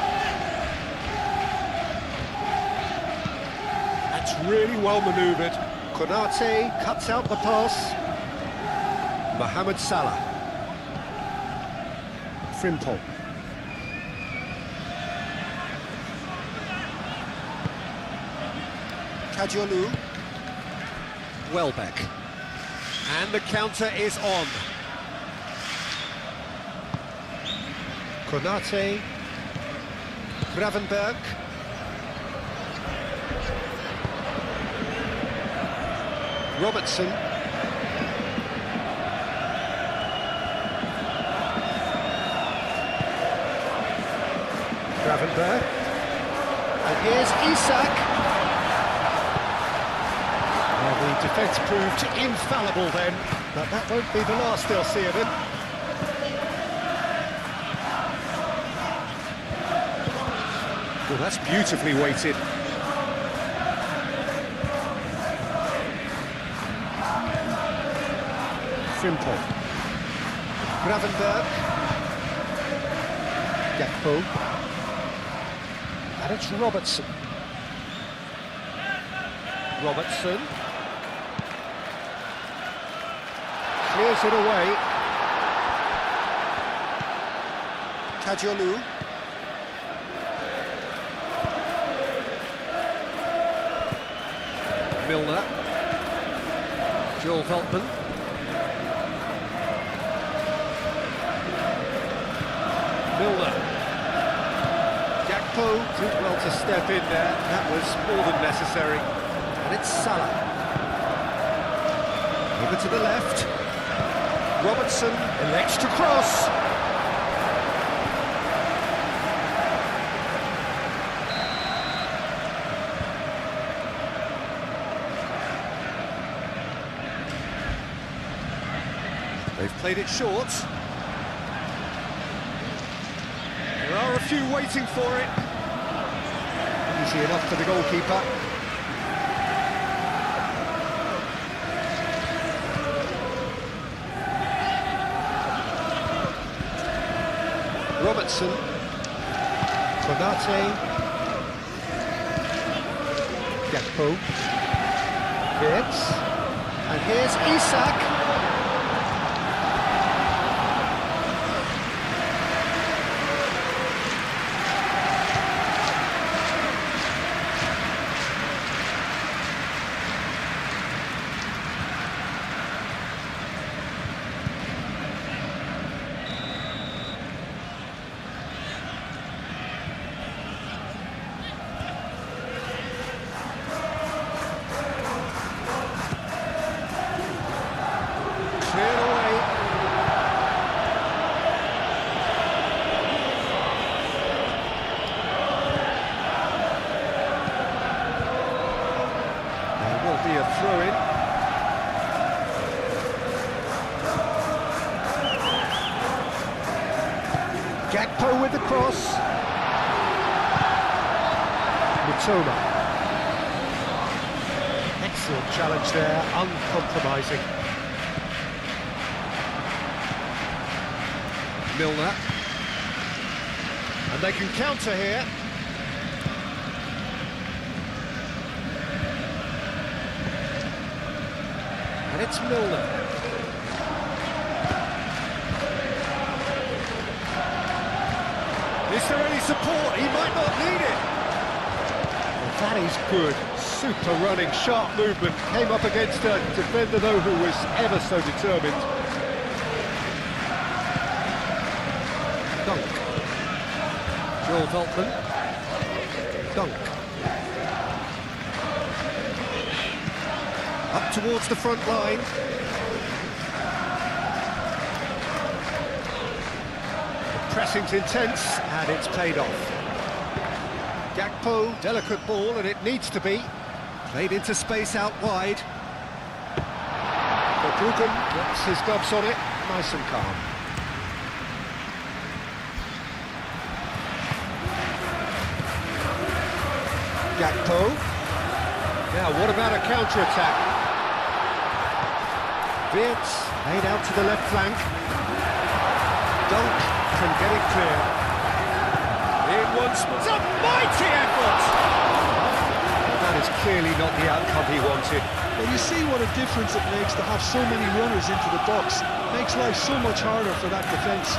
[SPEAKER 1] That's really well manoeuvred. Konate cuts out the pass. Mohamed Salah. Frimpong. Kadiolu. Welbeck. And the counter is on. Konate. Gravenberg. Robertson. Gravenberg. And here's Isak. Well, the defence proved infallible then, but that won't be the last they'll see of him. Well, that's beautifully weighted. Frimpong. Gravenberg. Gakpo. And it's Robertson. Robertson. Clears it away. Kadiolu. Milner. Joel Veltman. Milner. Gakpo did well to step in there. That was more than necessary. And it's Salah. Over to the left. Robertson elects to cross. They've played it short. There are a few waiting for it. Easy enough for the goalkeeper. Robertson. Konate. Gakpo. Wirtz. And here's Isak. Be a throw-in. Gakpo with the cross. Mitoma. Excellent challenge there, uncompromising. Milner. And they can counter here. And it's Milner. Is there any support? He might not need it. Well, that is good. Super running, sharp movement. Came up against a defender, though, who was ever so determined. Dunk. Joel Veltman. Dunk. Up towards the front line. The pressing's intense, and it's paid off. Gakpo, delicate ball, and it needs to be. Played into space out wide. Verbruggen gets his gloves on it, nice and calm. Gakpo. Now, what about a counter-attack? Wirtz laid out to the left flank. Dunk can get it clear. In once more. It's a mighty effort! That is clearly not the outcome he wanted.
[SPEAKER 2] Well, you see what a difference it makes to have so many runners into the box. Makes life so much harder for that defence.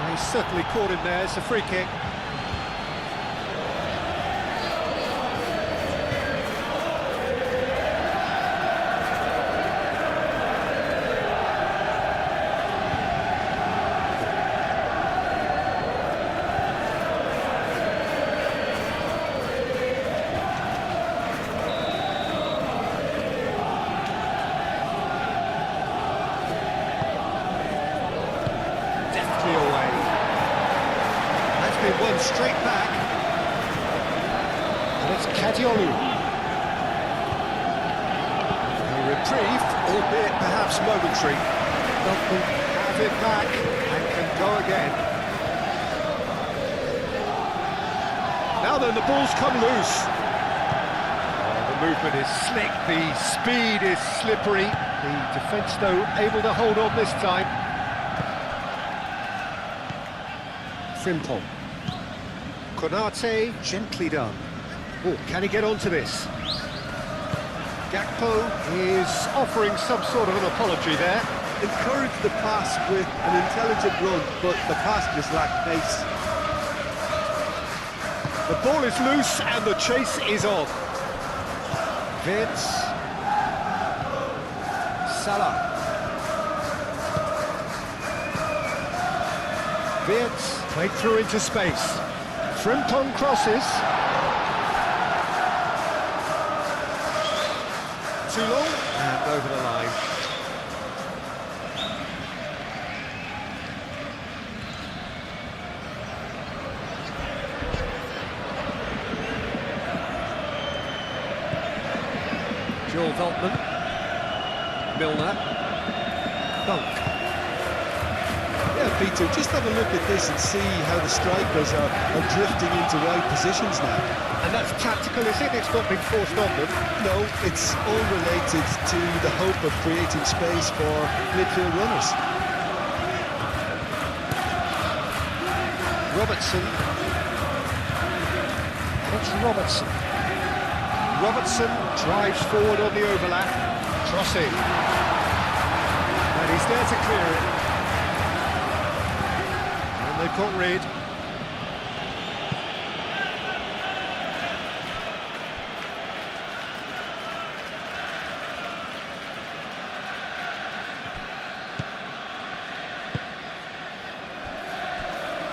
[SPEAKER 1] He's certainly caught him there. It's a free kick. One straight back, and it's Kadiolu. A reprieve, albeit perhaps momentary. Liverpool have it back and can go again. Now then, the ball's come loose. The movement is slick, the speed is slippery. The defence, though, able to hold on this time. Frimpong. Konate, gently done. Oh, can he get onto this? Gakpo is offering some sort of an apology there.
[SPEAKER 2] Encourage the pass with an intelligent run, but the pass just lacked pace.
[SPEAKER 1] The ball is loose and the chase is on. Vince. Salah. Vince played through into space. Frimpong crosses. Too long and over the line. Joel Veltman. Milner. Dunk.
[SPEAKER 2] Yeah, Peter, just have a look at this and see how the strikers are drifting into wide positions now.
[SPEAKER 1] And that's tactical, is it? It's not been forced on them.
[SPEAKER 2] No, it's all related to the hope of creating space for midfield runners.
[SPEAKER 1] Robertson. It's Robertson. Robertson drives forward on the overlap. Crossing. And he's there to clear it. They've got rid.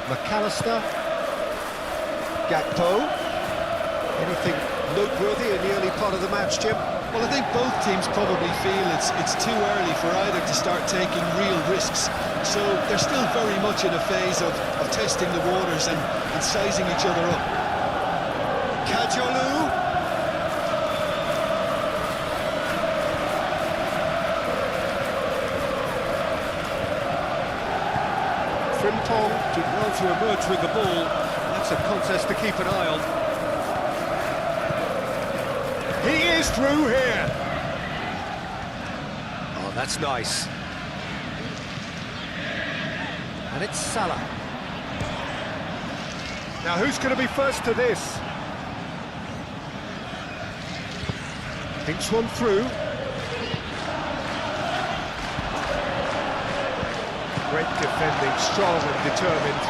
[SPEAKER 1] McAllister. Gakpo. Anything noteworthy in the early part of the match, Jim?
[SPEAKER 3] Well, I think both teams probably feel it's too early for either to start taking real risks. So they're still very much in a phase of testing the waters and sizing each other up.
[SPEAKER 1] Kadiolu. Frimpong did well to emerge with the ball. That's a contest to keep an eye on. He is through here. Oh, that's nice. And it's Salah. Now, who's going to be first to this? Thinks one through. Great defending, strong and determined.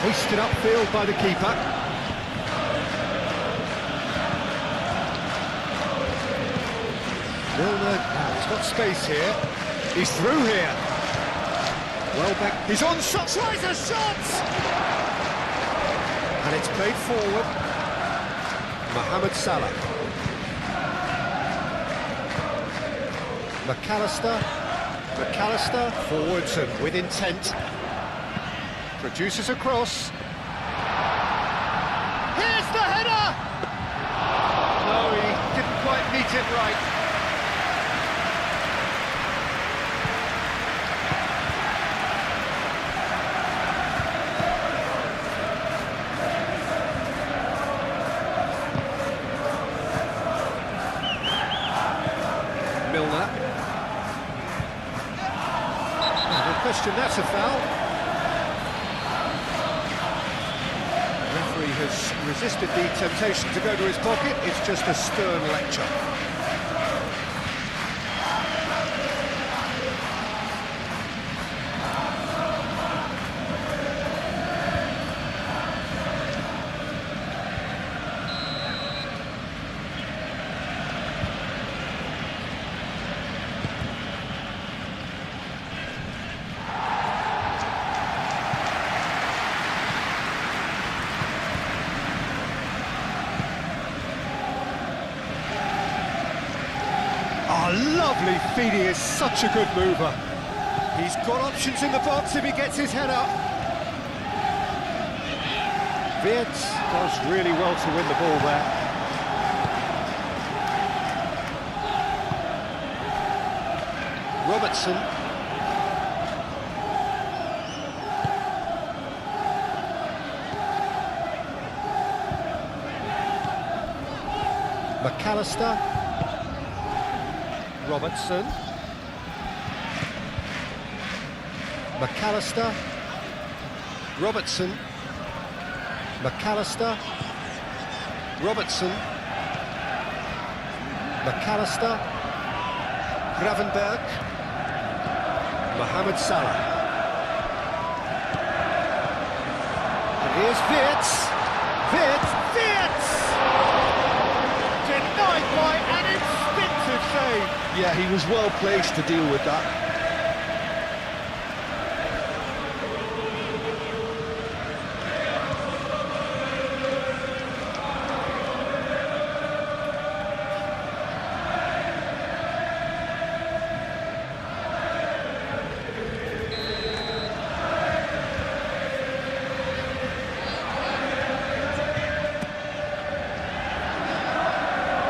[SPEAKER 1] Hoisted upfield by the keeper. Milner, now he's got space here. He's through here. Well back. He's on shot. Tries a shot! And it's played forward. Mohamed Salah. McAllister forwards and with intent. Produces a cross. Here's the header! No, he didn't quite meet it right. Milner. No question, that's a foul. The referee has resisted the temptation to go to his pocket. It's just a stern lecture. Oh, lovely feed, he is such a good mover. He's got options in the box if he gets his head up. Wirtz does really well to win the ball there. Robertson. McAllister. Robertson. McAllister. Robertson. McAllister. Robertson. McAllister. Gravenberg. Mohamed Salah. And here's Wirtz. Wirtz! Denied by an instinctive save.
[SPEAKER 2] Yeah, he was well placed to deal with that.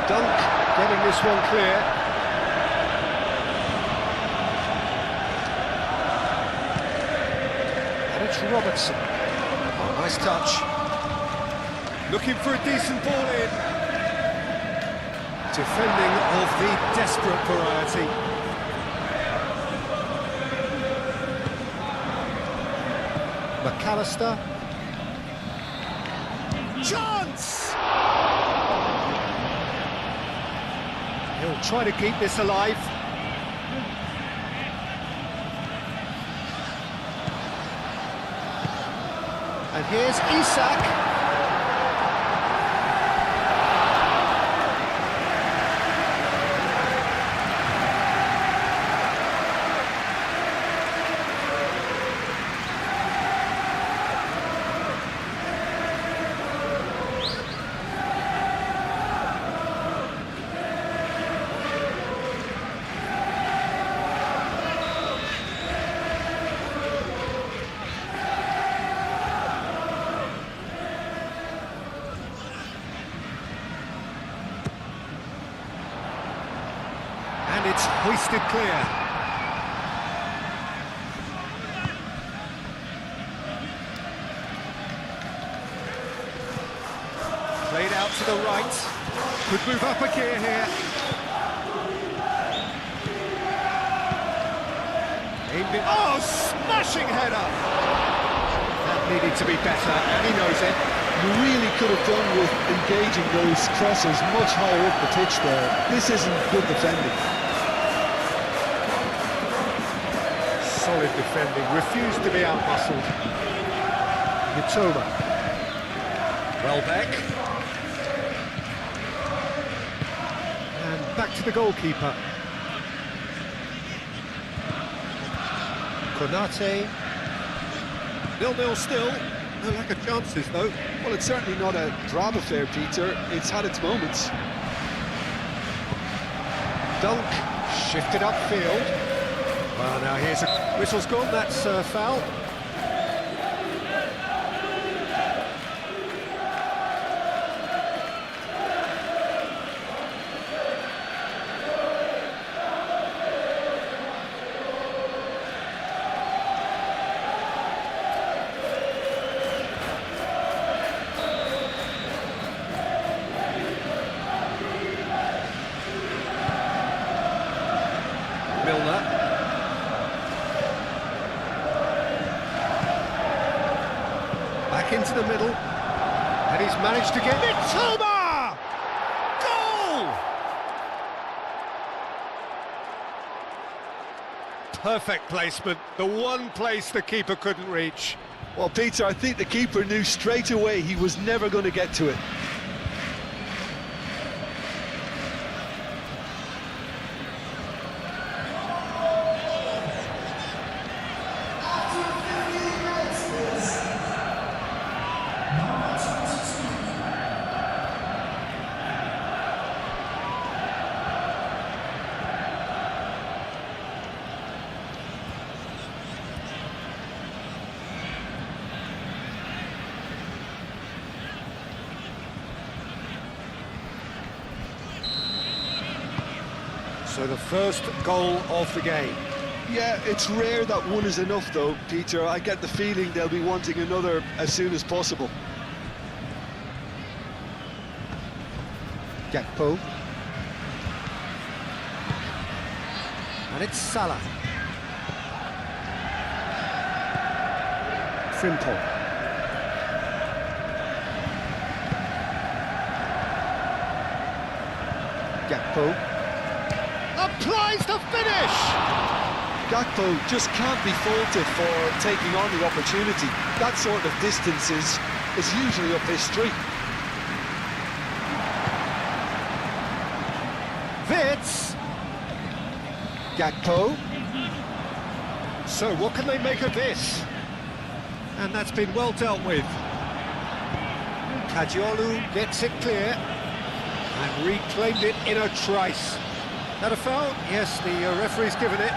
[SPEAKER 1] Dunk getting this one clear. And it's Robertson. Oh, nice touch. Looking for a decent ball in. Defending of the desperate variety. McAllister. Chance! He'll try to keep this alive. And here's Isak. And it's hoisted clear. Played out to the right. Could move up a gear here. Oh, smashing header! That needed to be better, and he knows it.
[SPEAKER 2] You really could have done with engaging those crosses much higher up the pitch there. This isn't good defending.
[SPEAKER 1] Solid defending, refused to be out-muscled. Mitoma. Welbeck. And back to the goalkeeper. Konate. 0-0 still. No lack of chances, though.
[SPEAKER 2] Well, it's certainly not a drab affair, Peter. It's had its moments.
[SPEAKER 1] Dunk. Shifted upfield. Well, now here's a... Whistle's gone, that's a foul. the middle, and he's managed to get it. Mitoma! Goal! Perfect placement, the one place the keeper couldn't reach.
[SPEAKER 2] Well, Peter, I think the keeper knew straight away he was never going to get to it.
[SPEAKER 1] So the first goal of the game.
[SPEAKER 2] Yeah, it's rare that one is enough, though, Peter. I get the feeling they'll be wanting another as soon as possible.
[SPEAKER 1] Gakpo. And it's Salah. Frimpong. Gakpo. Applies the finish!
[SPEAKER 2] Gakpo just can't be faulted for taking on the opportunity. That sort of distance is usually up his street.
[SPEAKER 1] Vitz. Gakpo. So what can they make of this? And that's been well dealt with. Kajiolu gets it clear and reclaimed it in a trice. That a foul? Yes, the referee's given it.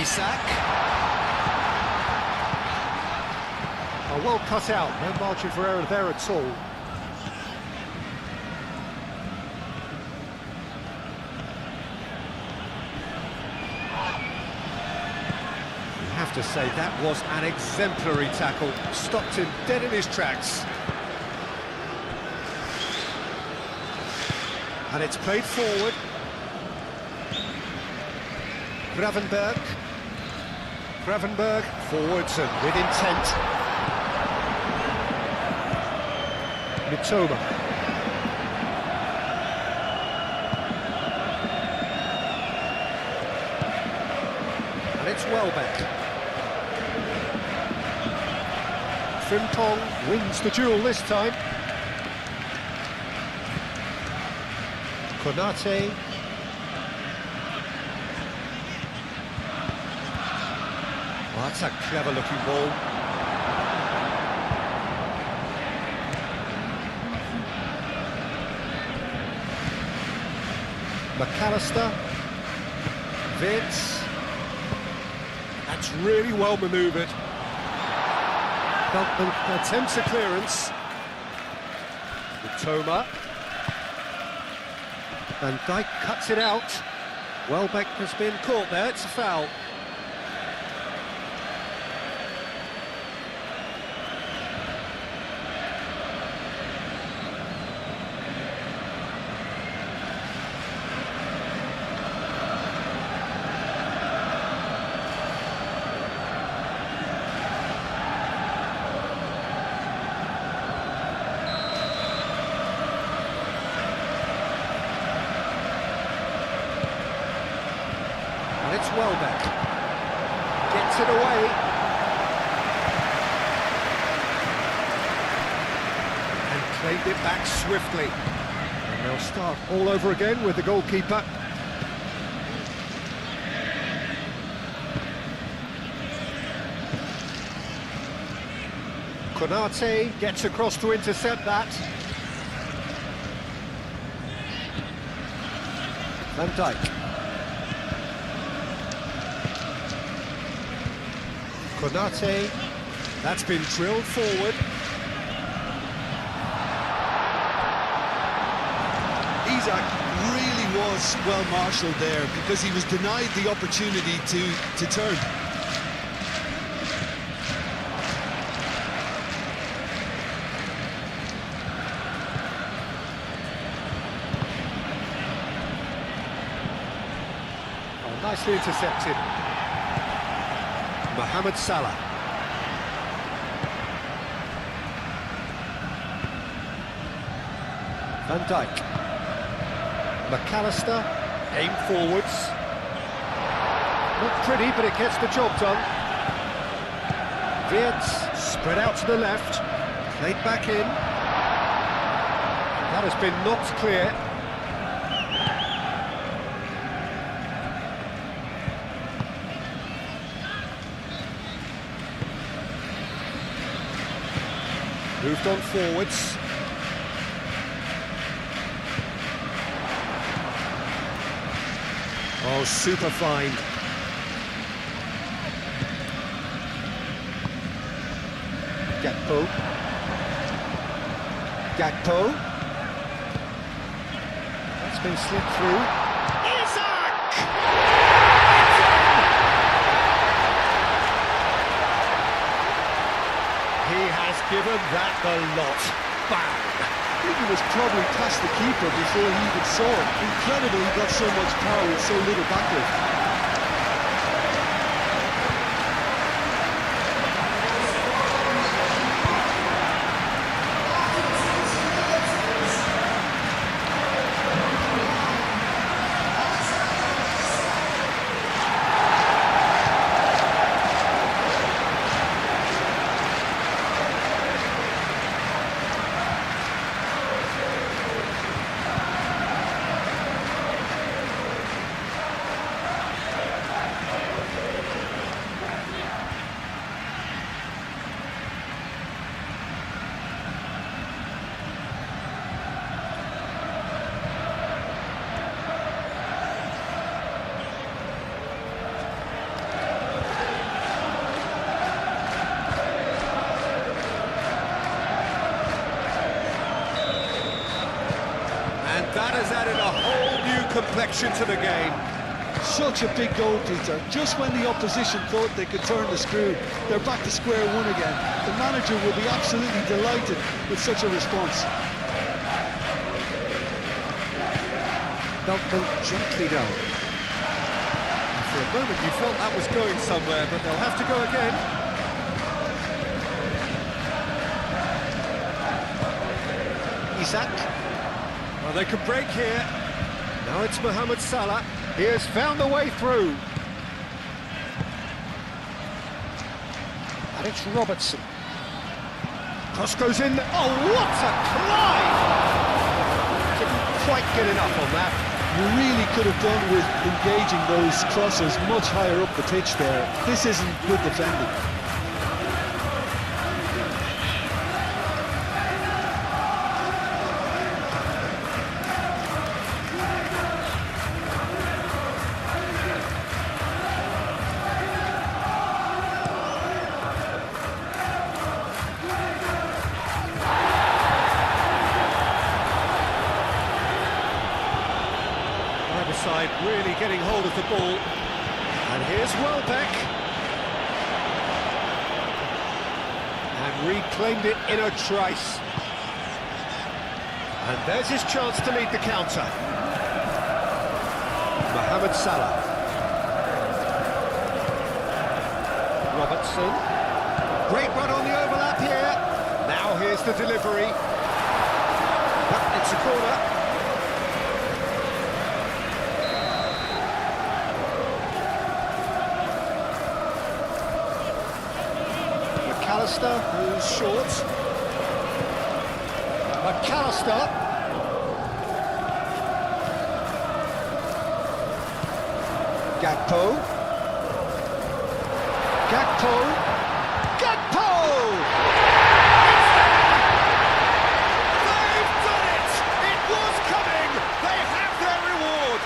[SPEAKER 1] Isak. Well cut out, no margin for error there at all. You have to say that was an exemplary tackle, stopped him dead in his tracks. And it's played forward. Gravenberg forwards and with intent. Mitoma. And it's Welbeck. Frimpong wins the duel this time. Konate. Oh, that's a clever looking ball. McAllister, Vitz, that's really well manoeuvred. Attempts a clearance. Mitoma. Van Dijk cuts it out. Welbeck has been caught there, it's a foul. It's Welbeck. Gets it away. And claimed it back swiftly. And they'll start all over again with the goalkeeper. Konate gets across to intercept that. Van Dijk. Konate, that's been drilled forward.
[SPEAKER 3] Isak really was was well marshalled there because he was denied the opportunity to turn.
[SPEAKER 1] Oh, nicely intercepted. Mohamed Salah. Van Dijk. McAllister, aim forwards. Not pretty, but it gets the job done. Wirtz, spread out to the left, played back in. That has been knocked clear. Moved on forwards. Oh, super find. Gakpo. That's been slipped through. Isaac! He has given that the lot. Bang!
[SPEAKER 2] I think he was probably past the keeper before he even saw it. Incredible he got so much power with so little backlift.
[SPEAKER 1] That has added a whole new complexion to the game.
[SPEAKER 2] Such a big goal, Peter. Just when the opposition thought they could turn the screw, they're back to square one again. The manager will be absolutely delighted with such a response.
[SPEAKER 1] Duncan gently down. For a moment you felt that was going somewhere, but they'll have to go again. Isaac. Well, they can break here. Now it's Mohamed Salah. He has found the way through. And it's Robertson. Cross goes in. Oh, what a climb! Didn't quite get enough on that.
[SPEAKER 2] You really could have done with engaging those crosses much higher up the pitch there. This isn't good defending.
[SPEAKER 1] Side really getting hold of the ball, and here's Welbeck, and reclaimed it in a trice, and there's his chance to lead the counter. Mohamed Salah, Robertson, great run on the overlap here. Now here's the delivery, but it's a corner. McAllister, who's short. McAllister. Gakpo. Gakpo! It's there! They've done it! It was coming! They have their reward!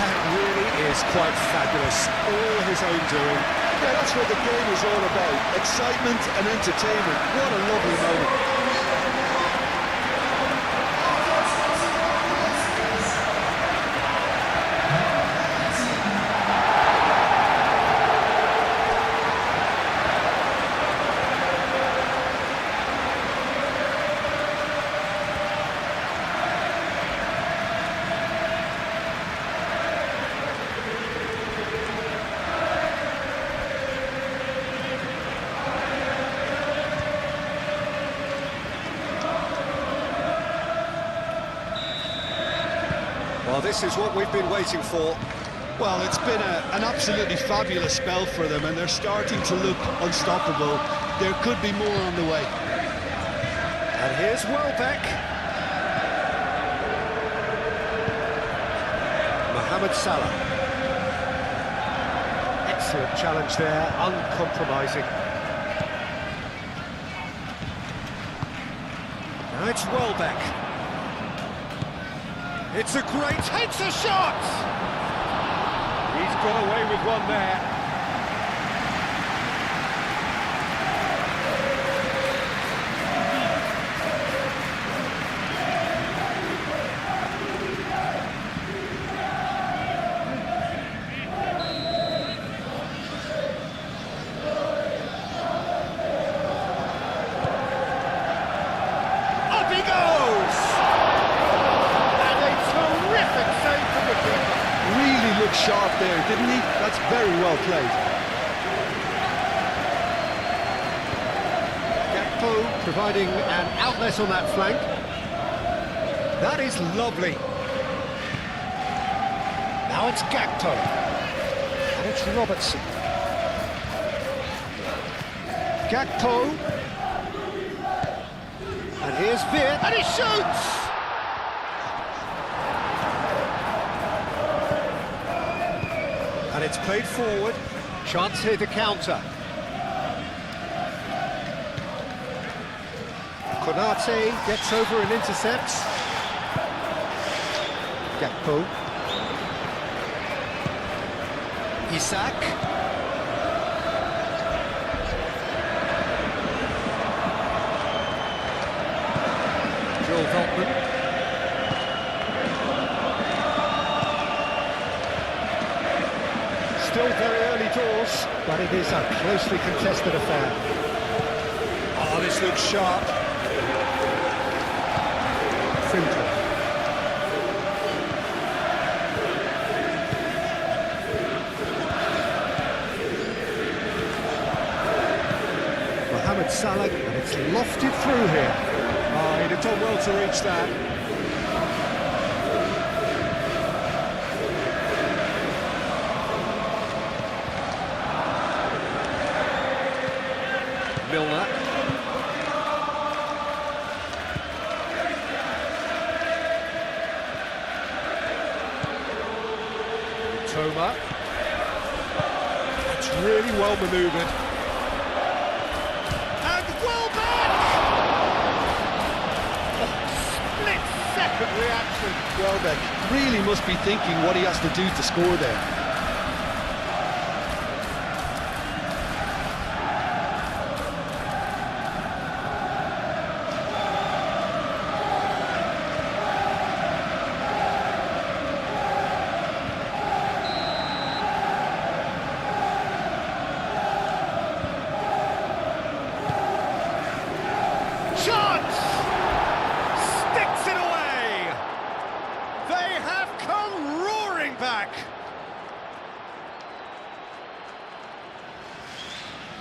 [SPEAKER 1] That really is quite fabulous. All his own doing.
[SPEAKER 2] Yeah, that's what the game is all about. Excitement and entertainment. What a lovely moment.
[SPEAKER 1] Well, this is what we've been waiting for.
[SPEAKER 3] Well, it's been an absolutely fabulous spell for them, and they're starting to look unstoppable. There could be more on the way.
[SPEAKER 1] And here's Welbeck. Mohamed Salah. Excellent challenge there, uncompromising. Now it's Welbeck. It's a great... takes a shot! He's got away with one there. Up he goes! And a terrific save from the keeper.
[SPEAKER 2] Really looked sharp there, didn't he? That's very well played.
[SPEAKER 1] Gakpo providing an outlet on that flank. That is lovely. Now it's Gakpo. And it's Robertson. Gakpo. And here's Veer, and he shoots! And it's played forward. Chance here to counter. Konate gets over and intercepts. Gakpo. Isak. Joel Veltman. Still very early doors, but it is a closely contested affair. Oh, this looks sharp. Simple. Mohamed Salah, and it's lofted through here. Oh, he'd have done well to reach that. Milner. Toma. That's really well manoeuvred. And Welbeck! Split-second reaction.
[SPEAKER 2] Welbeck really must be thinking what he has to do to score there.
[SPEAKER 1] Chance! Sticks it away! They have come roaring back!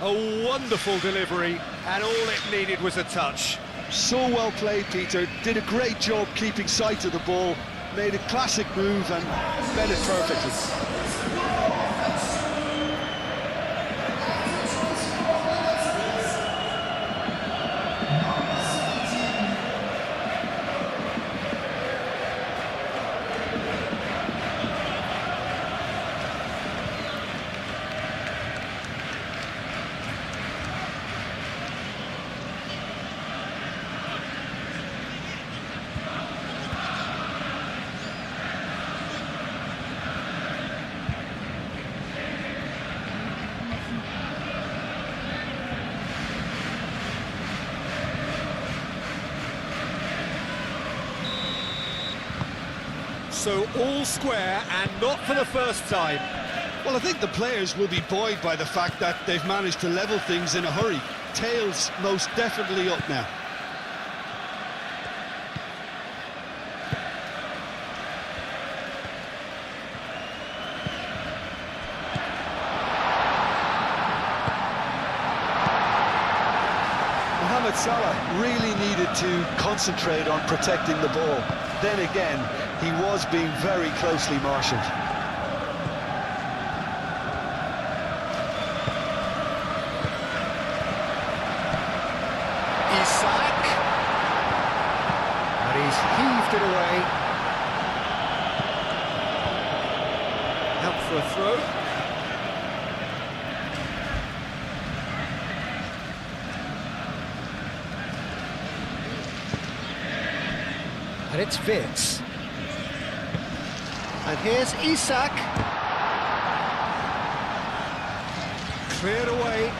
[SPEAKER 1] A wonderful delivery, and all it needed was a touch.
[SPEAKER 2] So well played, Peter. Did a great job keeping sight of the ball, made a classic move and fed it perfectly.
[SPEAKER 1] So all square, and not for the first time.
[SPEAKER 3] Well, I think the players will be buoyed by the fact that they've managed to level things in a hurry. Tails most definitely up now.
[SPEAKER 2] Mohamed Salah really needed to concentrate on protecting the ball.
[SPEAKER 3] then again, he was being very closely marshalled.
[SPEAKER 1] Isak. And he's heaved it away. Out for a throw. And it's Vitz. And here's Isak. Cleared away.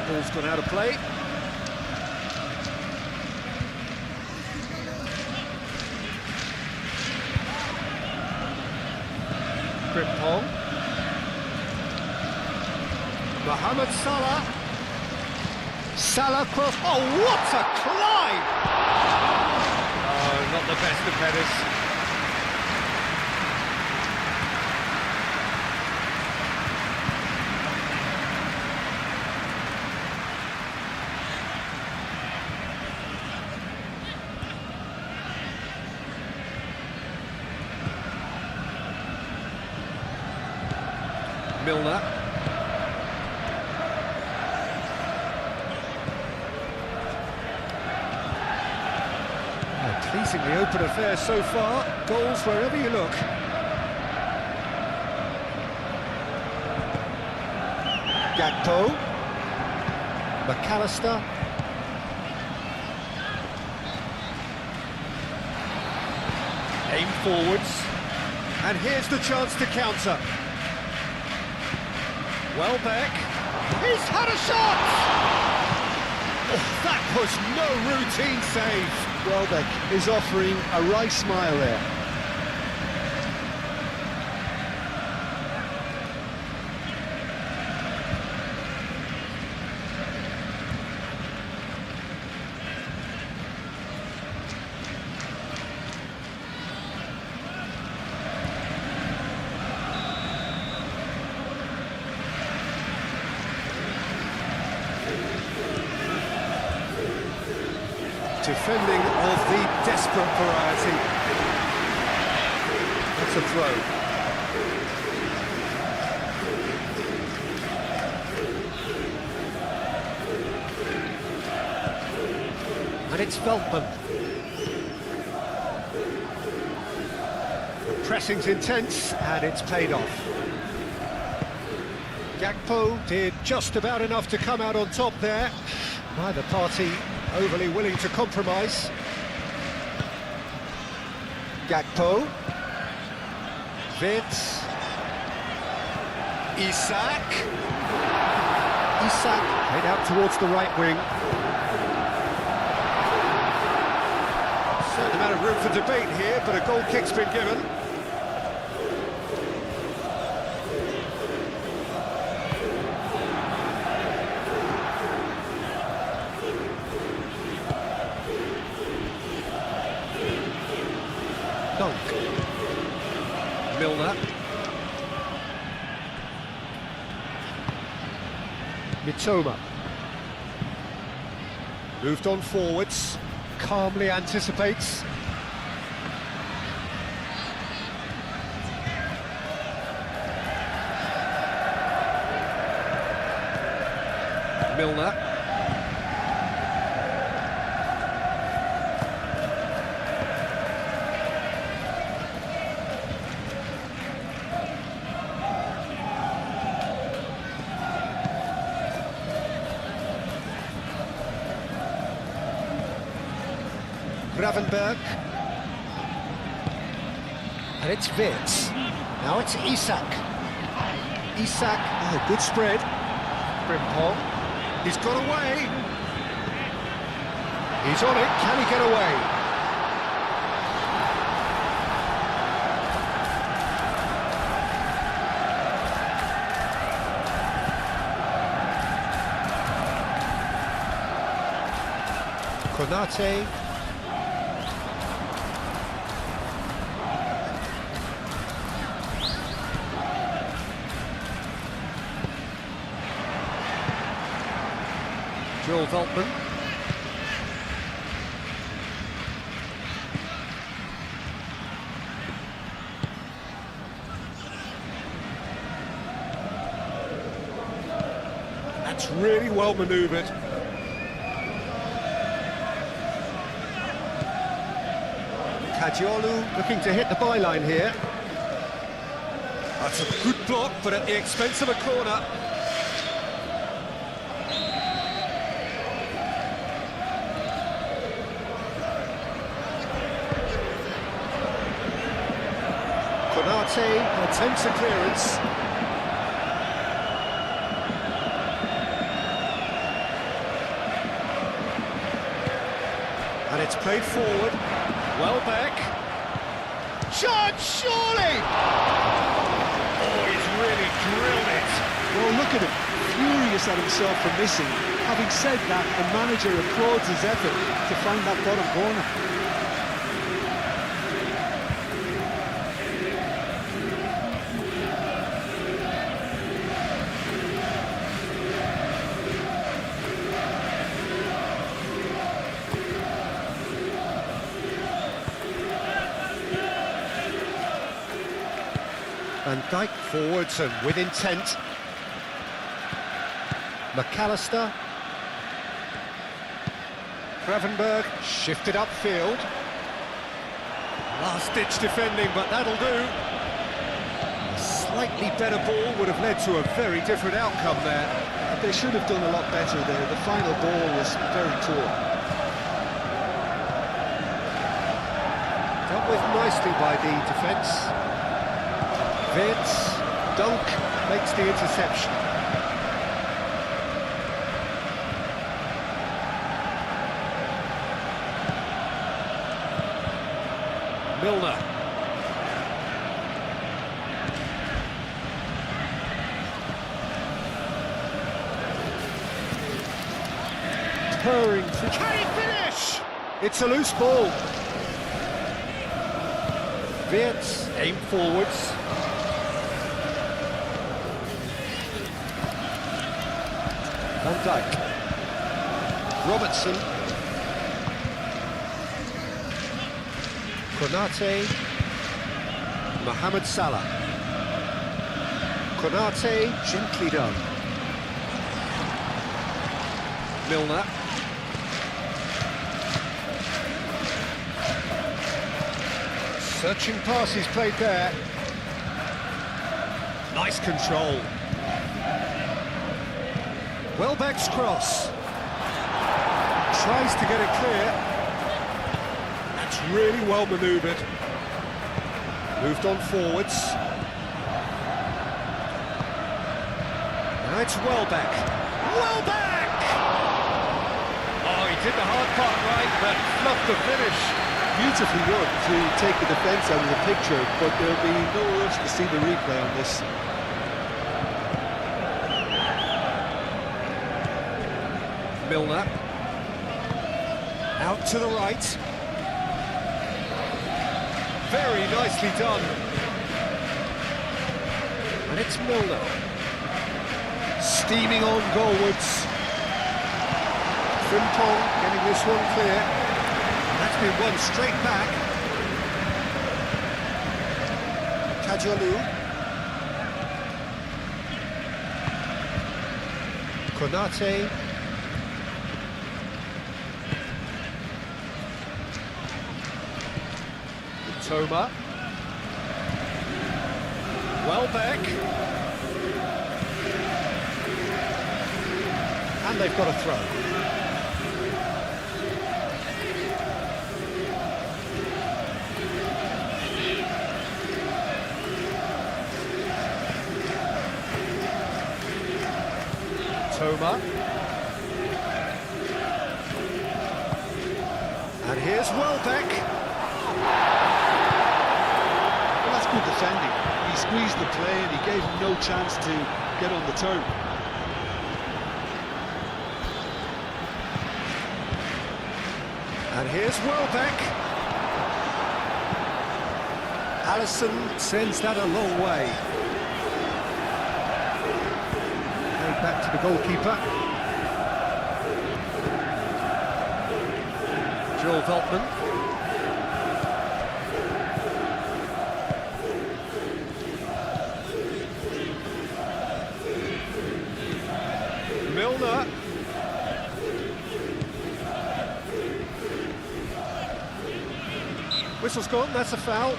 [SPEAKER 1] Ball's gone out of play. Frimpong. Mohamed Salah. Salah cross. Oh, what a climb! Oh, not the best of headers. Milner. Pleasingly open affair so far. Goals wherever you look. Gakpo. McAllister. Aim forwards. And here's the chance to counter. Welbeck. He's had a shot! Oh, that was no routine save.
[SPEAKER 2] Welbeck is offering a wry smile there.
[SPEAKER 1] Defending of the desperate variety. That's a throw. And it's Veltman. The pressing's intense and it's paid off. Gakpo did just about enough to come out on top there. Neither party overly willing to compromise. Gakpo. Vitz. Isak. Isak head out towards the right wing. Certain amount of room for debate here, but a goal kick's been given. Dunk. Milner. Mitoma. Moved on forwards. Calmly anticipates. Milner. Gravenberg. And it's Vitz. Now it's Isak. Isak, oh, good spread. Frimpong. He's got away. He's on it. Can he get away? Konate. Joel Veltman. That's really well manoeuvred. Kajiolu looking to hit the byline here. That's a good block, but at the expense of a corner. Konate attempts a clearance. And it's played forward. Well back. Shot, surely! Oh, he's really drilled it.
[SPEAKER 2] Well, look at him, furious at himself for missing. Having said that, the manager applauds his effort to find that bottom corner.
[SPEAKER 1] Van Dijk forwards and with intent. McAllister. Gravenberg shifted upfield. Last-ditch defending, but that'll do. A slightly better ball would have led to a very different outcome there.
[SPEAKER 2] They should have done a lot better there. The final ball was very poor.
[SPEAKER 1] Dealt with nicely by the defence. Vince, Dunk makes the interception. Milner. Purring. Can he finish? It's a loose ball. Vince aim forwards. Van Dijk. Robertson. Konate. Mohamed Salah. Konate, gently done. Milner. Searching passes played there. Nice control. Welbeck's cross. Tries to get it clear. That's really well manoeuvred. Moved on forwards. Now it's Welbeck. Welbeck! Oh, he did the hard part right, but fluffed the finish.
[SPEAKER 2] Beautifully worked to take the defence out of the picture, but there'll be no rush to see the replay on this.
[SPEAKER 1] Milner. Out to the right. Very nicely done. And it's Milner. Steaming on goalwards. Frimpong getting this one clear. That's been won straight back. Kajiolu. Konate. Toma. Welbeck. And they've got a throw. Toma. And here's Welbeck.
[SPEAKER 2] Good defending. He squeezed the play and he gave him no chance to get on the turn.
[SPEAKER 1] And here's Welbeck. Alisson sends that a long way. Going back to the goalkeeper. Joel Veltman. Milner. Whistle's gone, that's a foul.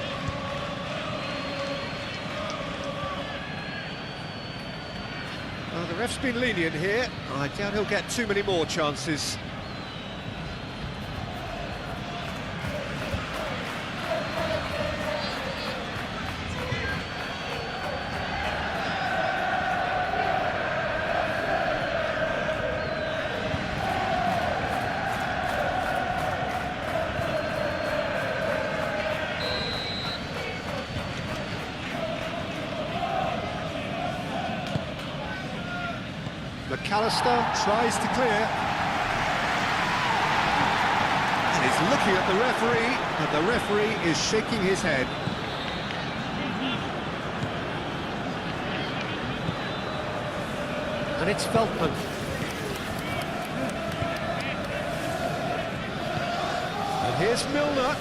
[SPEAKER 1] Well, the ref's been lenient here. I doubt he'll get too many more chances. McAllister tries to clear. And he's looking at the referee, and the referee is shaking his head. And it's Veltman. And here's Milner.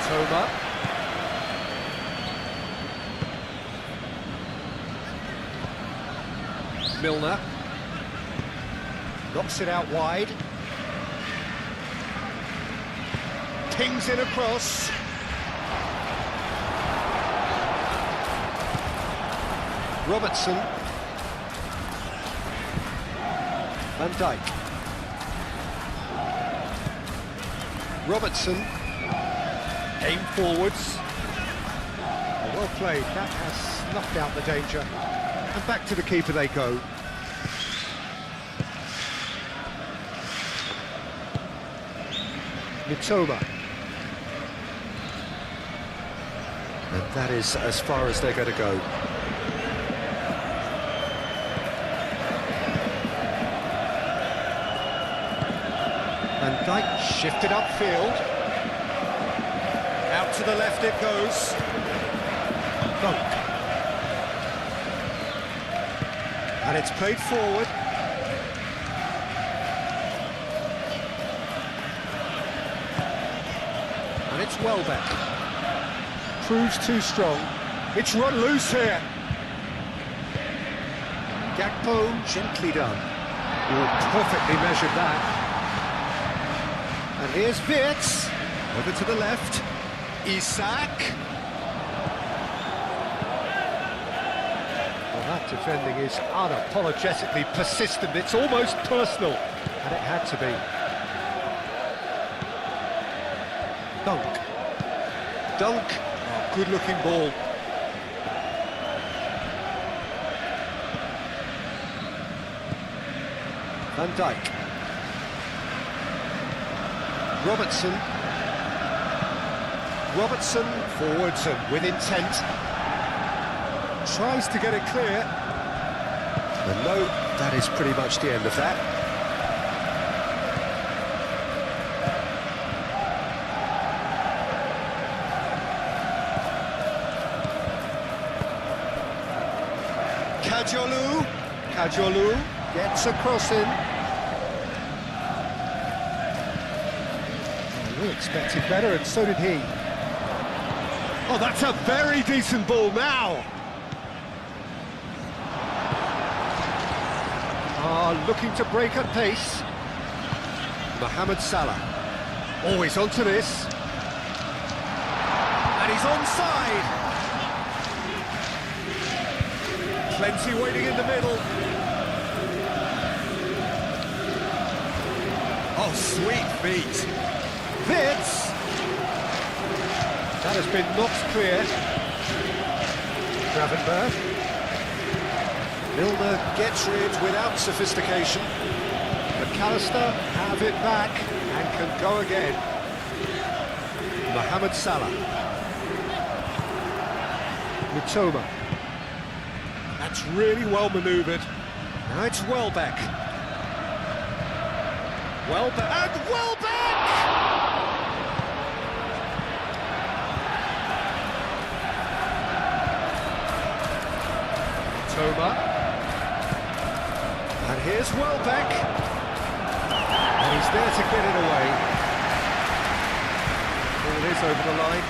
[SPEAKER 1] Over. Milner knocks it out wide. Pings it across. Robertson. Van Dijk. Robertson. Aim forwards. Well played, that has snuffed out the danger. And back to the keeper they go. Mitoma. And that is as far as they're going to go. Van Dijk shifted upfield. Out to the left it goes. Dunk. And it's played forward. And it's Welbeck. Proves too strong. It's run loose here. Gakpo gently done. Oh, perfectly measured that. And here's Wirtz. Over to the left. Isak. Well, that defending is unapologetically persistent. It's almost personal, and it had to be. Dunk. Oh, good-looking ball. Van Dijk. Robertson forwards and with intent. Tries to get it clear. And no, that is pretty much the end of that. Kajolu gets a cross in. We expected better, and so did he. Oh, that's a very decent ball now. Looking to break at pace. Mohamed Salah. Oh, he's onto this. And he's onside. Plenty waiting in the middle. Oh, sweet feet. Wirtz. That has been knocked clear. Gravenberg. Milner gets rid without sophistication. McAllister have it back and can go again. Mohamed Salah. Mitoma. That's really well manoeuvred. Now it's Welbeck. And Welbeck! Mitoma. And here's Welbeck. And he's there to get it away. Ball is over the line.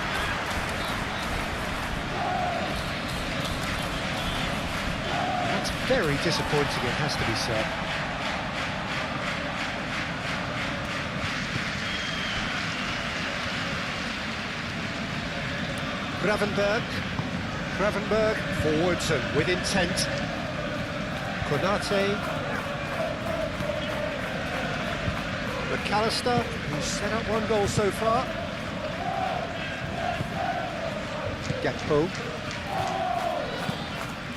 [SPEAKER 1] Very disappointing, it has to be said. Gravenberg forwards and with intent. Konate. McAllister, who's set up one goal so far. Gakpo.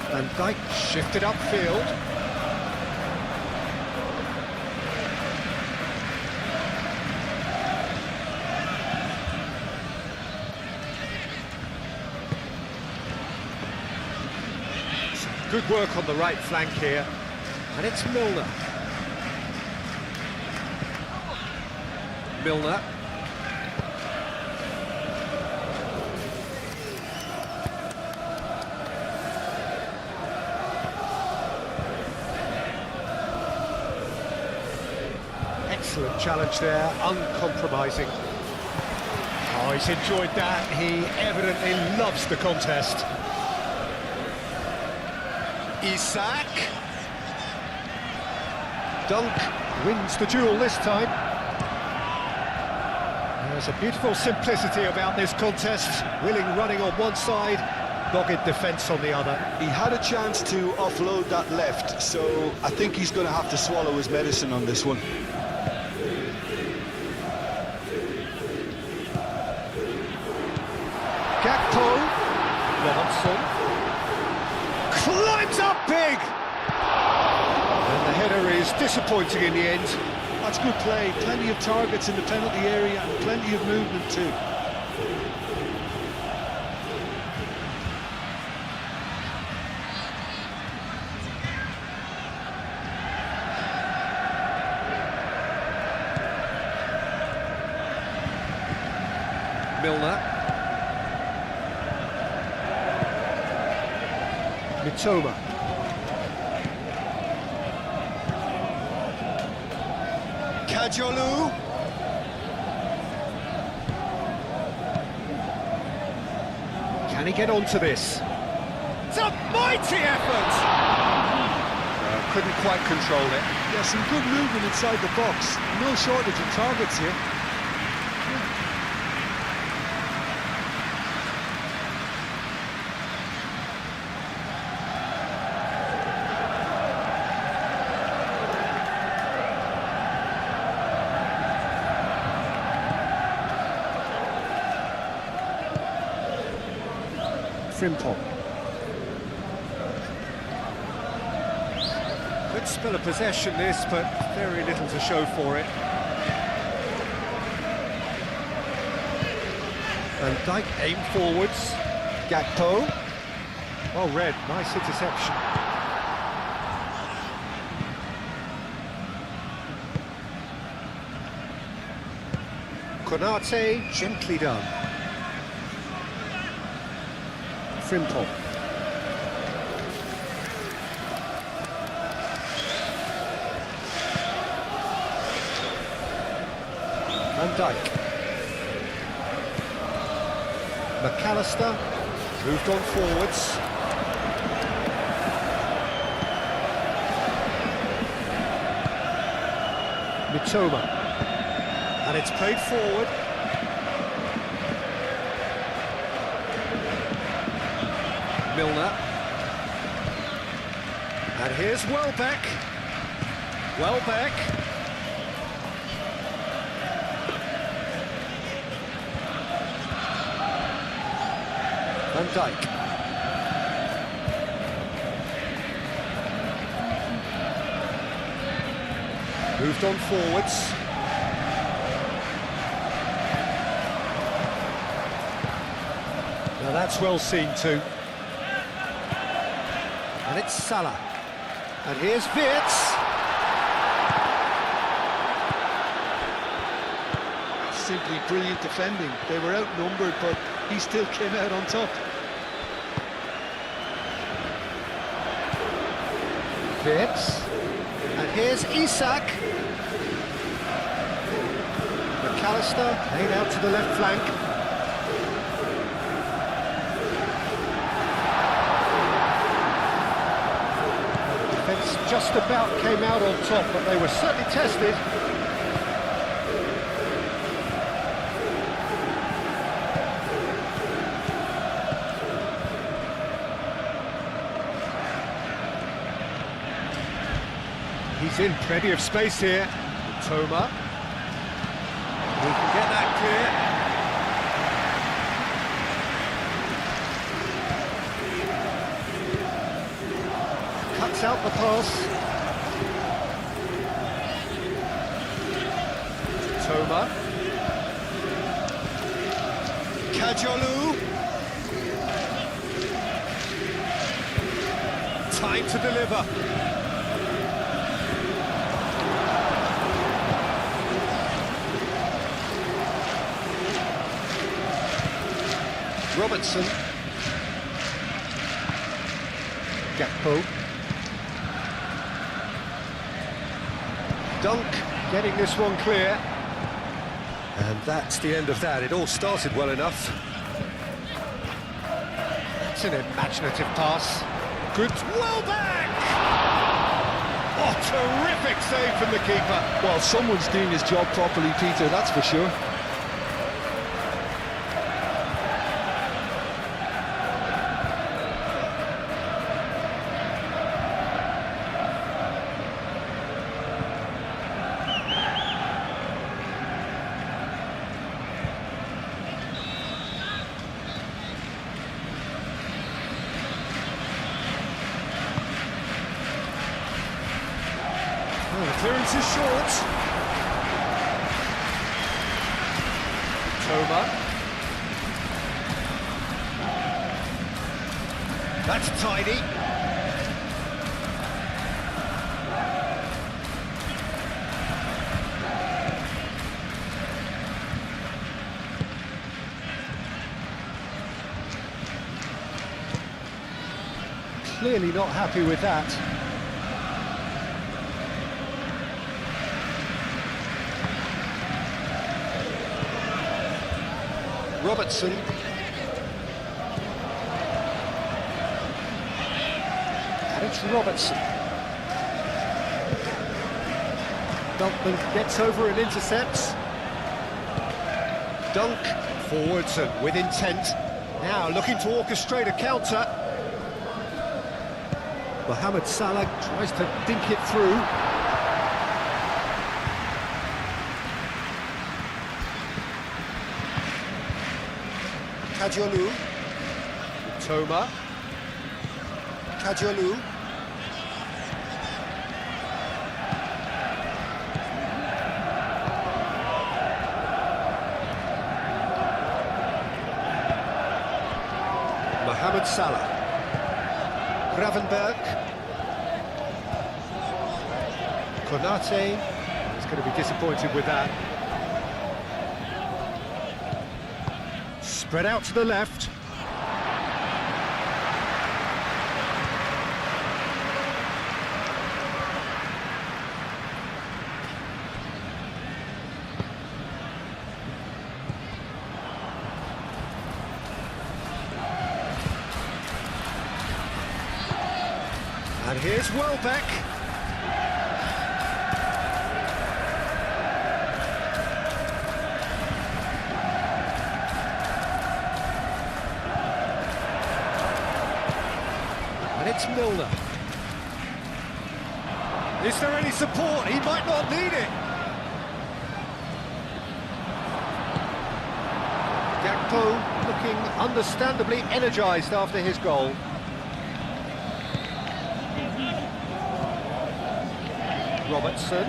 [SPEAKER 1] Van Dijk shifted upfield. Some good work on the right flank here. And it's Milner. Excellent challenge there, uncompromising. Oh, he's enjoyed that. He evidently loves the contest. Isak. Dunk wins the duel this time. There's a beautiful simplicity about this contest. Willing running on one side, dogged defence on the other.
[SPEAKER 2] He had a chance to offload that left, so I think he's going to have to swallow his medicine on this one.
[SPEAKER 1] Gakpo, Robertson, climbs up big! And the header is disappointing in the end.
[SPEAKER 2] That's good play, plenty of targets in the penalty area and plenty of movement too.
[SPEAKER 1] Milner. Mitoma. Kajolu. Can he get onto this? It's a mighty effort! Couldn't quite control it.
[SPEAKER 2] Yeah, some good movement inside the box. No shortage of targets here.
[SPEAKER 1] Frimpong. Good spell of possession this, but very little to show for it. Van Dijk aim forwards. Gakpo. Well read, nice interception. Konate, gently done. Frimpong. Van Dijk. McAllister moved on forwards. Mitoma. And it's played forward. Milner. And here's Welbeck. Welbeck. Van Dijk. Moved on forwards. Now that's well seen too. And it's Salah. And here's Wirtz.
[SPEAKER 2] Simply brilliant defending. They were outnumbered, but he still came out on top.
[SPEAKER 1] Wirtz. And here's Isak. McAllister played out to the left flank. just about came out on top, but they were certainly tested. He's in plenty of space here. Toma. He can get that clear. Cuts out the pass. Toma.
[SPEAKER 3] Kajolu.
[SPEAKER 1] Time to deliver. Robertson. Gakpo. Dunk getting this one clear. And that's the end of that. It all started well enough. That's an imaginative pass. Good. Well back! Oh, terrific save from the keeper.
[SPEAKER 2] Well, someone's doing his job properly, Peter, that's for sure.
[SPEAKER 1] Oh, the clearance is short. Toma. That's tidy. Clearly not happy with that. Robertson. And it's Robertson. Dunkman gets over and intercepts. Dunk forwards and with intent. Now looking to orchestrate a counter. Mohamed Salah tries to dink it through. Kajolu. Toma. Kajolu. Mohamed Salah. Gravenberg. Konate. He's going to be disappointed with that. Spread out to the left. And here's Welbeck. It's Milner. Is there any support? He might not need it. Gakpo looking understandably energised after his goal. Robertson.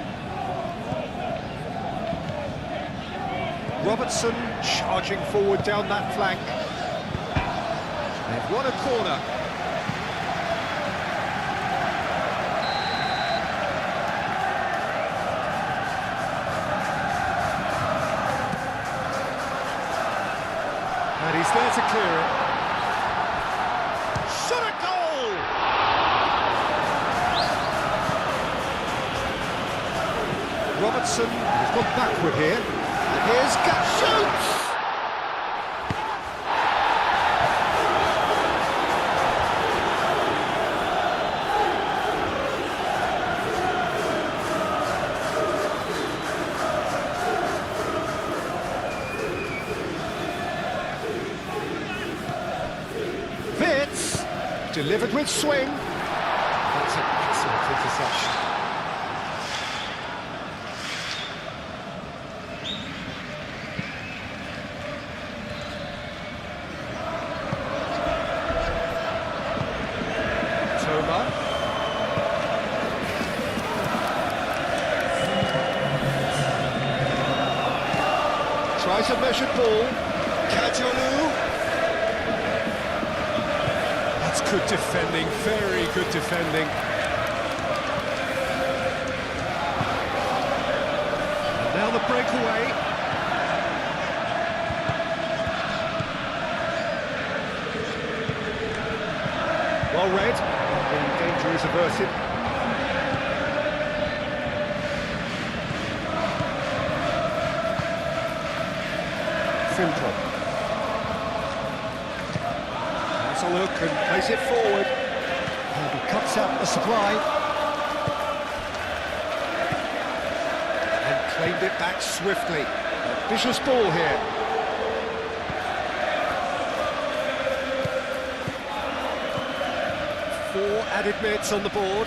[SPEAKER 1] Robertson charging forward down that flank. They've won a corner. And he's there to clear it. Shot a goal! Robertson has gone backward here. And here's shoots! Delivered with swing. That's an excellent interception. Toma. Tries a measured ball. Kajolu. That's good defending, very good defending. And now the breakaway. Well read, the danger is averted. Simple. That's a look and plays it forward. And he cuts out the supply. And claimed it back swiftly. A vicious ball here. Four added minutes on the board.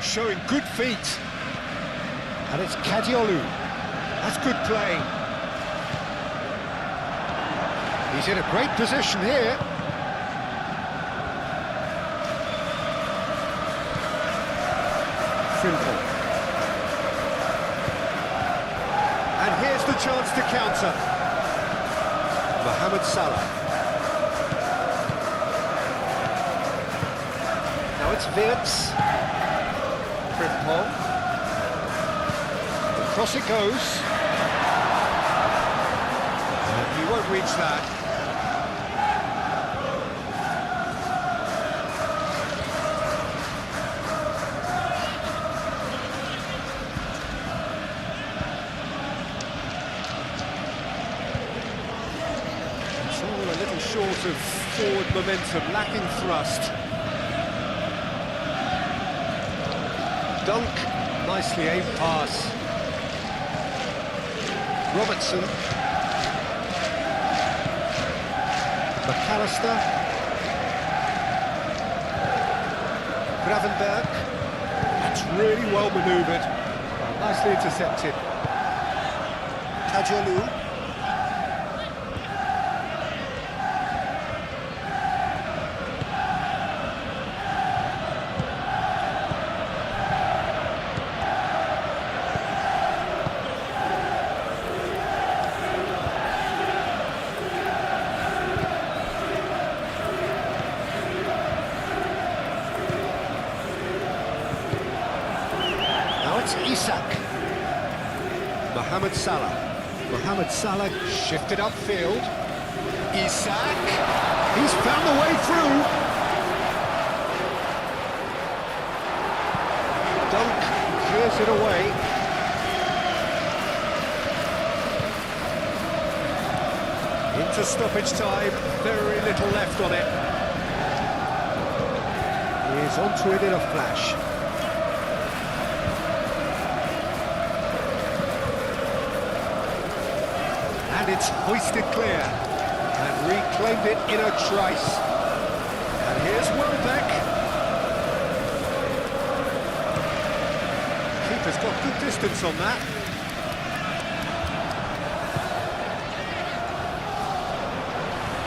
[SPEAKER 1] Showing good feet. And it's Kadiolu. That's good play. He's in a great position here. Simple. And here's the chance to counter. Mohamed Salah. Now it's Wirtz. Frimpong. Across it goes. And he won't reach that. It's all a little short of forward momentum, lacking thrust. Dunk, nicely aimed pass. Robertson. McAllister. Gravenberg. That's really well manoeuvred. Nicely intercepted. Kajolu. Isak. Mohamed Salah. Mohamed Salah shifted upfield. Isak. He's found the way through. Dunk clears it away. Into stoppage time. Very little left on it. He's onto it in a flash. And it's hoisted clear and reclaimed it in a trice. And here's Welbeck. Keeper's got good distance on that.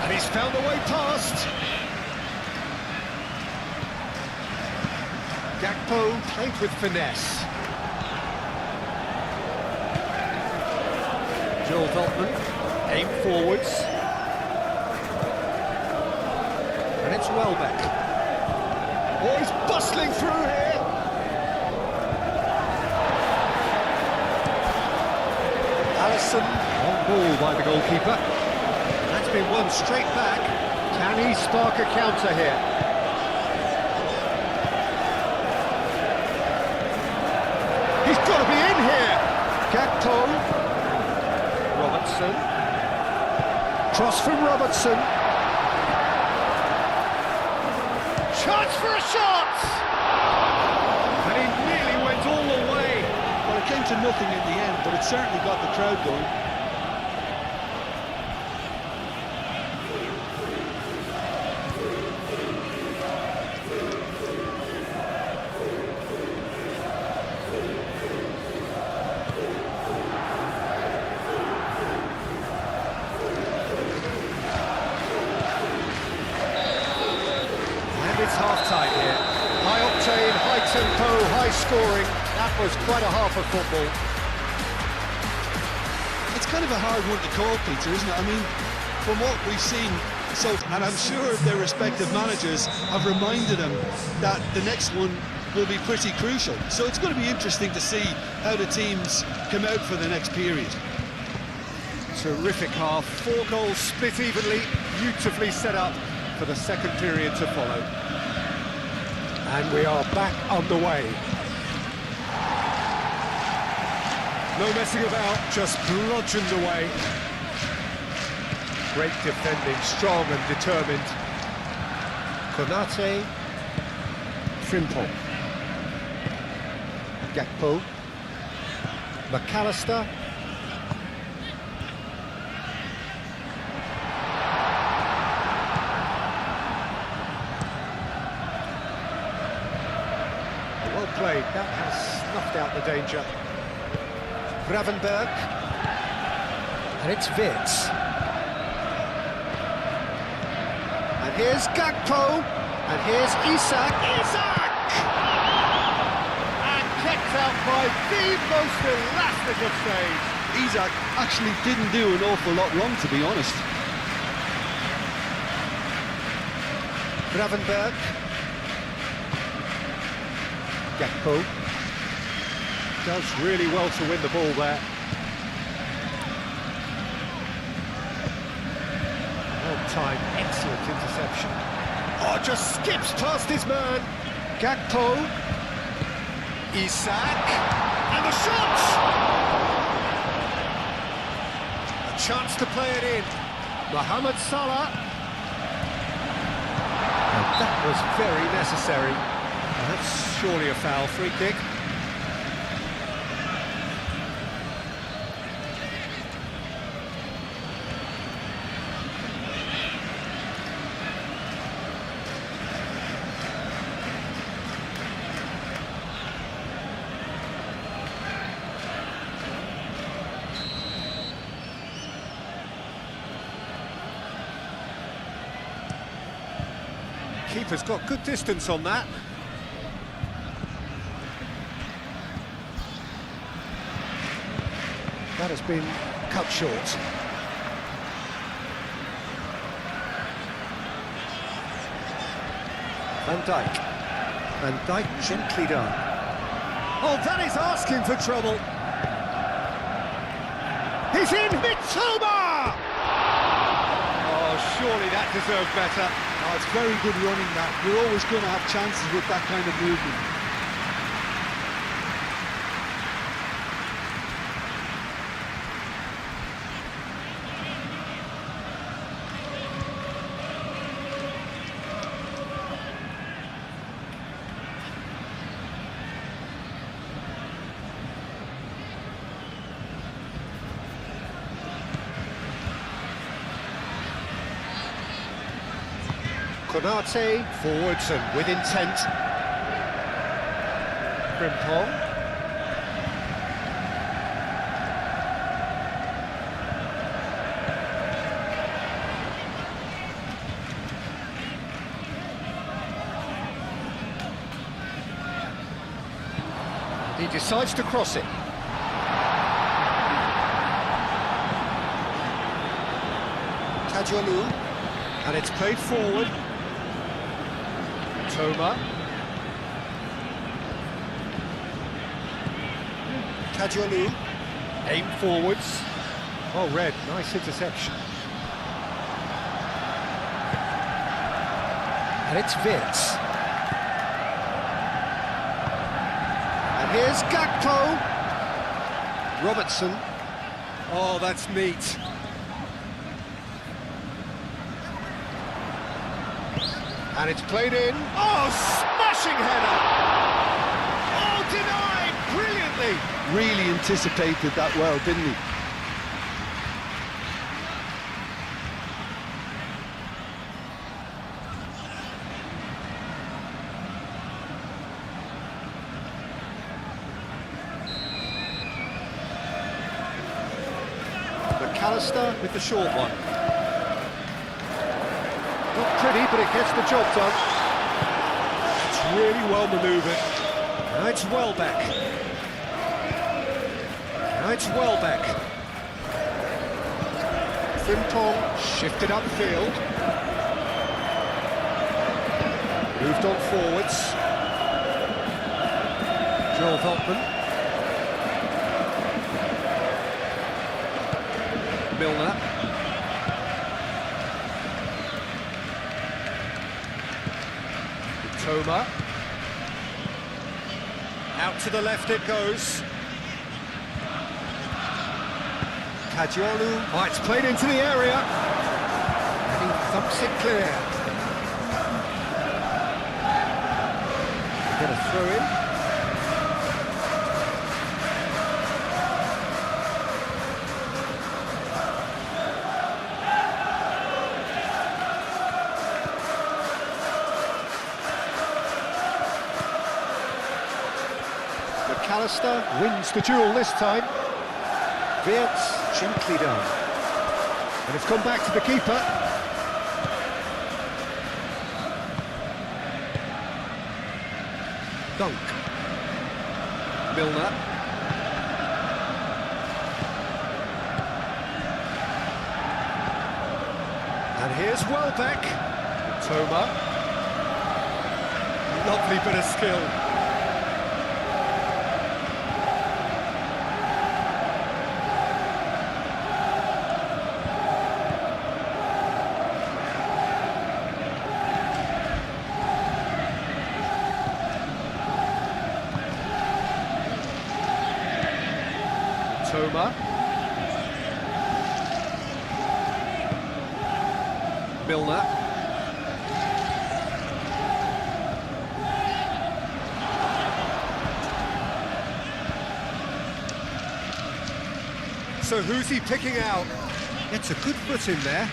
[SPEAKER 1] And he's found a way past. Gakpo played with finesse. Joel Veltman, aim forwards. And it's Welbeck. Oh, he's bustling through here. Alisson, on ball by the goalkeeper. That's been won straight back. Can he spark a counter here? He's got to be in here. Gakpo. Robertson. Cross from Robertson. Chance for a shot! And he nearly went all the way.
[SPEAKER 2] Well, it came to nothing in the end, but it certainly got the crowd going.
[SPEAKER 1] tight here. High octane, high tempo, high scoring. That was quite a half of football.
[SPEAKER 3] It's kind of a hard one to call, Peter, isn't it? I mean, from what we've seen, and I'm sure their respective managers have reminded them that the next one will be pretty crucial. So it's going to be interesting to see how the teams come out for the next period.
[SPEAKER 1] Terrific half, 4 goals split evenly, beautifully set up for the second period to follow. And we are back underway. No messing about, just bludgeoned away. Great defending, strong and determined. Konate, Frimpong, Gakpo, McAllister, well played, that has snuffed out the danger. Gravenberg, and it's Wirtz. And here's Gakpo, and here's Isak. And kept out by the most elastic of saves.
[SPEAKER 2] Isak actually didn't do an awful lot wrong, to be honest.
[SPEAKER 1] Gravenberg. Gakpo. Does really well to win the ball there. Time, excellent interception. Oh, just skips past his man. Gakpo, Isak, and the shot! A chance to play it in. Mohamed Salah. And that was very necessary. That's surely a foul, free kick. Keeper's got good distance on that. That has been cut short. Van Dijk. Van Dijk gently done. Oh, that is asking for trouble. He's in! Mitoma! Oh, surely that deserved better.
[SPEAKER 2] Oh, it's very good running, that. You're always going to have chances with that kind of movement.
[SPEAKER 1] Konate, forwards and with intent. Frimpong. He decides to cross it. Kajolu, and it's played forward. Toma. Kajolu. Aim forwards. Oh, Red, nice interception. And it's Wirtz. And here's Gakpo. Robertson. Oh, that's neat. And it's played in. Oh, smashing header! Oh, denied brilliantly!
[SPEAKER 2] Really anticipated that well, didn't he?
[SPEAKER 1] McAllister with the short one. Not pretty, but it gets the job done. really well manoeuvred. Now it's Welbeck. Now it's Welbeck. Frimpong shifted upfield. Moved on forwards. Joel Veltman. Milner. Toma. Out to the left it goes. Kajiolu. Oh, it's played into the area. And he thumps it clear. Get a throw in. McAllister wins the duel this time. Wirtz gently done. And it's gone back to the keeper. Dunk. Milner. And here's Welbeck. Toma. Lovely bit of skill. Toma. Milner. So who's he picking out? It's a good foot in there.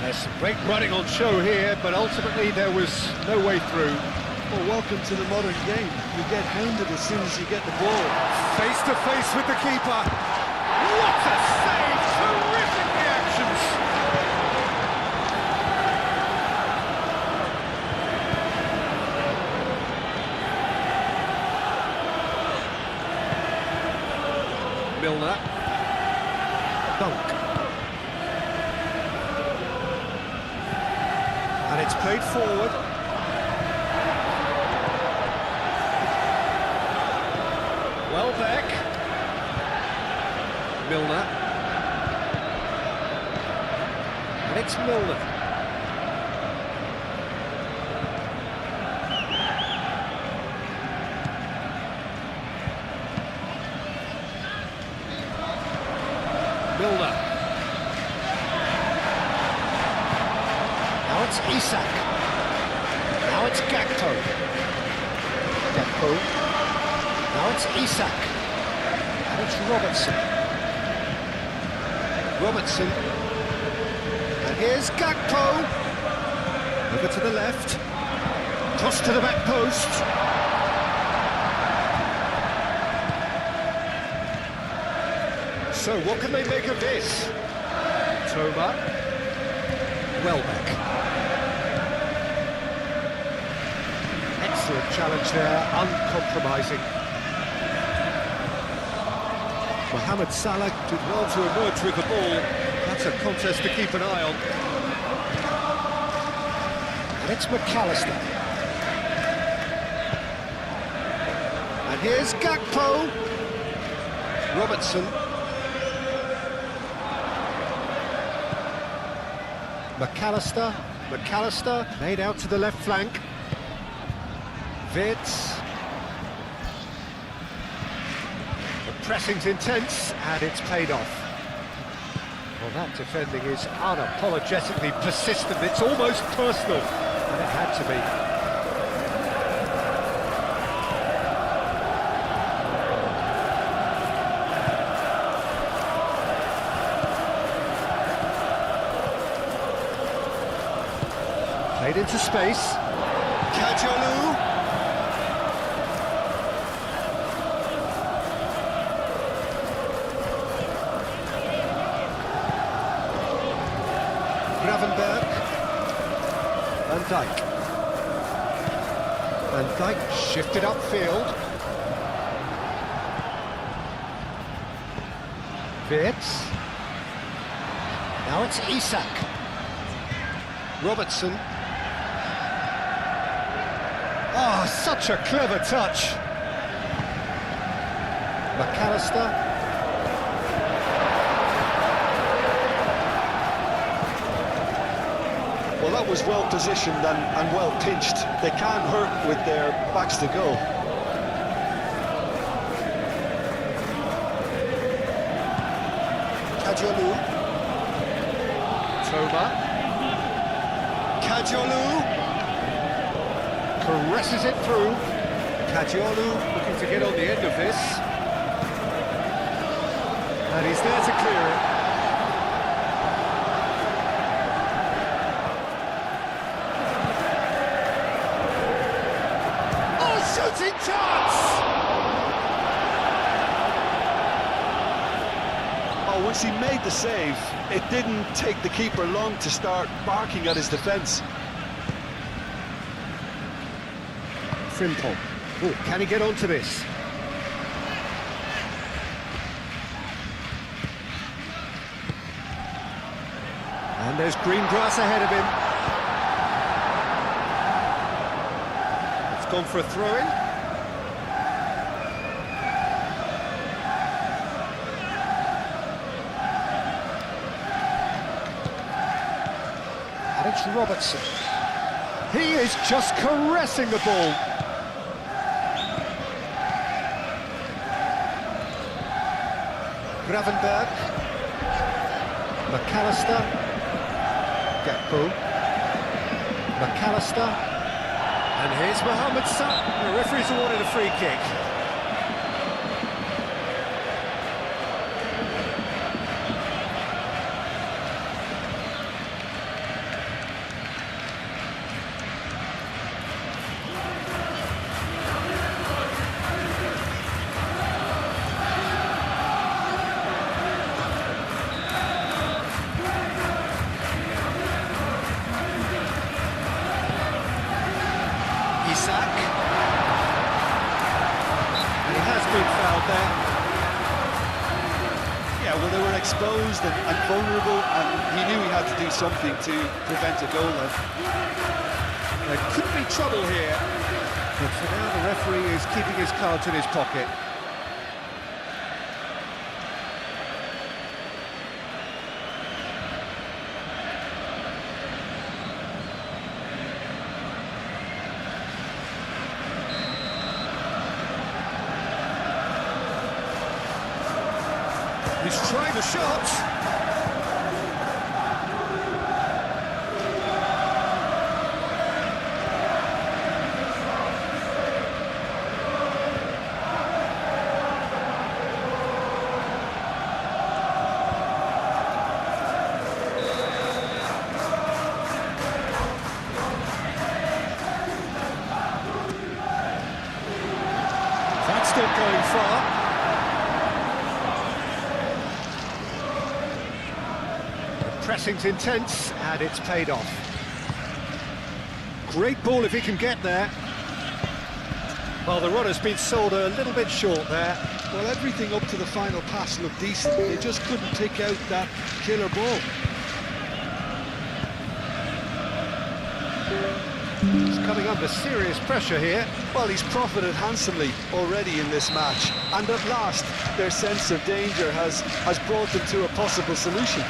[SPEAKER 1] There's some great running on show here, but ultimately there was no way through.
[SPEAKER 2] Well, welcome to the modern game. You get hounded as soon as you get the ball.
[SPEAKER 1] Face to face with the keeper. What a save! Terrific reactions. Milner. Dunk. And it's played forward. Welbeck. Milner. And it's Milner. Milner. Now it's Isak. Now it's Gakpo. Gakpo. Now it's Isak. And it's Robertson. Robertson. And here's Gakpo. Over to the left. Cross to the back post. So what can they make of this? Toma. Welbeck. Excellent challenge there, uncompromising. Mohamed Salah did well to emerge with the ball. That's a contest to keep an eye on. And it's McAllister. And here's Gakpo. Robertson. McAllister made out to the left flank. Wirtz. The pressing's intense, and it's paid off. Well, that defending is unapologetically persistent. It's almost personal, and it had to be. Played into space. Kajiolu. Gravenberg. Van Dijk. And Dyke shifted upfield. Vitz. Now it's Isak. Robertson. Oh, such a clever touch. McAllister.
[SPEAKER 3] Well, that was well positioned and well pinched. They can't hurt with their backs to goal.
[SPEAKER 1] Kajolu. Toma. Kajolu. Caresses it through. Kajolu looking to get on the end of this. And he's there to clear it. Oh, shooting chance!
[SPEAKER 3] Oh, once he made the save, it didn't take the keeper long to start barking at his defence.
[SPEAKER 1] Frimpong. Oh, can he get onto this? And there's green grass ahead of him. It's gone for a throw-in. And it's Robertson. He is just caressing the ball. Gravenberg. McAllister. Gakpo. McAllister. And here's Mohamed Salah. The referee's awarded a free kick. Isak. And he has been fouled there.
[SPEAKER 3] Yeah, well, they were exposed and vulnerable, and he knew he had to do something to prevent a goal then.
[SPEAKER 1] There could be trouble here. But for now, the referee is keeping his cards in his pocket. He's trying the shot. That's not going far. Pressing's intense, and it's paid off. Great ball if he can get there. Well, the runner's been sold a little bit short there.
[SPEAKER 2] Well, everything up to the final pass looked decent. They just couldn't pick out that killer ball.
[SPEAKER 1] He's coming under serious pressure here.
[SPEAKER 3] Well, he's profited handsomely already in this match, and at last their sense of danger has brought them to a possible solution.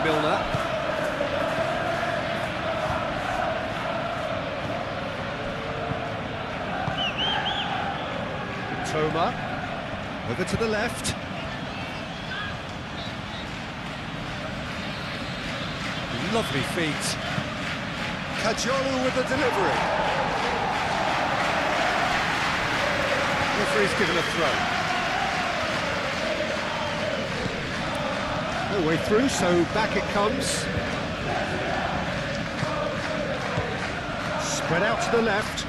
[SPEAKER 1] Milner. Toma. Over to the left. Lovely feet. Kajolu with the delivery. Referee's given a throw. No way through, so back it comes. Spread out to the left.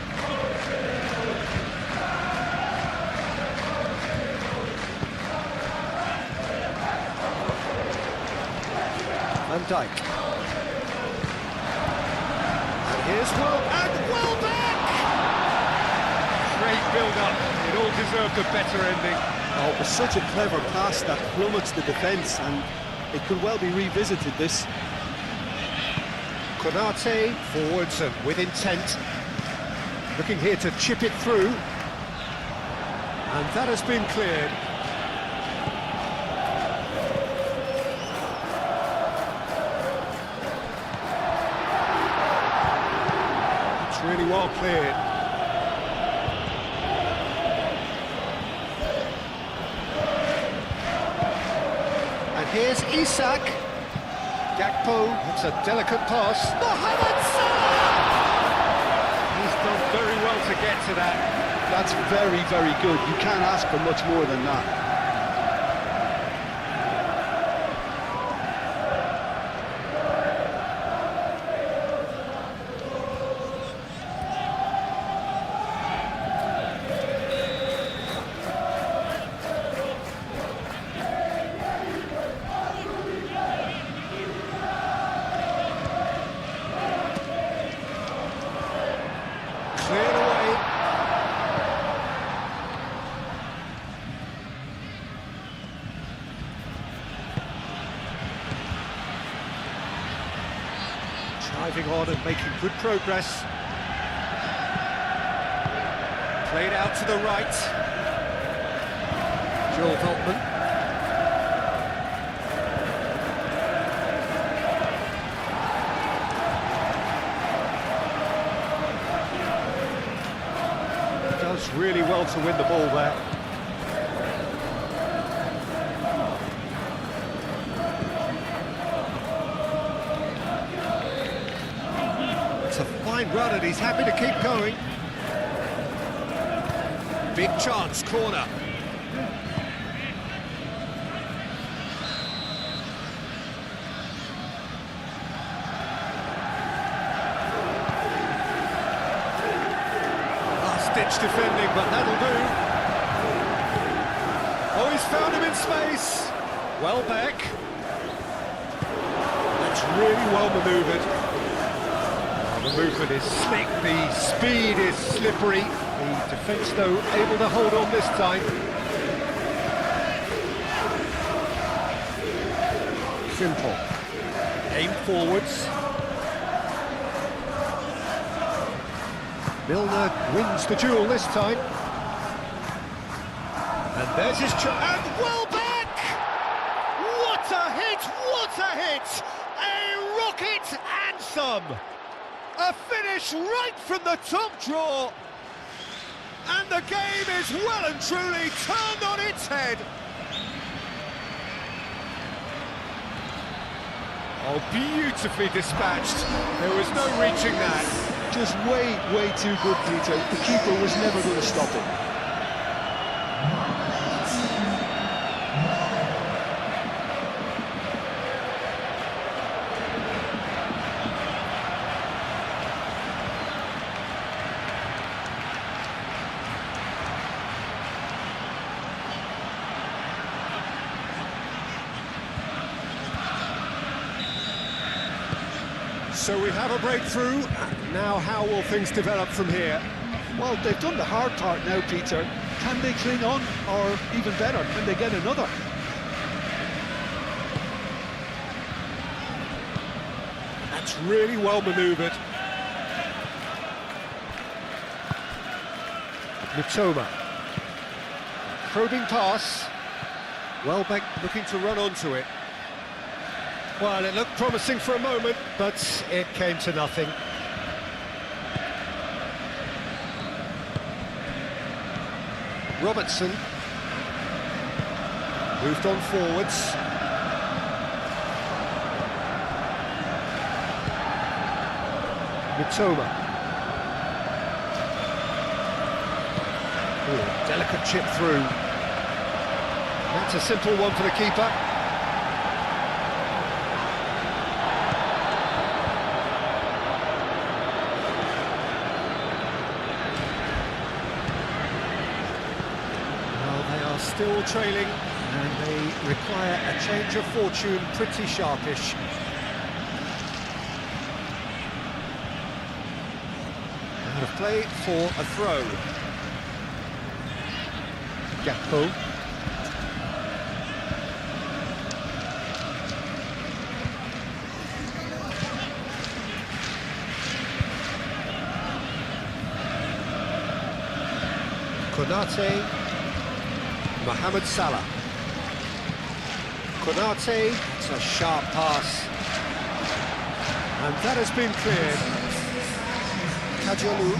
[SPEAKER 1] Van Dijk. And here's Welbeck! Great build-up. It all deserved a better ending.
[SPEAKER 3] Oh, it was such a clever pass that plummets the defence, and it could well be revisited, this.
[SPEAKER 1] Konate forwards and with intent. Looking here to chip it through. And that has been cleared. It's really well cleared. And here's Isak. Gakpo, it's a delicate pass. Mohamed Salah! He's done very well to get to that.
[SPEAKER 2] That's very, very good. You can't ask for much more than that.
[SPEAKER 1] Cleared away. Driving on and making good progress. Played out to the right. Joel Veltman. Does really well to win the ball there. It's a fine run and he's happy to keep going. Big chance, corner. Ditch defending, but that'll do. Oh, he's found him in space. Welbeck. That's really well manoeuvred. The movement is slick, the speed is slippery. The defence, though, able to hold on this time. Simple. Aim forwards. Milner wins the duel this time. And there's his chance. And Welbeck! What a hit! What a hit! A rocket anthem! A finish right from the top draw. And the game is well and truly turned on its head. Oh, beautifully dispatched. There was no reaching that.
[SPEAKER 2] Just way, way too good, Peter. The keeper was never going to stop it.
[SPEAKER 1] So we have a breakthrough. Now how will things develop from here?
[SPEAKER 2] Well, they've done the hard part now, Peter. Can they cling on, or even better, can they get another?
[SPEAKER 1] That's really well manoeuvred. Mitoma. Probing pass. Welbeck looking to run onto it. Well, it looked promising for a moment, but it came to nothing. Robertson moved on forwards. Mitoma. Ooh, delicate chip through. That's a simple one for the keeper. Well, they are still trailing, and they require a change of fortune pretty sharpish. Out of play for a throw. Gakpo. Konate. Mohamed Salah. Konate, it's a sharp pass. And that has been cleared. Kajalu.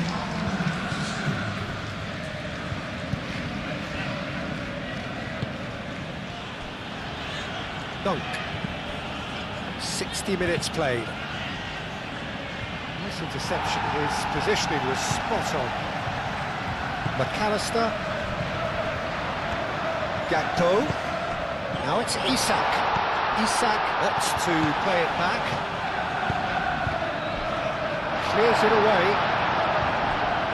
[SPEAKER 1] Dunk. 60 minutes played. Nice interception. His positioning was spot on. McAllister. Gakpo. Now it's Isak. Isak opts to play it back. Clears it away.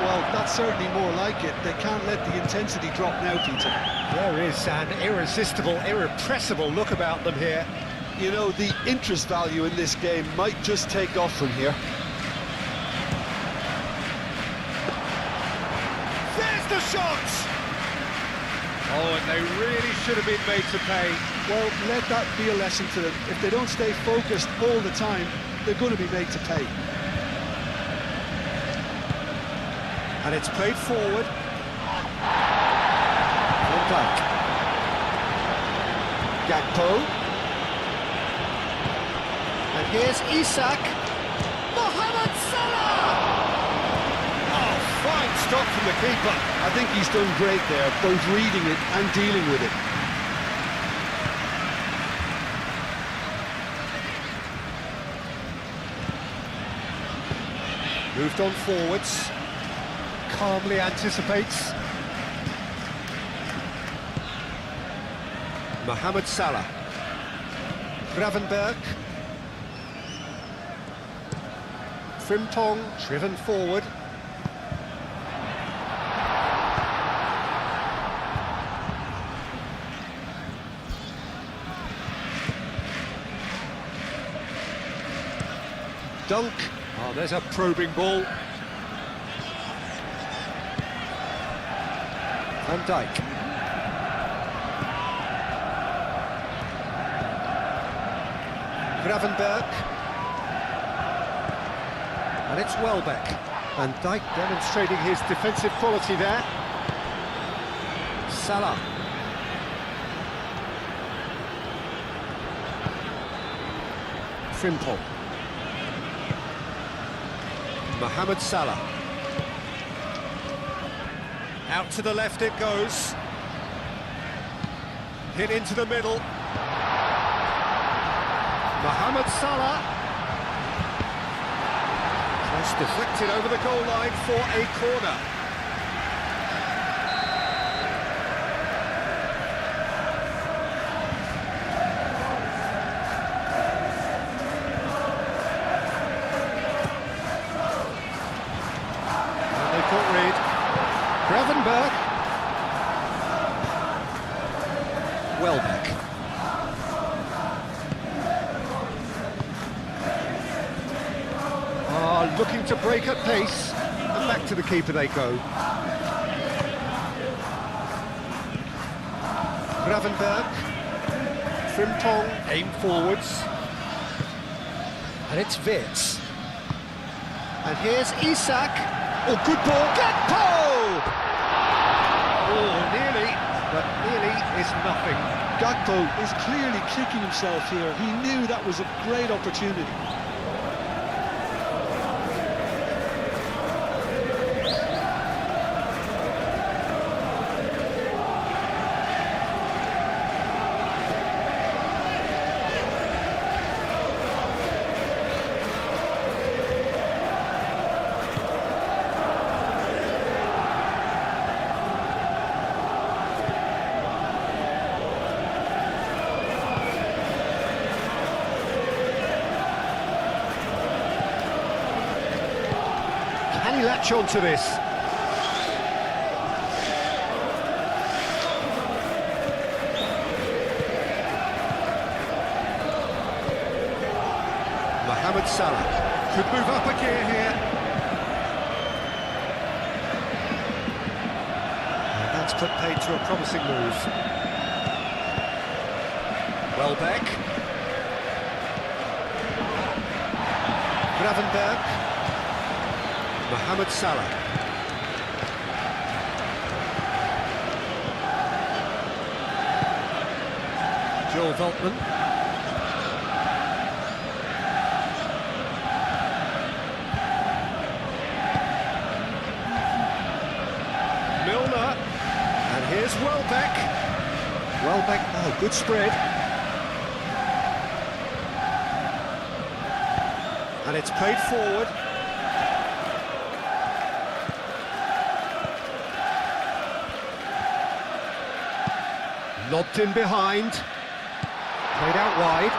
[SPEAKER 2] Well, that's certainly more like it. They can't let the intensity drop now, Peter.
[SPEAKER 1] There is an irresistible, irrepressible look about them here.
[SPEAKER 2] You know, the interest value in this game might just take off from here.
[SPEAKER 1] There's the shot! Oh, and they really should have been made to pay.
[SPEAKER 2] Well, let that be a lesson to them. If they don't stay focused all the time, they're going to be made to pay.
[SPEAKER 1] And it's played forward. Van Dijk. Gakpo. And here's Isak. Mohamed Salah! Oh, fine stop from the keeper.
[SPEAKER 2] I think he's done great there, both reading it and dealing with it.
[SPEAKER 1] Moved on forwards. Calmly anticipates. Mohamed Salah. Gravenberg. Frimpong driven forward. Dunk. Oh, there's a probing ball. Van Dijk. Gravenberg. And it's Welbeck. Van Dijk demonstrating his defensive quality there. Salah. Frimpong. Mohamed Salah. Out to the left it goes. Hit into the middle. Mohamed Salah. Just deflected over the goal line for a corner. And they caught Reed. Gravenberg. Welbeck. Looking to break at pace, and back to the keeper they go. Gravenberg. Frimpong aim forwards. And it's Wirtz. And here's Isak. Oh, good ball. Gakpo! Oh, nearly, but nearly is nothing.
[SPEAKER 2] Gakpo is clearly kicking himself here. He knew that was a great opportunity.
[SPEAKER 1] he latch on to this? Mohamed Salah could move up a gear here. And that's put paid to a promising move. Welbeck. Gravenberg. Mohamed Salah. Joel Veltman. Milner. And here's Welbeck. Welbeck, oh, good spread. And it's played forward. Lobbed in behind. Played out wide.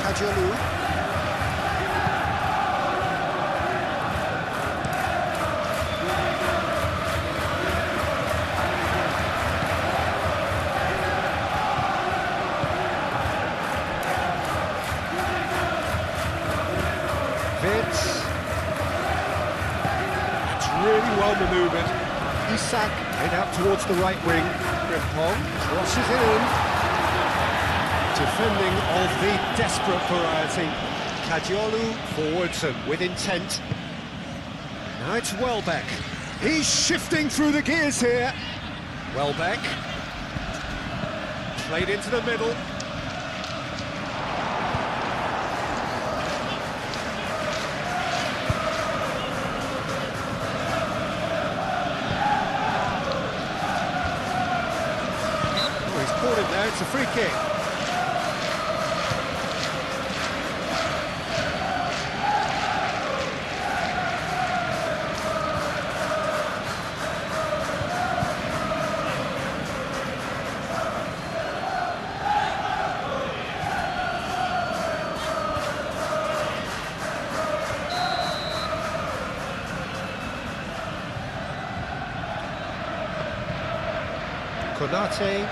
[SPEAKER 1] Kajolu. It's really well manoeuvred. Isak head out towards the right wing. Frimpong crosses it in. Defending of the desperate variety. Kajolu forwards and with intent. Now it's Welbeck. He's shifting through the gears here. Welbeck. Played into the middle. There, it's a free kick. Konate.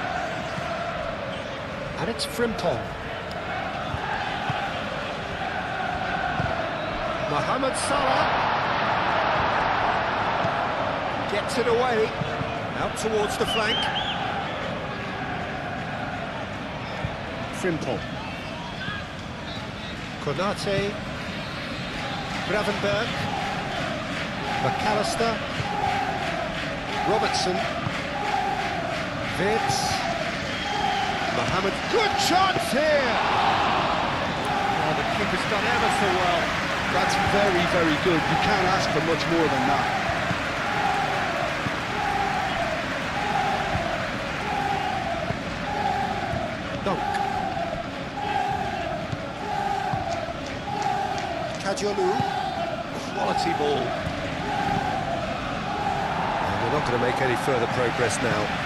[SPEAKER 1] And it's Frimpong. Mohamed Salah gets it away, out towards the flank. Frimpong. Konate. Gravenberg. McAllister. Robertson. Vitz. Mohamed, good chance here! Oh, the keeper's done ever so well.
[SPEAKER 2] That's very, very good. You can't ask for much more than that.
[SPEAKER 1] Dunk. Kajolu, quality ball. And they're not going to make any further progress now.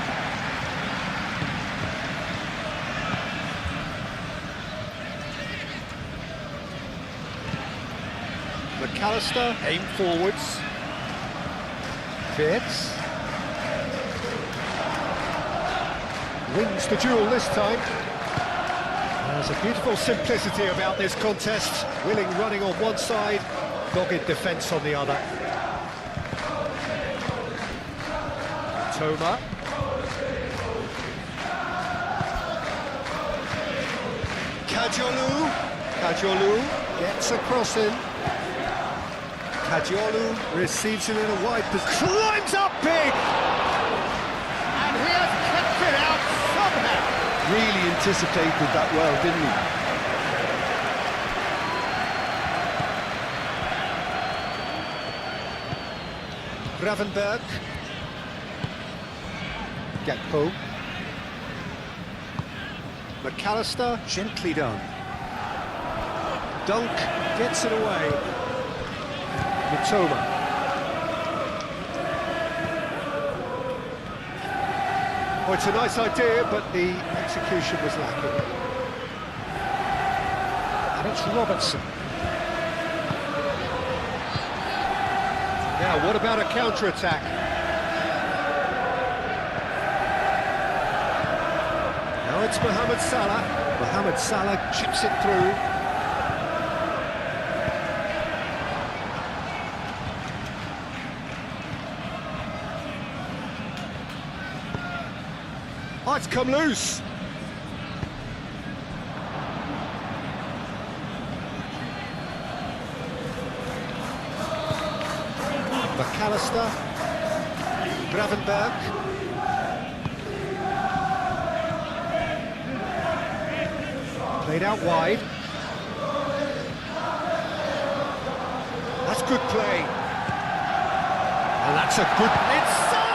[SPEAKER 1] McAllister, aim forwards. Fitz. Wins the duel this time. There's a beautiful simplicity about this contest. Willing running on one side, dogged defence on the other. Toma. Kajolu. Kajolu gets a cross in. Kajolu receives it in a wide position. Climbs up big! And he has kept it out somehow.
[SPEAKER 2] Really anticipated that well, didn't he?
[SPEAKER 1] Gravenberg. Gakpo. McAllister, gently done. Dunk gets it away. Mitoma. Well, it's a nice idea, but the execution was lacking. And it's Robertson. Now, what about a counter-attack? Now it's Mohamed Salah. Mohamed Salah chips it through. Oh, it's come loose. McAllister, Gravenberg. Played out wide. That's good play. And that's a good... It's Salah!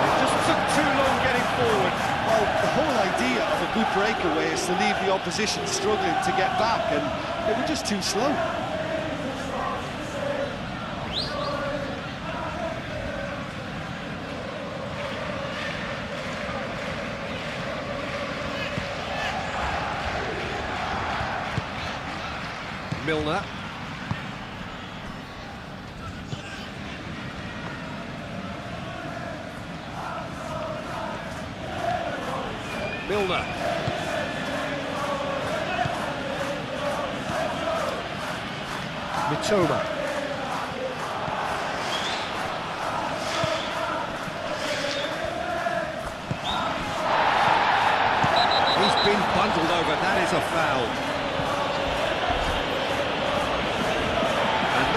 [SPEAKER 1] It just took too long getting forward.
[SPEAKER 3] Well, the whole idea of a good breakaway is to leave the opposition struggling to get back, and they were just too slow.
[SPEAKER 1] Milner. Milner. Mitoma. He's been bundled over, that is a foul.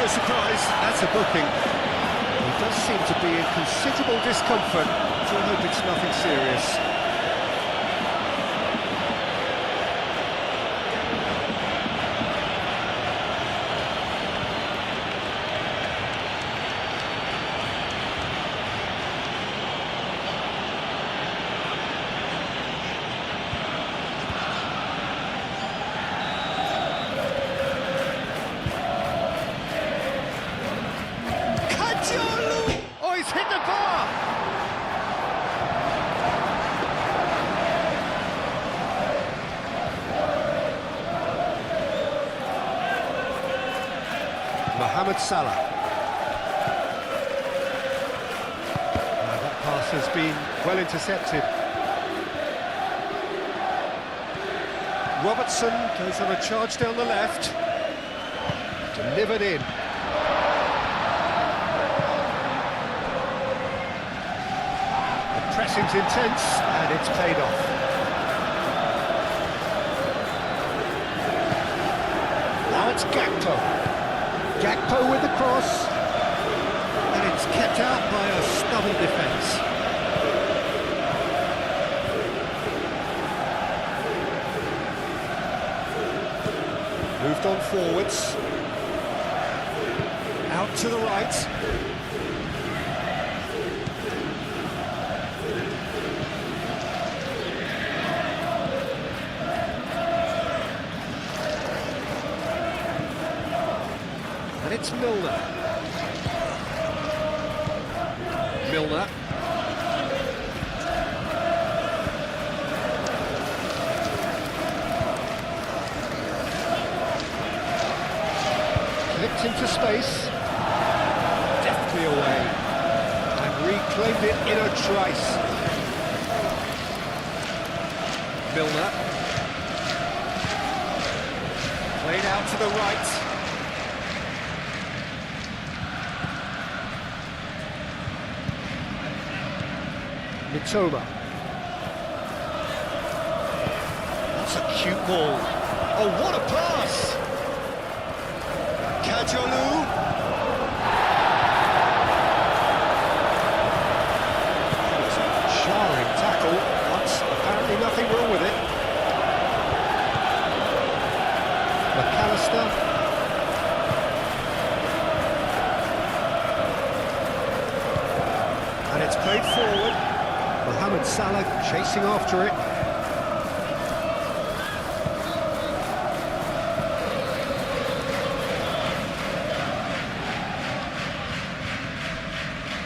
[SPEAKER 1] No surprise, that's a booking. He does seem to be in considerable discomfort, so I hope it's nothing serious. Oh, he's hit the bar! Mohamed Salah. Now that pass has been well intercepted. Robertson goes on a charge down the left. Delivered in. Pressing's intense, and it's paid off. Now it's Gakpo. Gakpo with the cross, and it's kept out by a stubborn defence. Moved on forwards. Out to the right. And it's Milner. Milner. Flicked into space. Deftly away. And reclaimed it in a trice. Milner. Played out to the right. Mitoma. That's a cute ball. Oh, what a pass! Kajolu. It's a jarring tackle, but apparently nothing wrong with it. McAllister. And it's played forward. Mohamed Salah chasing after it.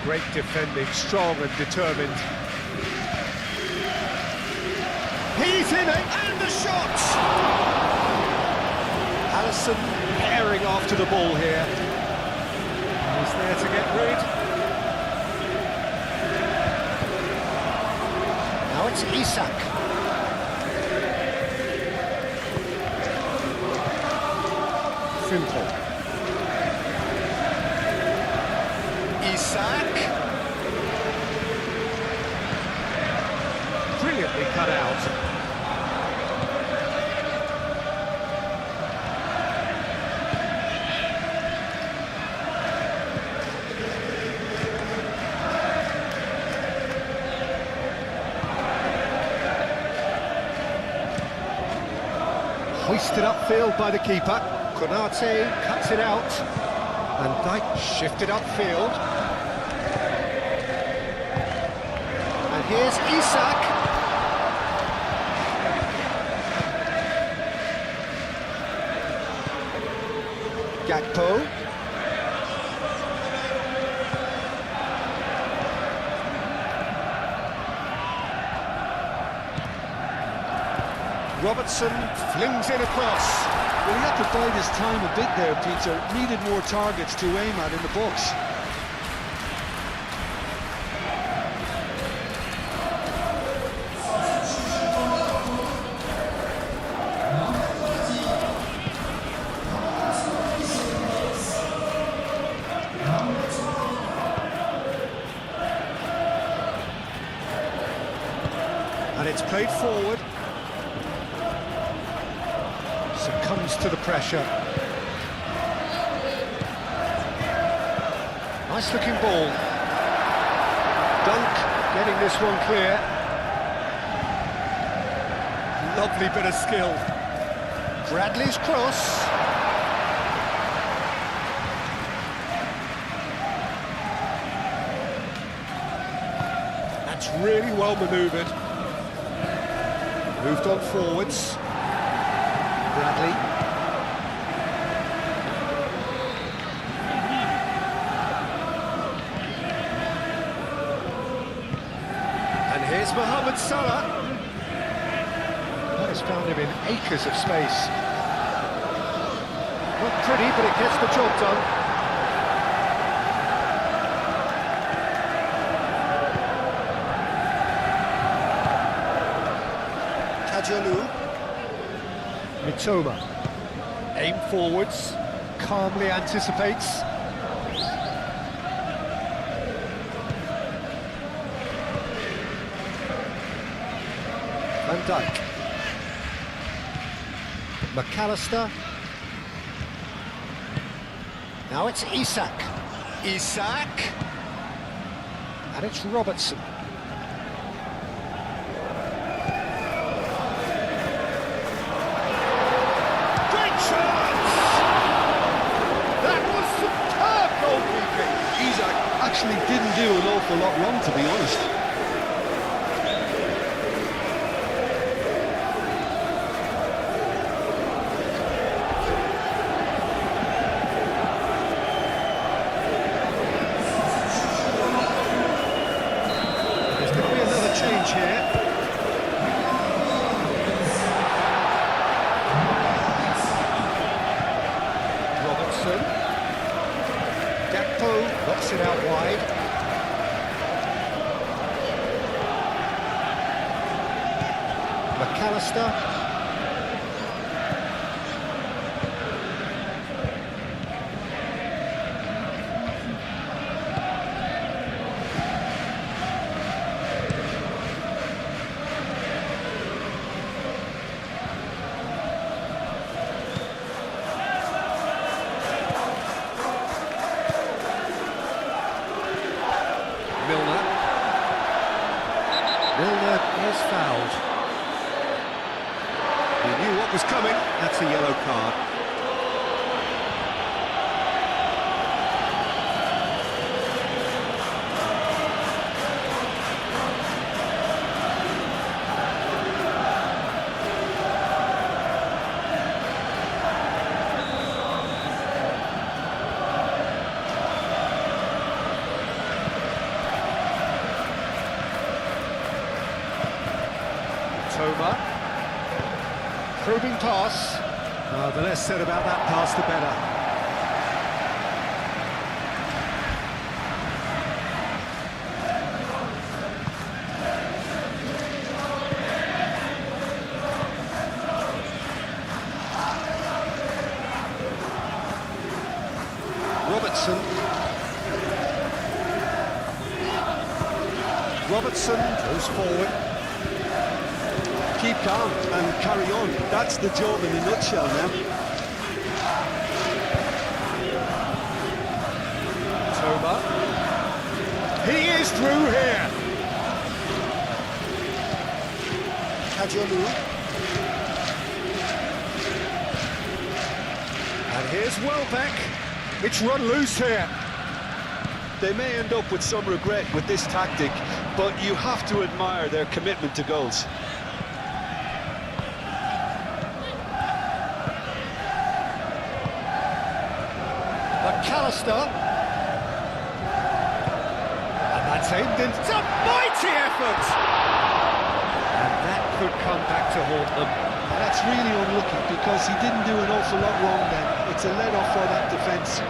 [SPEAKER 1] Great defending, strong and determined. He's in it, and the shot! Allison tearing after the ball here. He's there to get rid. Now it's Isak. Simple. Isak. Brilliantly cut out. Hoisted upfield by the keeper. Konate cuts it out. Van Dijk shifted upfield. And here's Isak. Gakpo. Robertson flings it across.
[SPEAKER 2] Well, he had to bide his time a bit there, Peter. Needed more targets to aim at in the box.
[SPEAKER 1] And it's played forward. Succumbs to the pressure. Nice looking ball. Dunk getting this one clear. Lovely bit of skill. Bradley's cross. That's really well manoeuvred. Moved on forwards. Bradley. And here's Mohamed Salah. That has found him in acres of space. Not pretty, but it gets the job done. Mitoma, aim forwards, calmly anticipates. Van Dijk. McAllister. Now it's Isak. Isak. And it's Robertson.
[SPEAKER 2] Actually didn't do an awful lot wrong, to be honest.
[SPEAKER 1] There's going to be another change here. Robertson. Gakpo knocks it out wide. McAllister. Milner is fouled. He knew what was coming. That's a yellow card. Toma. Probing pass. The less said about that pass, the better. Robertson goes forward.
[SPEAKER 3] Keep calm and carry on. That's the job in a nutshell now.
[SPEAKER 1] Toba. He is through here. Kajolu. And here's Welbeck. It's run loose here.
[SPEAKER 3] They may end up with some regret with this tactic, but you have to admire their commitment to goals.
[SPEAKER 1] McAllister. And that's aimed in. It's a mighty effort! And that could come back to haunt them.
[SPEAKER 2] And that's really unlucky because he didn't do an awful lot wrong then. It's a let-off for that defence.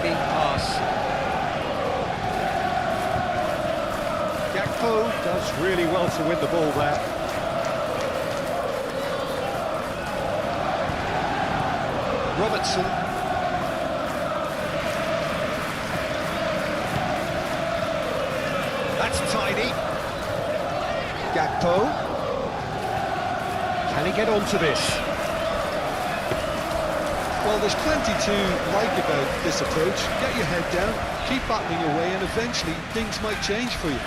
[SPEAKER 1] Big pass. Gakpo does really well to win the ball there. Robertson. That's tiny. Gakpo. Can he get onto this?
[SPEAKER 2] Well, there's plenty to like about this approach. Get your head down, keep battling away, and eventually things might change for you.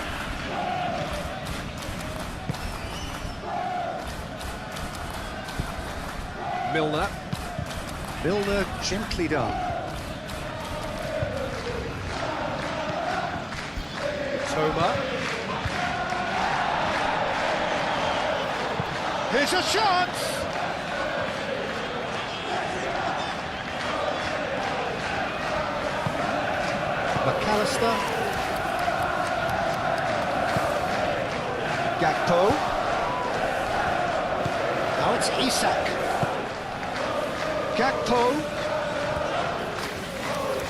[SPEAKER 1] Milner gently done. Toma. Here's a shot! McAllister. Gakpo. Now it's Isak. Gakpo.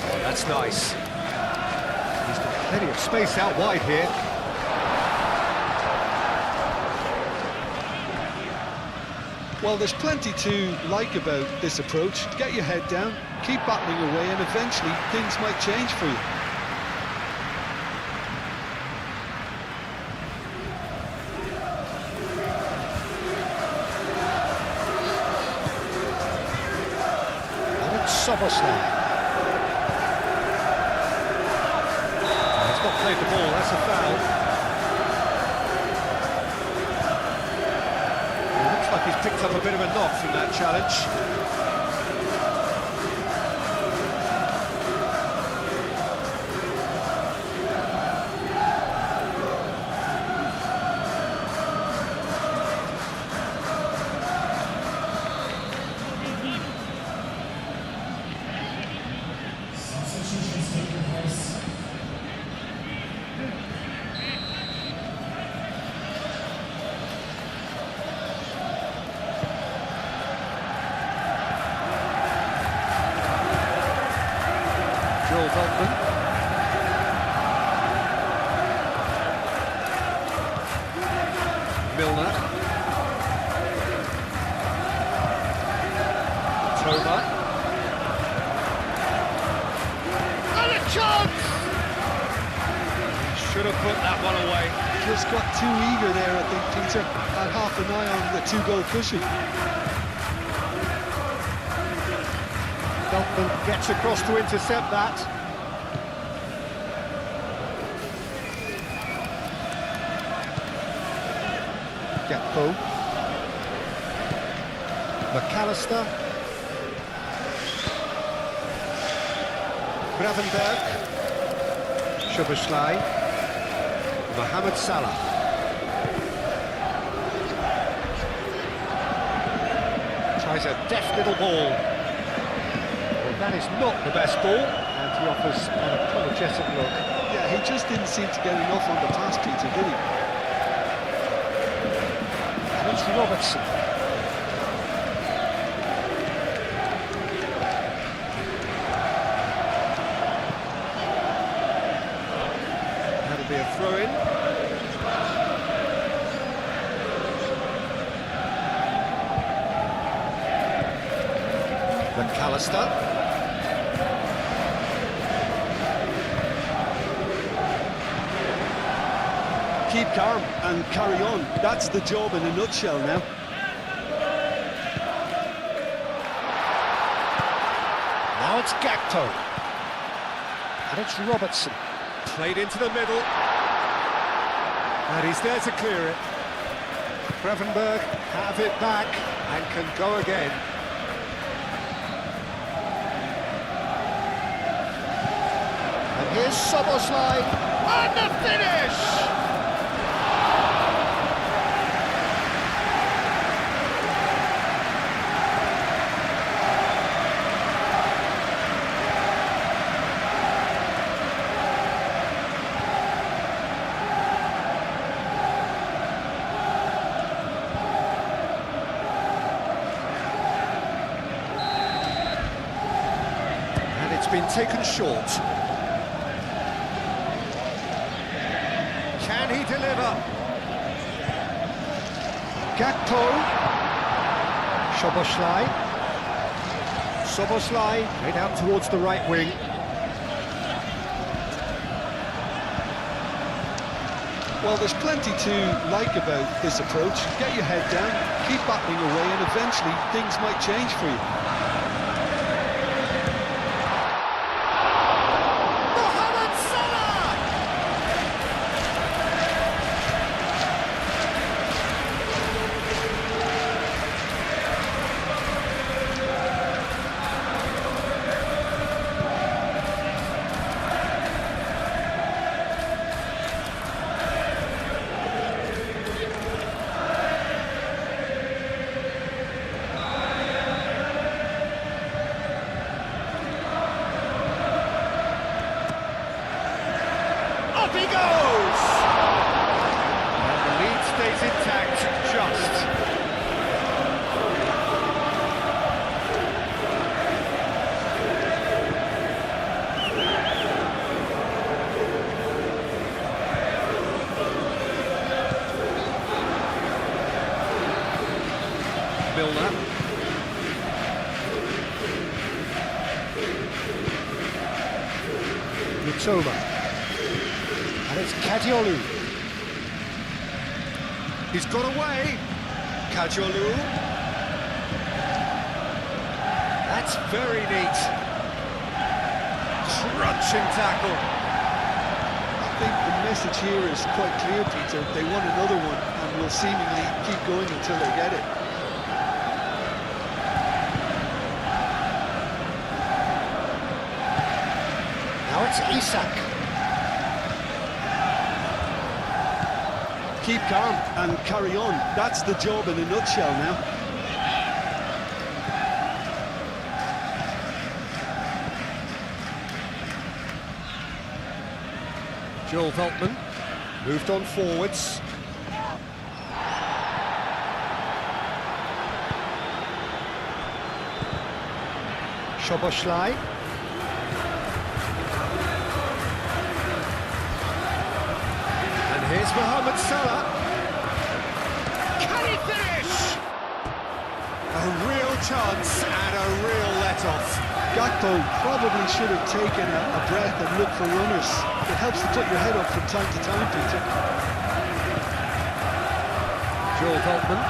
[SPEAKER 1] Oh, that's nice. He's got plenty of space out wide here.
[SPEAKER 2] Well, there's plenty to like about this approach. Get your head down, keep battling away, and eventually things might change for you.
[SPEAKER 1] Soboslai. He's not played the ball, that's a foul. It looks like he's picked up a bit of a knock from that challenge. Milner. Toma. And a chance! Should have put that one away.
[SPEAKER 2] Just got too eager there, I think, Peter. Had half an eye on the two-goal cushion.
[SPEAKER 1] Feltman gets across to intercept that. Gakpo. McAllister. Gravenberg. Szoboszlai. Mohamed Salah. Tries a deft little ball. Well, that is not the best ball, and he offers an apologetic look.
[SPEAKER 2] Yeah, he just didn't seem to get enough on the pass, Peter, did he?
[SPEAKER 1] And it's Robertson. That'll be a throw-in. McAllister.
[SPEAKER 2] Keep calm and carry on. That's the job in a nutshell now.
[SPEAKER 1] Now it's Gakpo. And it's Robertson. Played into the middle. And he's there to clear it. Gravenberg have it back and can go again. And here's Szoboszlai. And the finish! Been taken short. Can he deliver? Gakpo. Szoboszlai. Szoboszlai played out towards the right wing.
[SPEAKER 2] Well, there's plenty to like about this approach. Get your head down, keep battling away, and eventually things might change for you.
[SPEAKER 1] Up he goes! And the lead stays intact, just. Milner. Mitoma. And it's Kadiolu. He's got away. Kadiolu. That's very neat. Crunching tackle.
[SPEAKER 2] I think the message here is quite clear, Peter. They want another one and will seemingly keep going until they get it.
[SPEAKER 1] Now it's Isak.
[SPEAKER 2] Keep calm and carry on. That's the job in a nutshell now.
[SPEAKER 1] Joel Veltman moved on forwards. Szoboszlai. And here's Mohamed Salah. Can he finish? A real chance and a real let-off.
[SPEAKER 2] Gakpo probably should have taken a breath and looked for runners. It helps to put your head up from time to time, Peter.
[SPEAKER 1] Joel Veltman.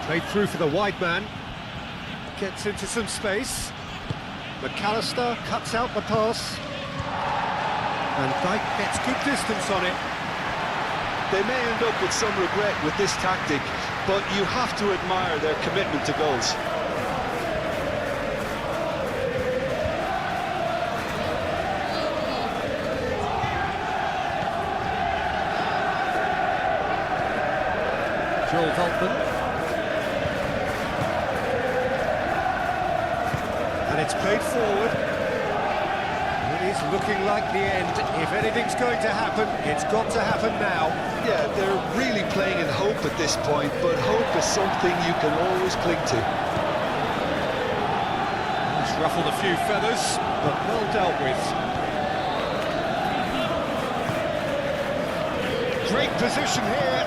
[SPEAKER 1] Played through for the wide man. Gets into some space. McAllister cuts out the pass. And Dyke gets good distance on it.
[SPEAKER 3] They may end up with some regret with this tactic, but you have to admire their commitment to goals.
[SPEAKER 1] Joel Veltman. And it's played forward. It is looking like the end. If anything's going to happen, it's got to happen now.
[SPEAKER 3] Yeah, they're really playing in hope at this point, but hope is something you can always cling to.
[SPEAKER 1] It's ruffled a few feathers, but well dealt with. Great position here.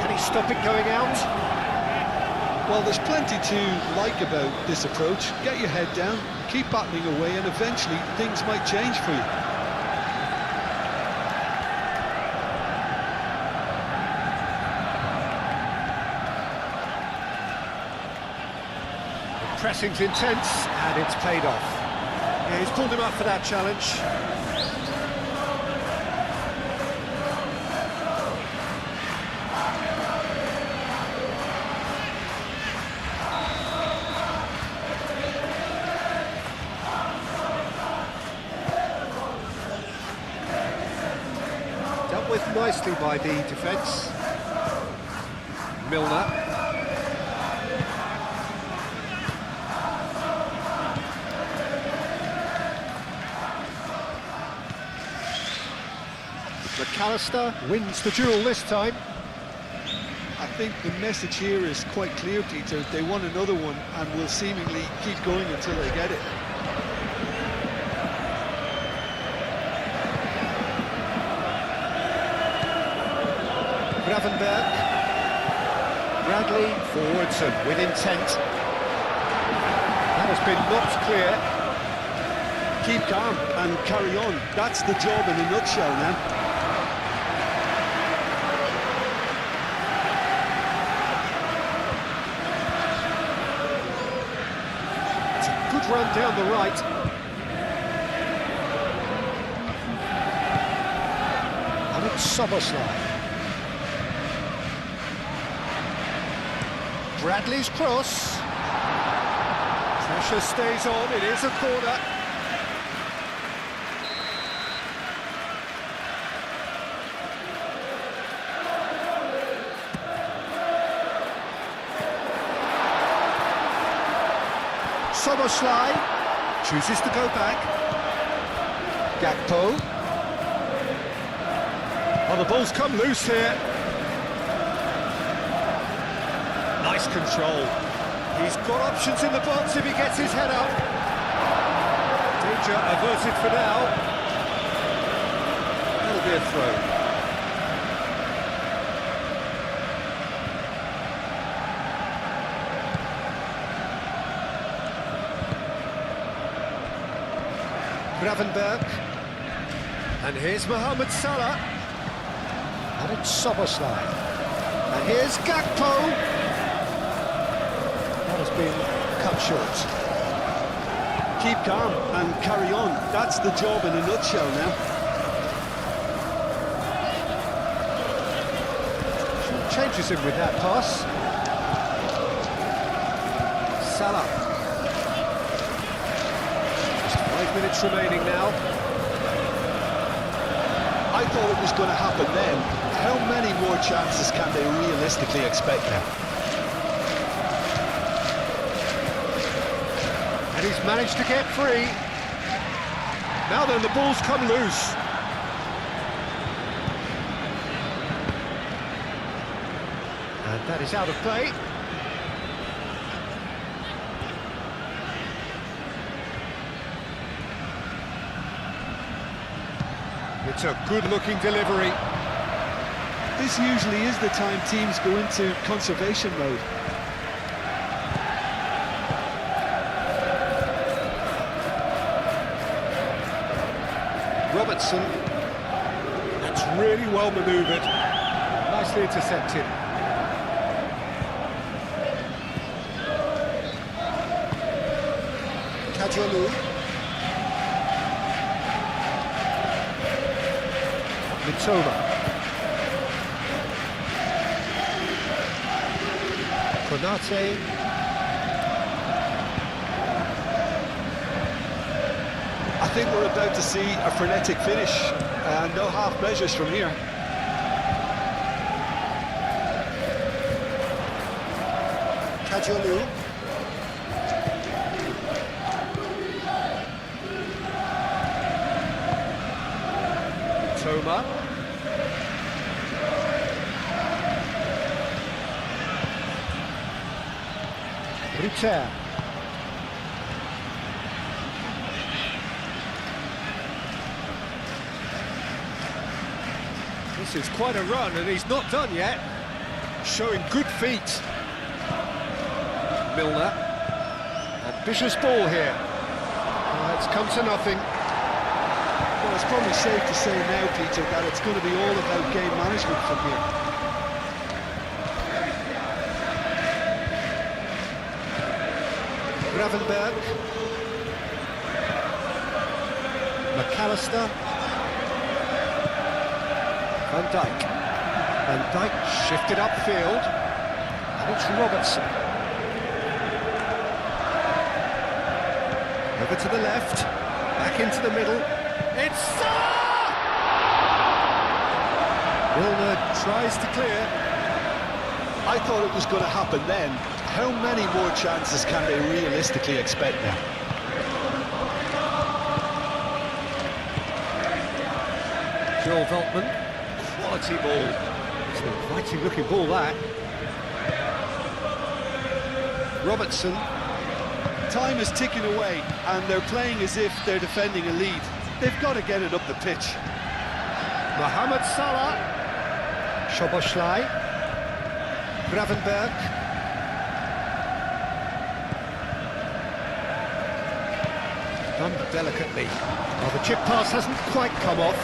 [SPEAKER 1] Can he stop it going out?
[SPEAKER 2] Well, there's plenty to like about this approach. Get your head down, keep battling away, and eventually things might change for you.
[SPEAKER 1] The pressing's intense, and it's paid off. Yeah, he's pulled him up for that challenge. Dealt with nicely by the defence. Milner. McAllister wins the duel this time.
[SPEAKER 2] I think the message here is quite clear, Peter. They want another one and will seemingly keep going until they get it.
[SPEAKER 1] Gravenberg. Bradley forwards and with intent. That has been knocked clear.
[SPEAKER 3] Keep calm and carry on. That's the job in a nutshell now.
[SPEAKER 1] Good run down the right. And it's Soboslai. Bradley's cross. Pressure stays on, it is a corner. Soboslai chooses to go back. Gakpo. Oh, the ball's come loose here. Nice control. He's got options in the box if he gets his head up. Danger averted for now. That'll be a throw. Gravenberg. And here's Mohamed Salah. And it's Soboslai. And here's Gakpo. That has been cut short.
[SPEAKER 3] Keep calm and carry on. That's the job in a nutshell now.
[SPEAKER 1] Changes him with that pass. Salah. Just 5 minutes remaining now.
[SPEAKER 3] I thought it was going to happen then. How many more chances can they realistically expect now?
[SPEAKER 1] And he's managed to get free. Now then, the ball's come loose. And that is out of play. It's a good-looking delivery.
[SPEAKER 2] This usually is the time teams go into conservation mode.
[SPEAKER 1] Robertson. That's really well manoeuvred. Nicely intercepted. Kajolu. Mitoma. Konate.
[SPEAKER 3] I think we're about to see a frenetic finish, and no half measures from here.
[SPEAKER 1] Kajolu. Mitoma. Ritter. This is quite a run, and he's not done yet. Showing good feet. Milner. Ambitious ball here. It's come to nothing.
[SPEAKER 2] Well, it's probably safe to say now, Peter, that it's going to be all about game management from here.
[SPEAKER 1] Gravenberg. McAllister. Van Dijk. Van Dijk shifted upfield. And it's Robertson. Over to the left. Back into the middle. It's Salah! Milner tries to clear.
[SPEAKER 3] I thought it was going to happen then. How many more chances can they realistically expect now?
[SPEAKER 1] Joel Veltman. Quality ball. It's an inviting looking ball, that. Robertson.
[SPEAKER 3] Time is ticking away, and they're playing as if they're defending a lead. They've got to get it up the pitch.
[SPEAKER 1] Mohamed Salah. Szoboszlai. Gravenberg. Done delicately. Well, the chip pass hasn't quite come off.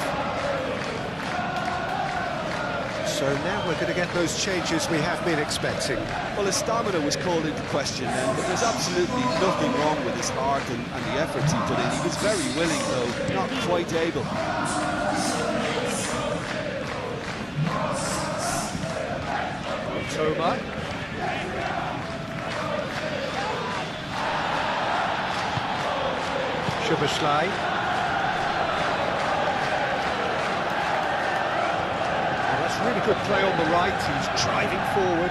[SPEAKER 1] So now we're going to get those changes we have been expecting.
[SPEAKER 3] Well, his stamina was called into question then, but there's absolutely nothing wrong with his heart and the efforts he put in. He was very willing, though, not quite able.
[SPEAKER 1] Toma. Szoboszlai. Really good play on the right, he's driving forward.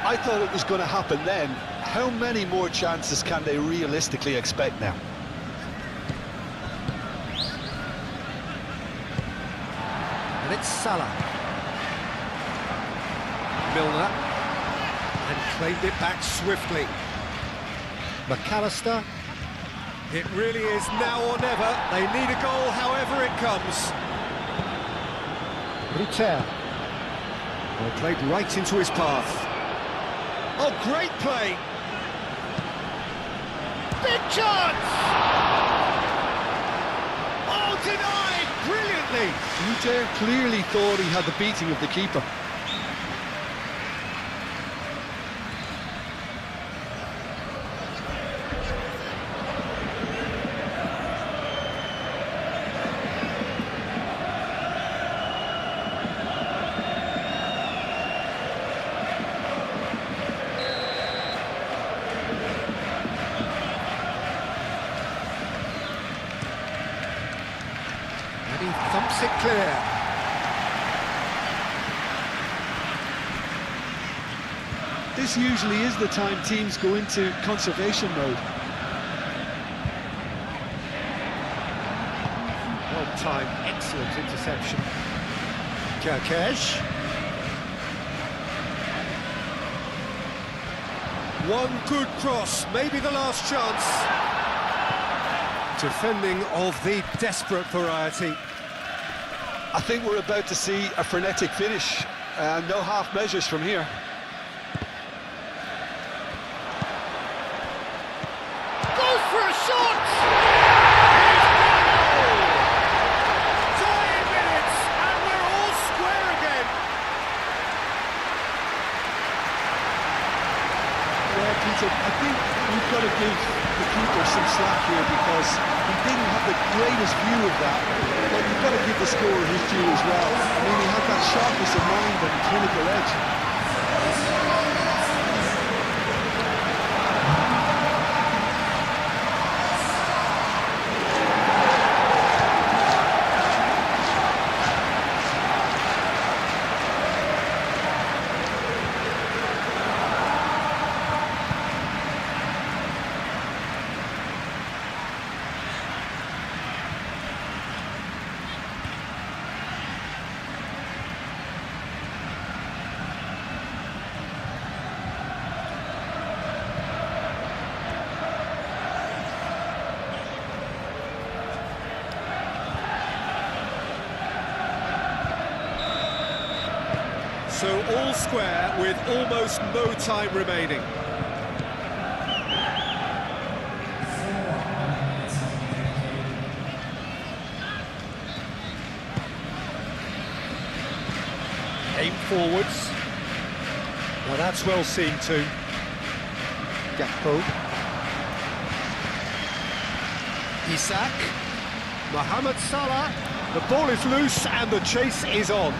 [SPEAKER 3] I thought it was going to happen then. How many more chances can they realistically expect now?
[SPEAKER 1] And it's Salah. Milner. And claimed it back swiftly. McAllister. It really is now or never. They need a goal however it comes. Ritter. Well, played right into his path. Oh, great play! Big chance! Oh, denied brilliantly!
[SPEAKER 2] Ritter clearly thought he had the beating of the keeper.
[SPEAKER 1] He thumps it clear.
[SPEAKER 2] This usually is the time teams go into conservation mode.
[SPEAKER 1] Well timed, excellent interception. Kerkesh. One good cross, maybe the last chance. Defending of the desperate variety.
[SPEAKER 3] I think we're about to see a frenetic finish, and no half measures from here.
[SPEAKER 1] Goes for a shot! He's 10 minutes, and we're all square again.
[SPEAKER 2] Yeah, Peter, I think we've got to give the keeper some score his due as well. I mean, he had that sharpness of mind and clinical edge.
[SPEAKER 1] So all square with almost no time remaining. Aim forwards. Now that's well seen too. Gakpo. Isak. Mohamed Salah. The ball is loose and the chase is on.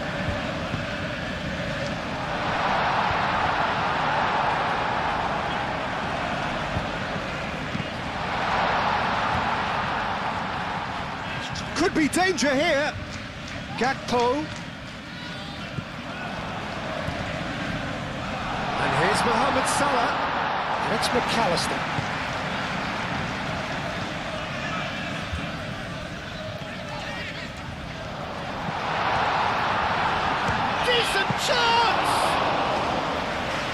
[SPEAKER 1] Could be danger here. Gakpo. And here's Mohamed Salah. And it's McAllister. Decent chance!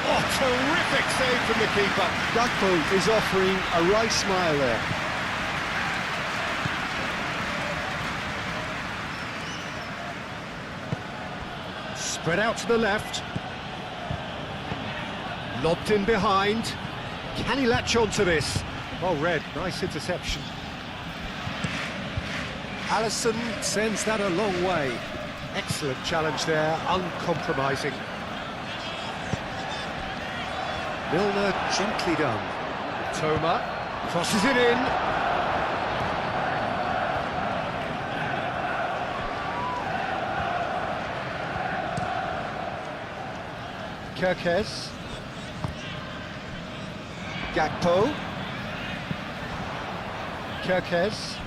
[SPEAKER 1] Oh, terrific save from the keeper.
[SPEAKER 2] Gakpo is offering a right smile there.
[SPEAKER 1] Spread out to the left. Lobbed in behind. Can he latch on to this? Well read, nice interception. Alisson sends that a long way. Excellent challenge there, uncompromising. Milner gently done. Toma crosses it in. Kerkez. Gakpo. Kerkez.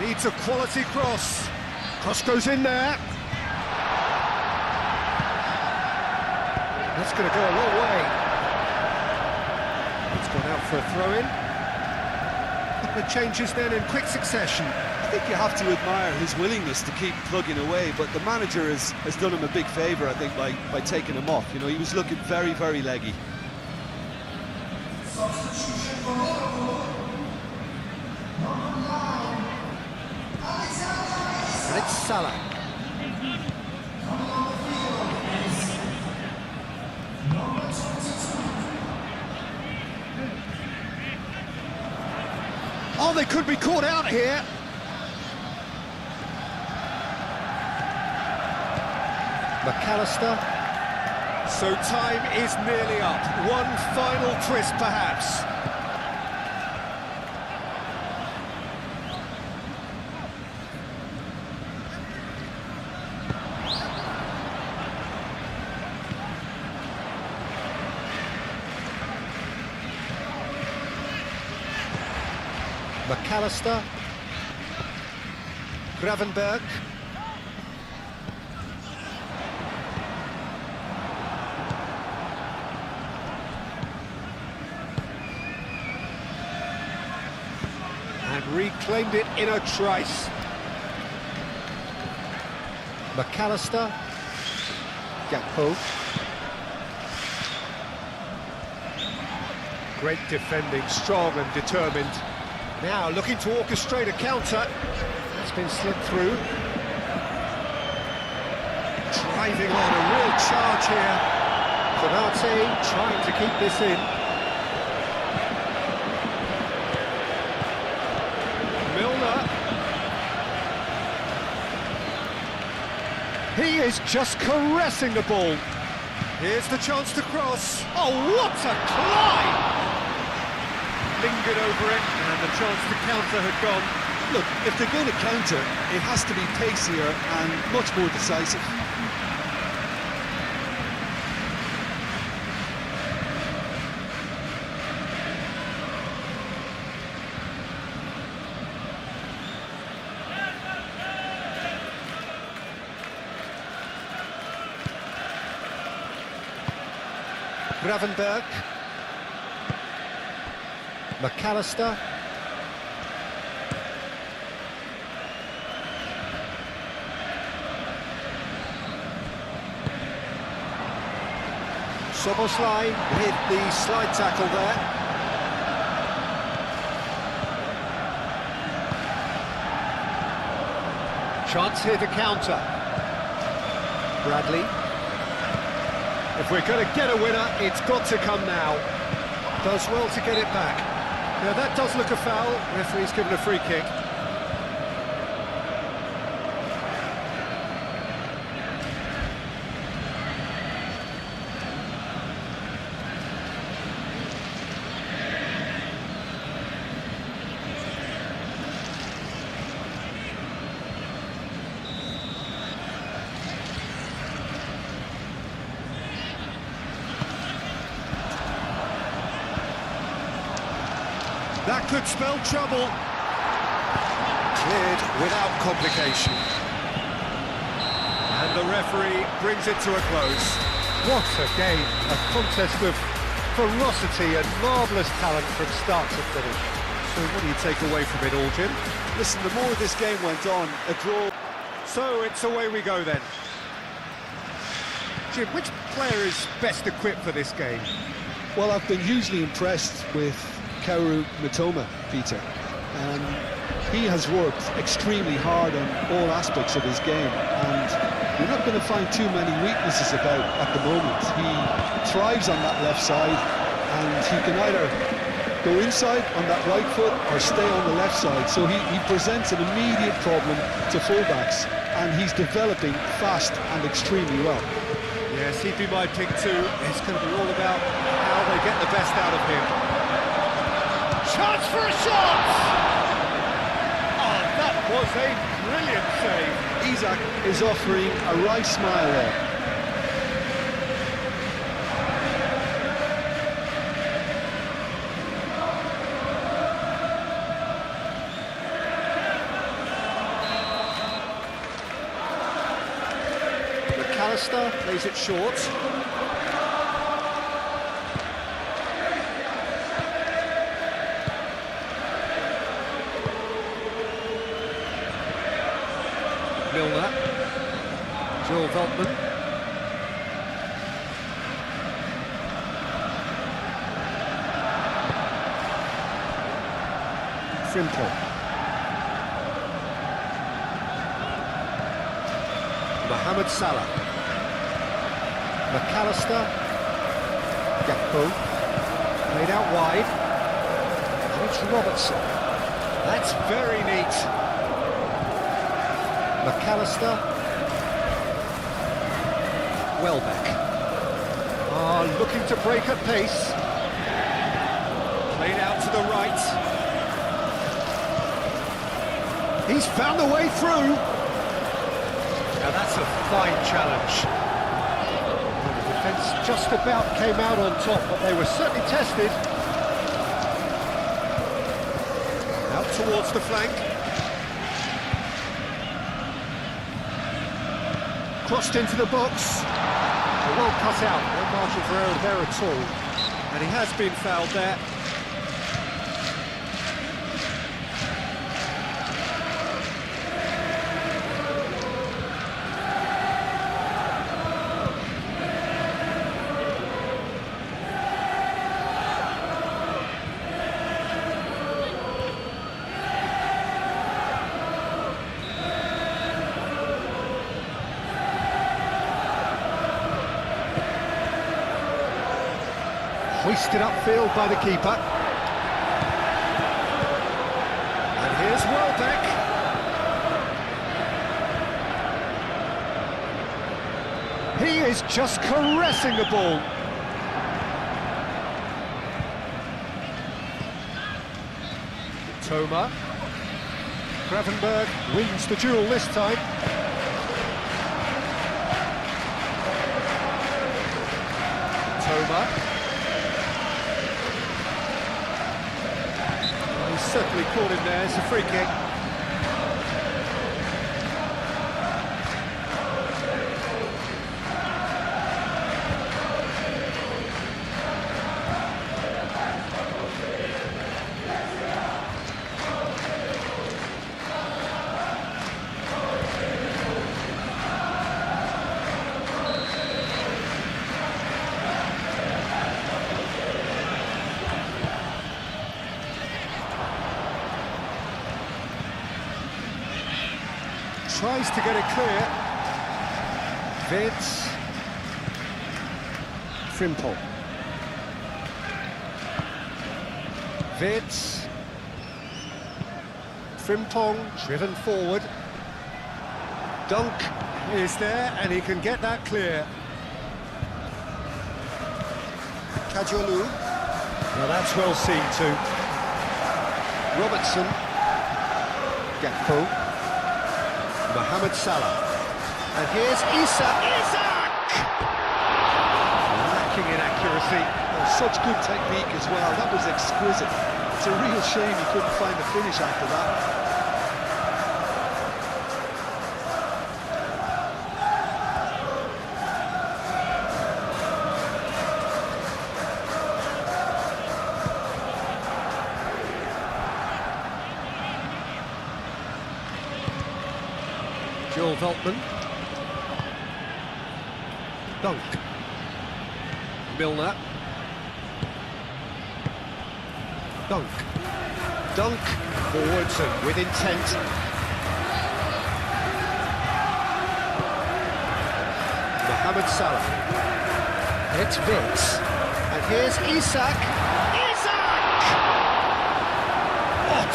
[SPEAKER 1] Needs a quality cross. Cross goes in there. That's going to go a long way. It's gone out for a throw-in. A couple of changes then in quick succession.
[SPEAKER 2] I think you have to admire his willingness to keep plugging away, but the manager has done him a big favour, I think, by taking him off. You know, he was looking very, very leggy.
[SPEAKER 1] And it's Salah. Oh, they could be caught out here. McAllister. So time is nearly up. One final twist, perhaps. McAllister. Gravenberg. And reclaimed it in a trice. McAllister. Gakpo. Great defending, strong and determined. Now looking to orchestrate a counter. That's been slipped through. Driving on a real charge here. Konate trying to keep this in. Milner. He is just caressing the ball. Here's the chance to cross. Oh, what a climb! Lingered over it, and the chance to counter had gone.
[SPEAKER 3] Look, if they're going to counter, it has to be pacier and much more decisive.
[SPEAKER 1] Gravenberg. McAllister. Szoboszlai with the slide tackle there. Chance here to counter. Bradley. If we're going to get a winner, it's got to come now. Does well to get it back. Now that does look a foul. Referee's given a free kick. That could spell trouble. Cleared without complication. And the referee brings it to a close. What a game. A contest of ferocity and marvellous talent from start to finish. So what do you take away from it all, Jim?
[SPEAKER 3] Listen, the more this game went on, a draw...
[SPEAKER 1] So it's away we go then. Jim, which player is best equipped for this game?
[SPEAKER 2] Well, I've been hugely impressed with Kaoru Mitoma, Peter. He has worked extremely hard on all aspects of his game, and you're not going to find too many weaknesses about at the moment. He thrives on that left side, and he can either go inside on that right foot or stay on the left side, so he presents an immediate problem to fullbacks, and he's developing fast and extremely well.
[SPEAKER 1] Yes, he'd be my pick too. It's going to be all about how they get the best out of him. Chance for a shot! Oh, that was a brilliant save.
[SPEAKER 2] Isak is offering a wry smile there.
[SPEAKER 1] McAllister plays it short. Milner, Joel Veltman. Frimpong. Mohamed Salah. McAllister. Gakpo. Played out wide. And it's Robertson. That's very neat. McAllister. Welbeck. Looking to break at pace. Played out to the right. He's found the way through. Now that's a fine challenge. The defence just about came out on top, but they were certainly tested. Out towards the flank. Crossed into the box. Well cut out, no margin for error there at all. And he has been fouled there. Hoisted upfield by the keeper. And here's Welbeck. He is just caressing the ball. Toma. Gravenberg wins the duel this time. Toma. Well, he's certainly caught him there. It's a free kick. Tries to get it clear. Vince. Frimpong. Vince. Frimpong driven forward. Dunk is there and he can get that clear. Kajolu. Now that's well seen too. Robertson. Gakpo. Mohamed Salah. And here's Isak! Lacking in accuracy.
[SPEAKER 2] Oh, such good technique as well. That was exquisite. It's a real shame he couldn't find the finish after that.
[SPEAKER 1] Joel Veltman. Dunk. Milner. Dunk. Dunk. Forwards and with intent. Mohamed Salah. It's Vince. And here's Isak.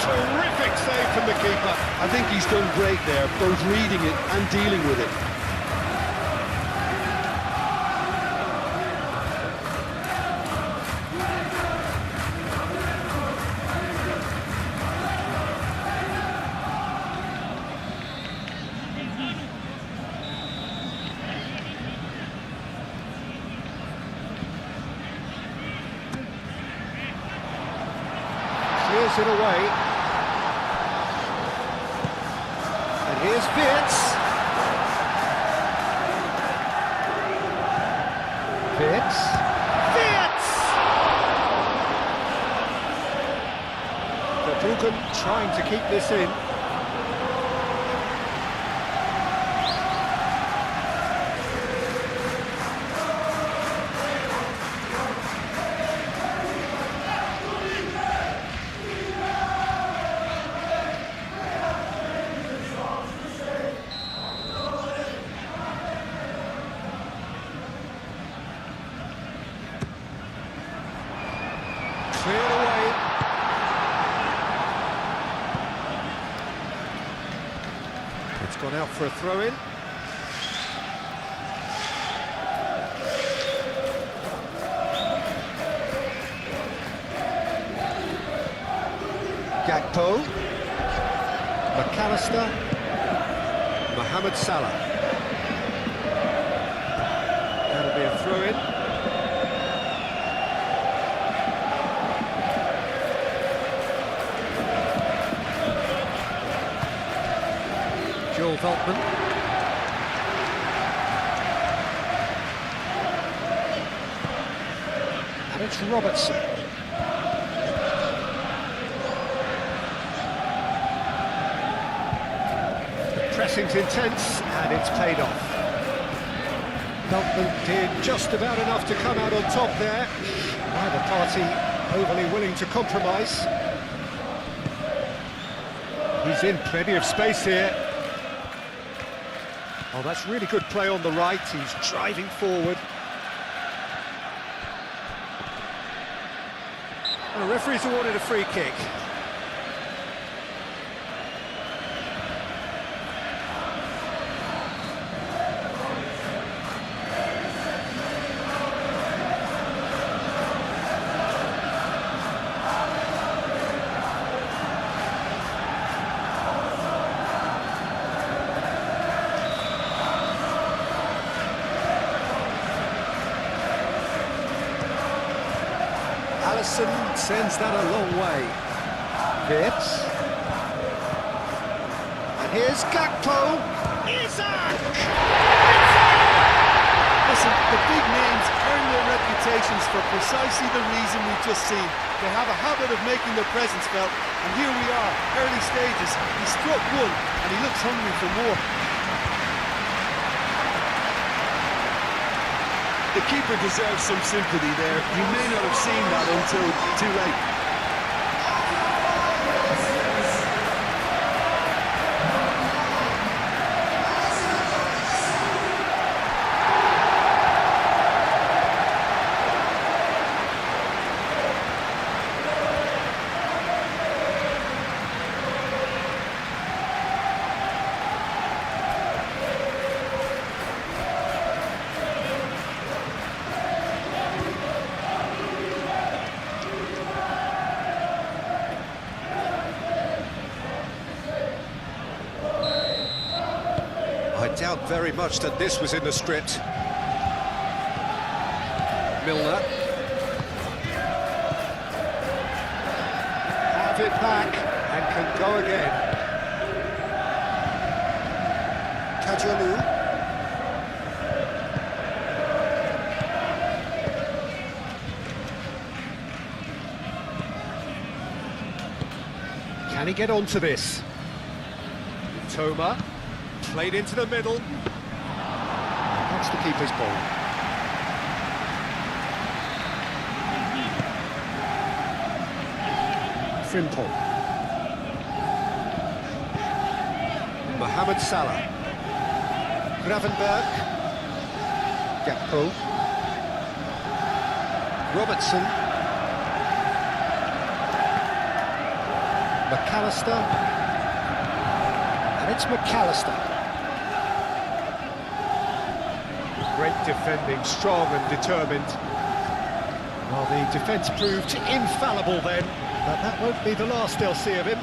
[SPEAKER 1] Terrific save from the keeper.
[SPEAKER 2] I think he's done great there, both reading it and dealing with it.
[SPEAKER 1] Clears it away. Here's Vince. Verbruggen trying to keep this in. Cleared away. It's gone out for a throw-in. Gakpo. McAllister. Mohamed Salah. That'll be a throw-in. Joel Veltman. And it's Robertson. The pressing's intense and it's paid off. Veltman did just about enough to come out on top there. Neither party overly willing to compromise. He's in plenty of space here. Oh, that's really good play on the right. He's driving forward. The referee's awarded a free kick. person sends that a long way. Vips. And here's Gakpo. Isaac!
[SPEAKER 3] Listen, the big names earn their reputations for precisely the reason we've just seen. They have a habit of making their presence felt, and here we are, early stages. He struck one, and he looks hungry for more. The keeper deserves some sympathy there. He may not have seen that until too late.
[SPEAKER 1] I doubt very much that this was in the script. Milner. Have it back and can go again. Kajalu. Can he get onto this? Toma. Played into the middle. That's the keeper's ball. Frimpong. Mohamed Salah. Gravenberg. Gakpo. Robertson. McAllister. And it's McAllister. Great defending, strong and determined. Well, the defence proved infallible then, but that won't be the last they'll see of him.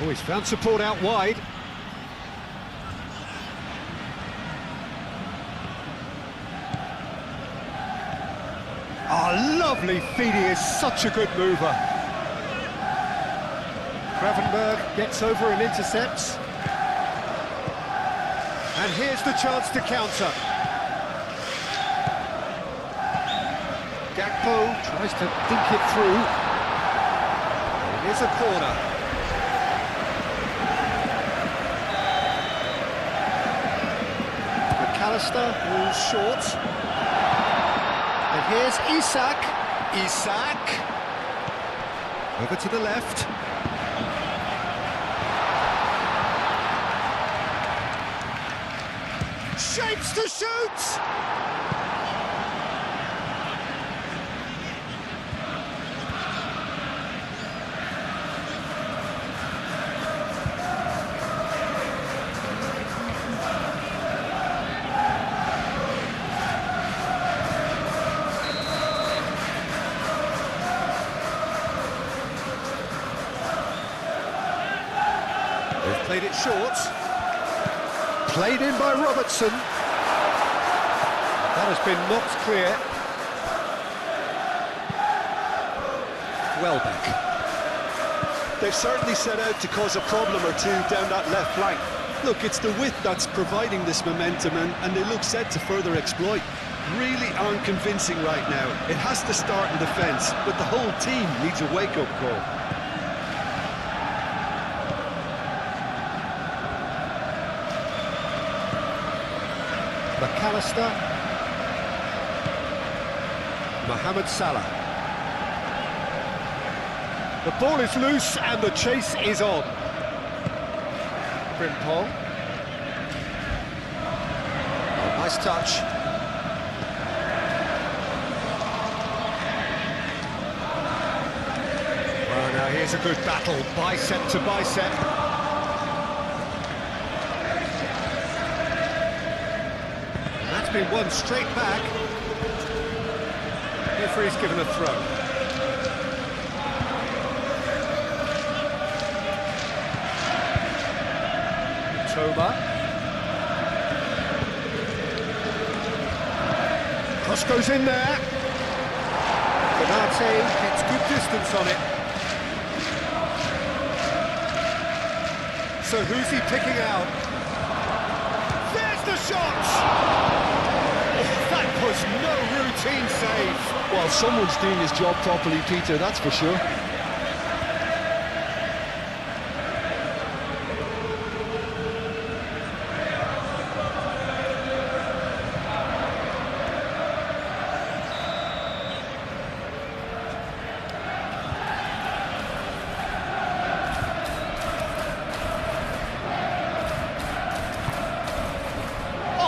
[SPEAKER 1] Oh, he's found support out wide. Oh, lovely feed, he is such a good mover. Gravenberg gets over and intercepts. And here's the chance to counter. Gakpo tries to dink it through. Here's a corner. McAllister moves short. And here's Isak. Isak. Over to the left. Shapes to shoot! They've played it short. Played in by Robertson. That has been knocked clear. Welbeck.
[SPEAKER 3] They've certainly set out to cause a problem or two down that left flank. Look, it's the width that's providing this momentum, and they look set to further exploit. Really aren't convincing right now. It has to start in defence, but the whole team needs a wake-up call.
[SPEAKER 1] McAllister. Mohamed Salah. The ball is loose and the chase is on. Frimpong. Oh, nice touch. Well, now here's a good battle, bicep to bicep. And that's been won straight back. Referee's given a throw. Toma. cross goes in there. Bernate gets good distance on it. So who's he picking out? There's the shot! That was no routine save.
[SPEAKER 2] Well, someone's doing his job properly, Peter, that's for sure.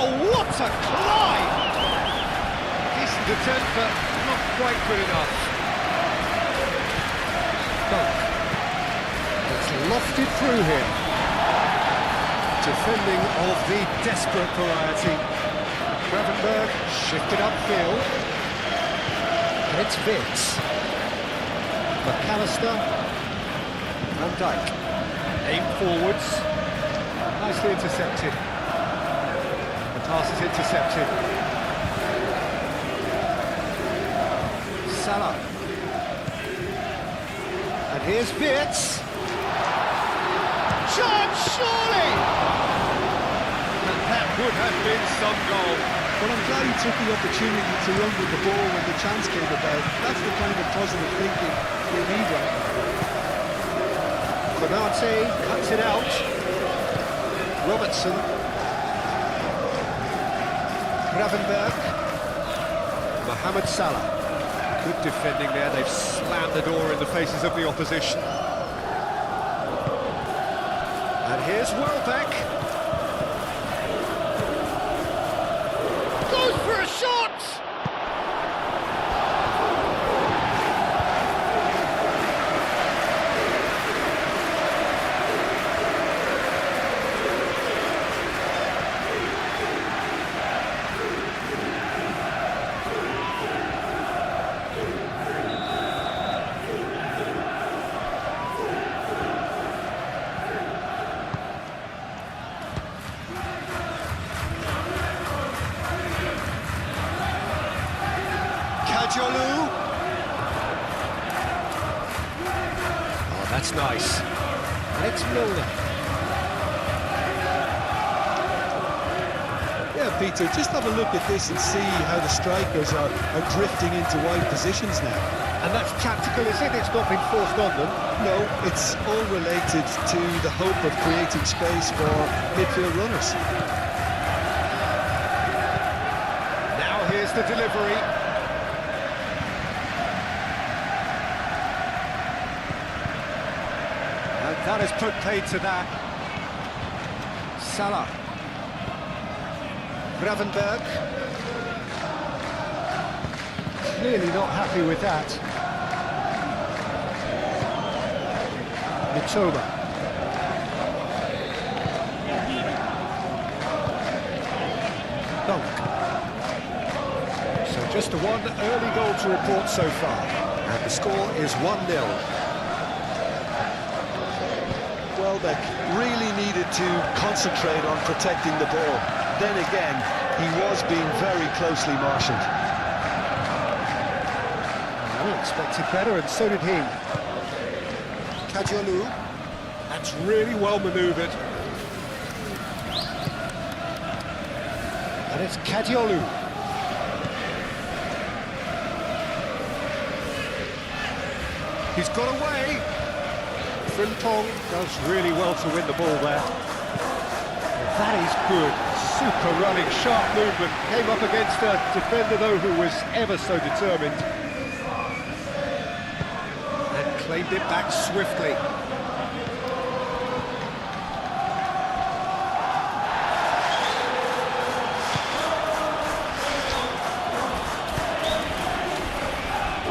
[SPEAKER 1] What a climb! Decent attempt, but not quite good enough. Dunk. It's lofted through him. Defending of the desperate variety. Gravenberg shifted upfield. And it's Vitz. McAllister. Van Dijk. Aim forwards. Nicely intercepted. Pass is intercepted. Salah. And here's Vitz. Chance, surely! And that would have been some goal.
[SPEAKER 2] But I'm glad he took the opportunity to run with the ball when the chance came about. That's the kind of positive thinking they need right now.
[SPEAKER 1] Bernate cuts it out. Robertson. Gravenberg, Mohamed Salah. Good defending there, they've slammed the door in the faces of the opposition. And here's Welbeck. Goes for a shot! Oh, that's nice. And it's Milner.
[SPEAKER 2] Yeah, Peter, just have a look at this and see how the strikers are drifting into wide positions now.
[SPEAKER 1] And that's tactical, is it? It's not been forced on them.
[SPEAKER 2] No, it's all related to the hope of creating space for midfield runners.
[SPEAKER 1] Now here's the delivery. That has put paid to that. Salah. Gravenberg. Clearly not happy with that. Mitoma. Dunk. So just one early goal to report so far. And the score is 1-0.
[SPEAKER 2] Welbeck really needed to concentrate on protecting the ball. Then again, he was being very closely marshalled.
[SPEAKER 1] I expected better, and so did he. Kadiolu. That's really well manoeuvred. And it's Kadiolu. He's got away. Frimpong does really well to win the ball there. That is good. Super running, sharp movement. Came up against a defender, though, who was ever so determined. And claimed it back swiftly.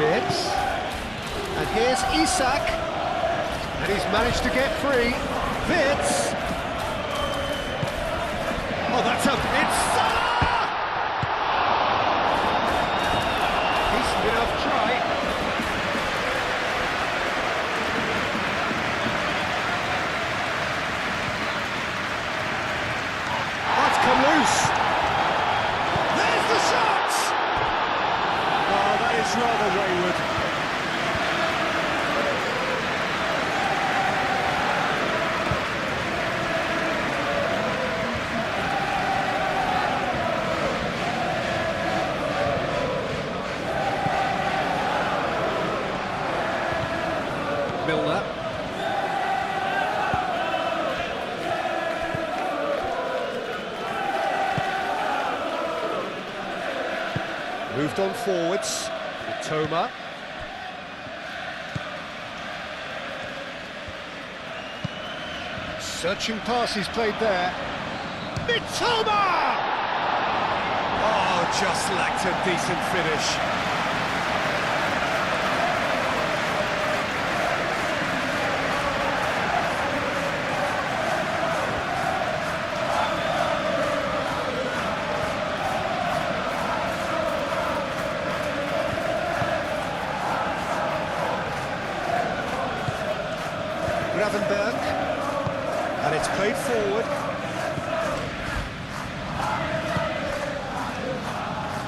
[SPEAKER 1] Vitz. And here's Isak. And he's managed to get free. Vitz. Oh, that's a... It's Salah! Decent enough try. Oh, it's come loose. There's the shot! That's rather wayward. Milner. Moved on forwards. Mitoma. Searching passes played there. Mitoma! Oh, just lacked a decent finish. And it's played forward.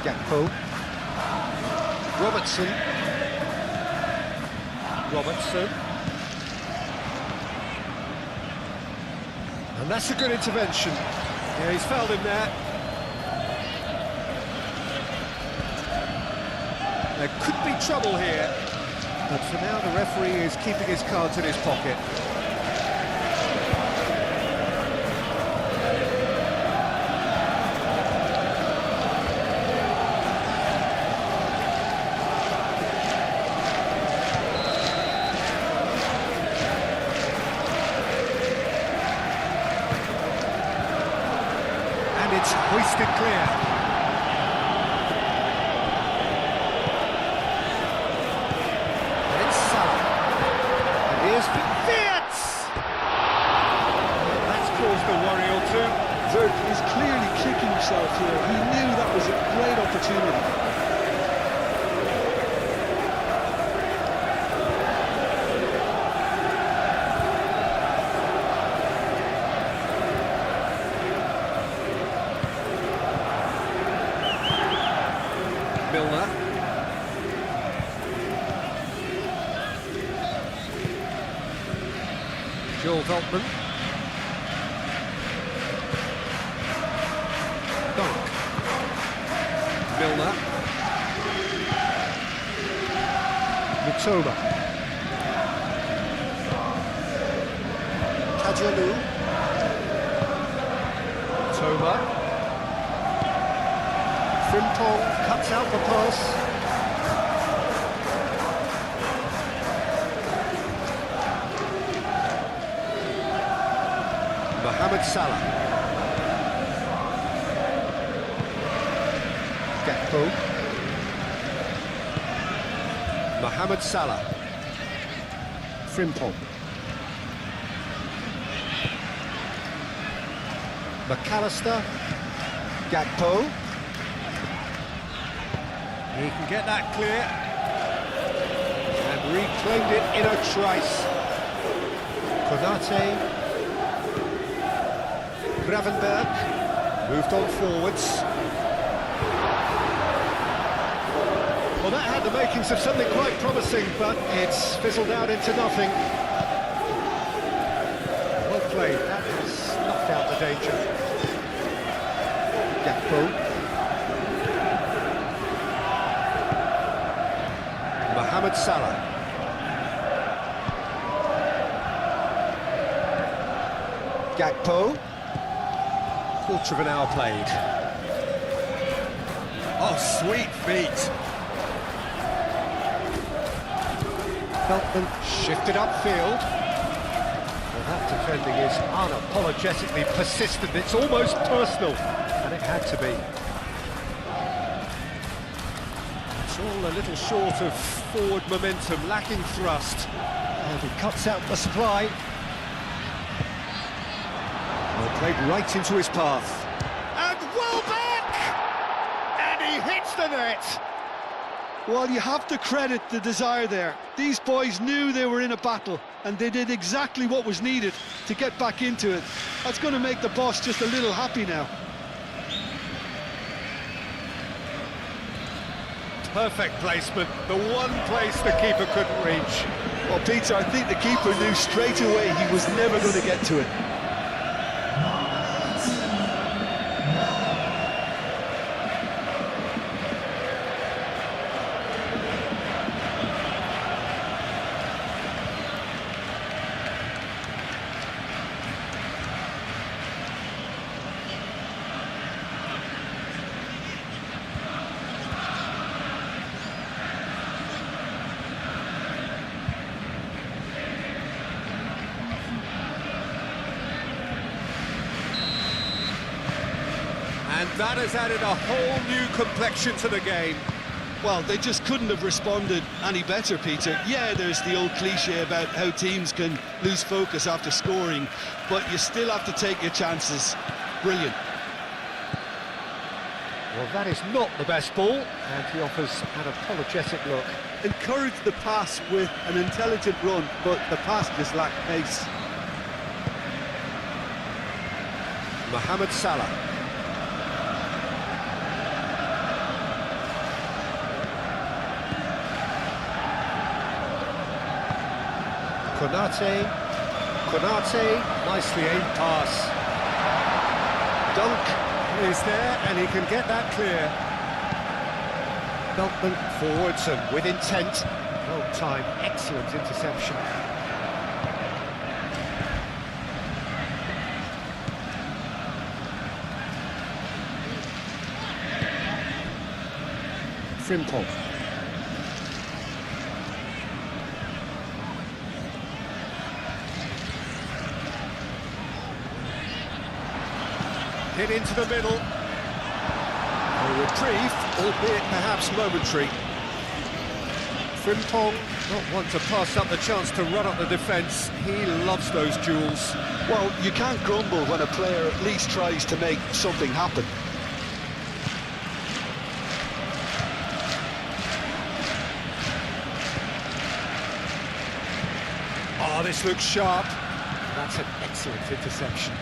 [SPEAKER 1] Gakpo. Robertson. And that's a good intervention. Yeah, he's fouled him there. There could be trouble here. But for now, the referee is keeping his cards in his pocket. And it's hoisted clear.
[SPEAKER 2] He's clearly kicking himself here. He knew that was a great opportunity.
[SPEAKER 1] Milner. Joel Veltman. Milner. Mitoma. Kajalu. Mitoma. Frimpong cuts out the pass. Mohamed Salah. Gakpo. Mohamed Salah. Frimpong. McAllister. Gakpo. He can get that clear. And reclaimed it in a trice. Konate. Gravenberch. Moved on forwards. Well, that had the makings of something quite promising, but it's fizzled out into nothing. Well played, that has snuffed out the danger. Gakpo. Mohamed Salah. Gakpo. Quarter of an hour played. Oh, sweet feet. Feltman shifted upfield. Well, that defending is unapologetically persistent. It's almost personal, and it had to be. It's all a little short of forward momentum, lacking thrust. And he cuts out the supply. Well, played right into his path. And Welbeck! And he hits the net!
[SPEAKER 2] Well, you have to credit the desire there. These boys knew they were in a battle, and they did exactly what was needed to get back into it. That's going to make the boss just a little happy now.
[SPEAKER 1] Perfect placement, the one place the keeper couldn't reach.
[SPEAKER 2] Well, Peter, I think the keeper knew straight away he was never going to get to it.
[SPEAKER 1] And that has added a whole new complexion to the game.
[SPEAKER 3] Well, they just couldn't have responded any better, Peter. Yeah, there's the old cliche about how teams can lose focus after scoring, but you still have to take your chances. Brilliant.
[SPEAKER 1] Well, that is not the best ball, and he offers an apologetic look.
[SPEAKER 2] Encouraged the pass with an intelligent run, but the pass just lacked pace.
[SPEAKER 1] Mohamed Salah. Konate, nicely aimed pass. Dunk is there, and he can get that clear. Beltman forwards and with intent. Well timed, excellent interception. Frimpong. Hit into the middle. A reprieve, albeit perhaps momentary. Frimpong, not one to pass up the chance to run up the defence. He loves those duels.
[SPEAKER 2] Well, you can't grumble when a player at least tries to make something happen.
[SPEAKER 1] Oh, this looks sharp. That's an excellent interception.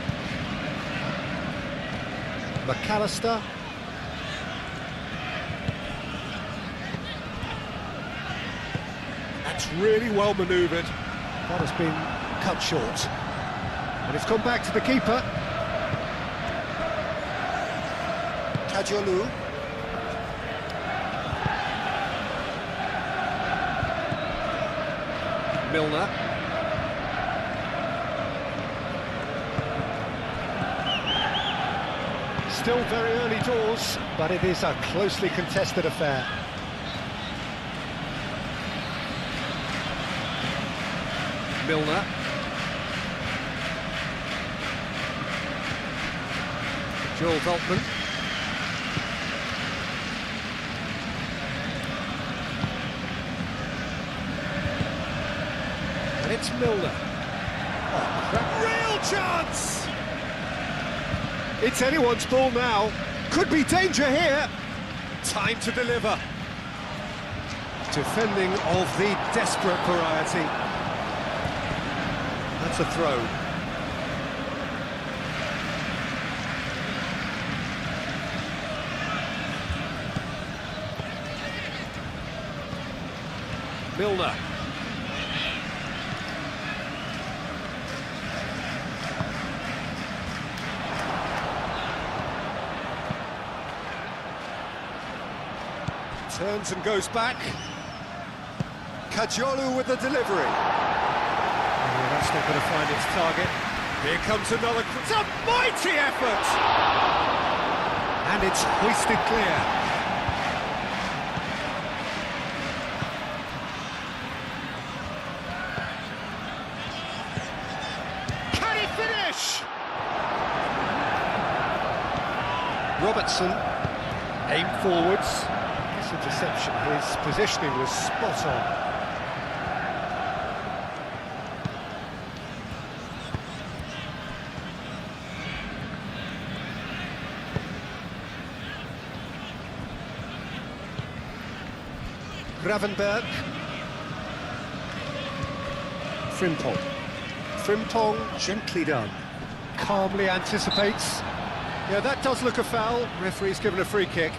[SPEAKER 1] McAllister. That's really well manoeuvred. That has been cut short. And it's gone back to the keeper. Kajolu. Milner. Still very early doors, but it is a closely contested affair. Milner. Joel Veltman. And it's Milner. Oh, real chance! It's anyone's ball now. Could be danger here. Time to deliver. Defending of the desperate variety. That's a throw. Milner. Turns and goes back. Kajolu with the delivery. Oh, that's not going to find its target. Here comes another. It's a mighty effort! And it's hoisted clear. Can he finish? Robertson. Aim forwards. Interception, his positioning was spot on. Gravenberg. Frimpong, gently done. Calmly anticipates. Yeah, that does look a foul. Referee's given a free kick.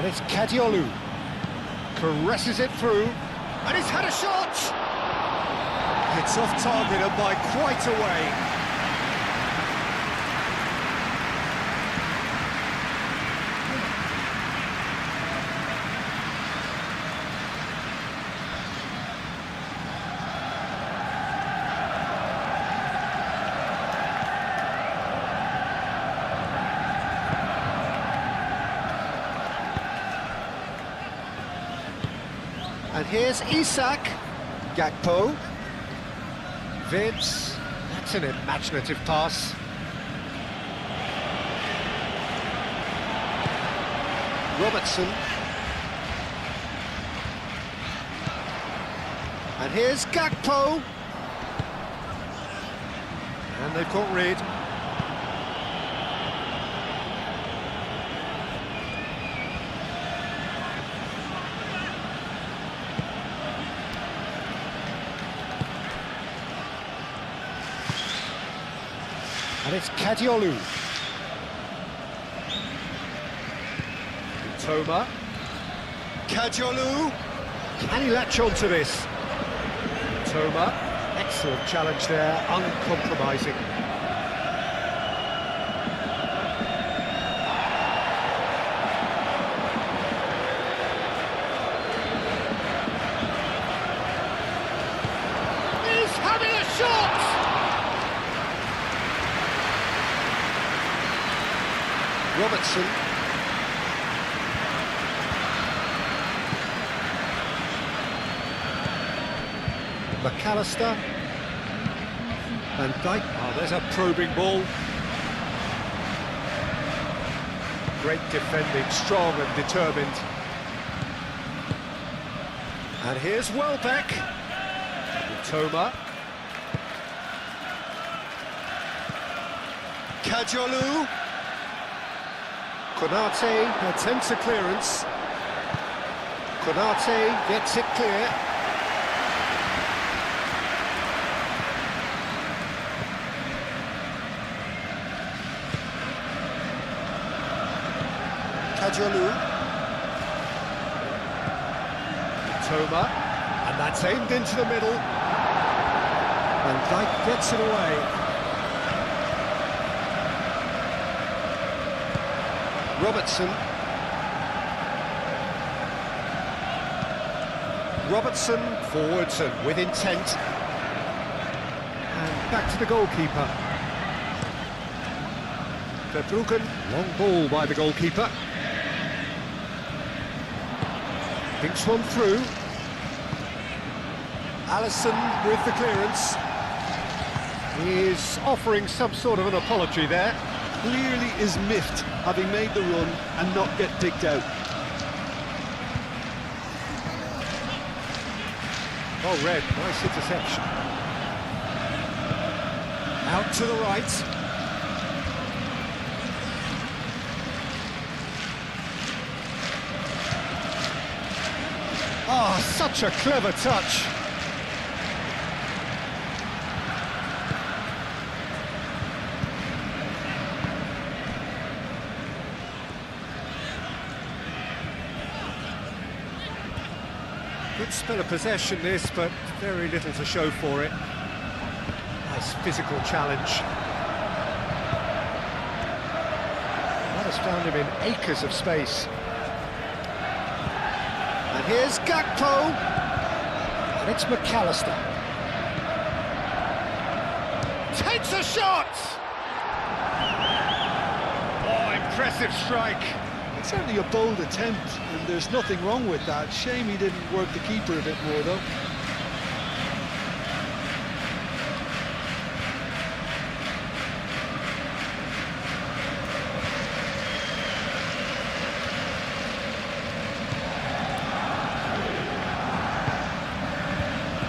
[SPEAKER 1] And it's Kadiolu. Caresses it through. And he's had a shot! It's off target and by quite a way. And here's Isak. Gakpo. Vince. That's an imaginative pass. Robertson. And here's Gakpo. And they've got rid. And it's Kadiolu. Toma. Kadiolu. Can he latch on to this? Toma. Excellent challenge there, uncompromising. He's having a shot! Robertson. McAllister. Van Dijk. Oh, there's a probing ball. Great defending, strong and determined. And here's Welbeck. Toma. Kadiolu. Konate attempts a clearance. Konate gets it clear. Kadiolu. Toma. And that's aimed into the middle. And Dijk gets it away. Robertson. Robertson forwards and with intent. And back to the goalkeeper. Verbruggen, long ball by the goalkeeper. Thinks one through. Alisson with the clearance. He is offering some sort of an apology there.
[SPEAKER 2] Clearly is miffed, having made the run and not get picked out.
[SPEAKER 1] Oh, Red, nice interception. Out to the right. Oh, such a clever touch. Good spell of possession this, but very little to show for it. Nice physical challenge. That has found him in acres of space. And here's Gakpo. And it's McAllister. Takes a shot! Oh, impressive strike.
[SPEAKER 2] It's certainly a bold attempt, and there's nothing wrong with that. Shame he didn't work the keeper a bit more, though.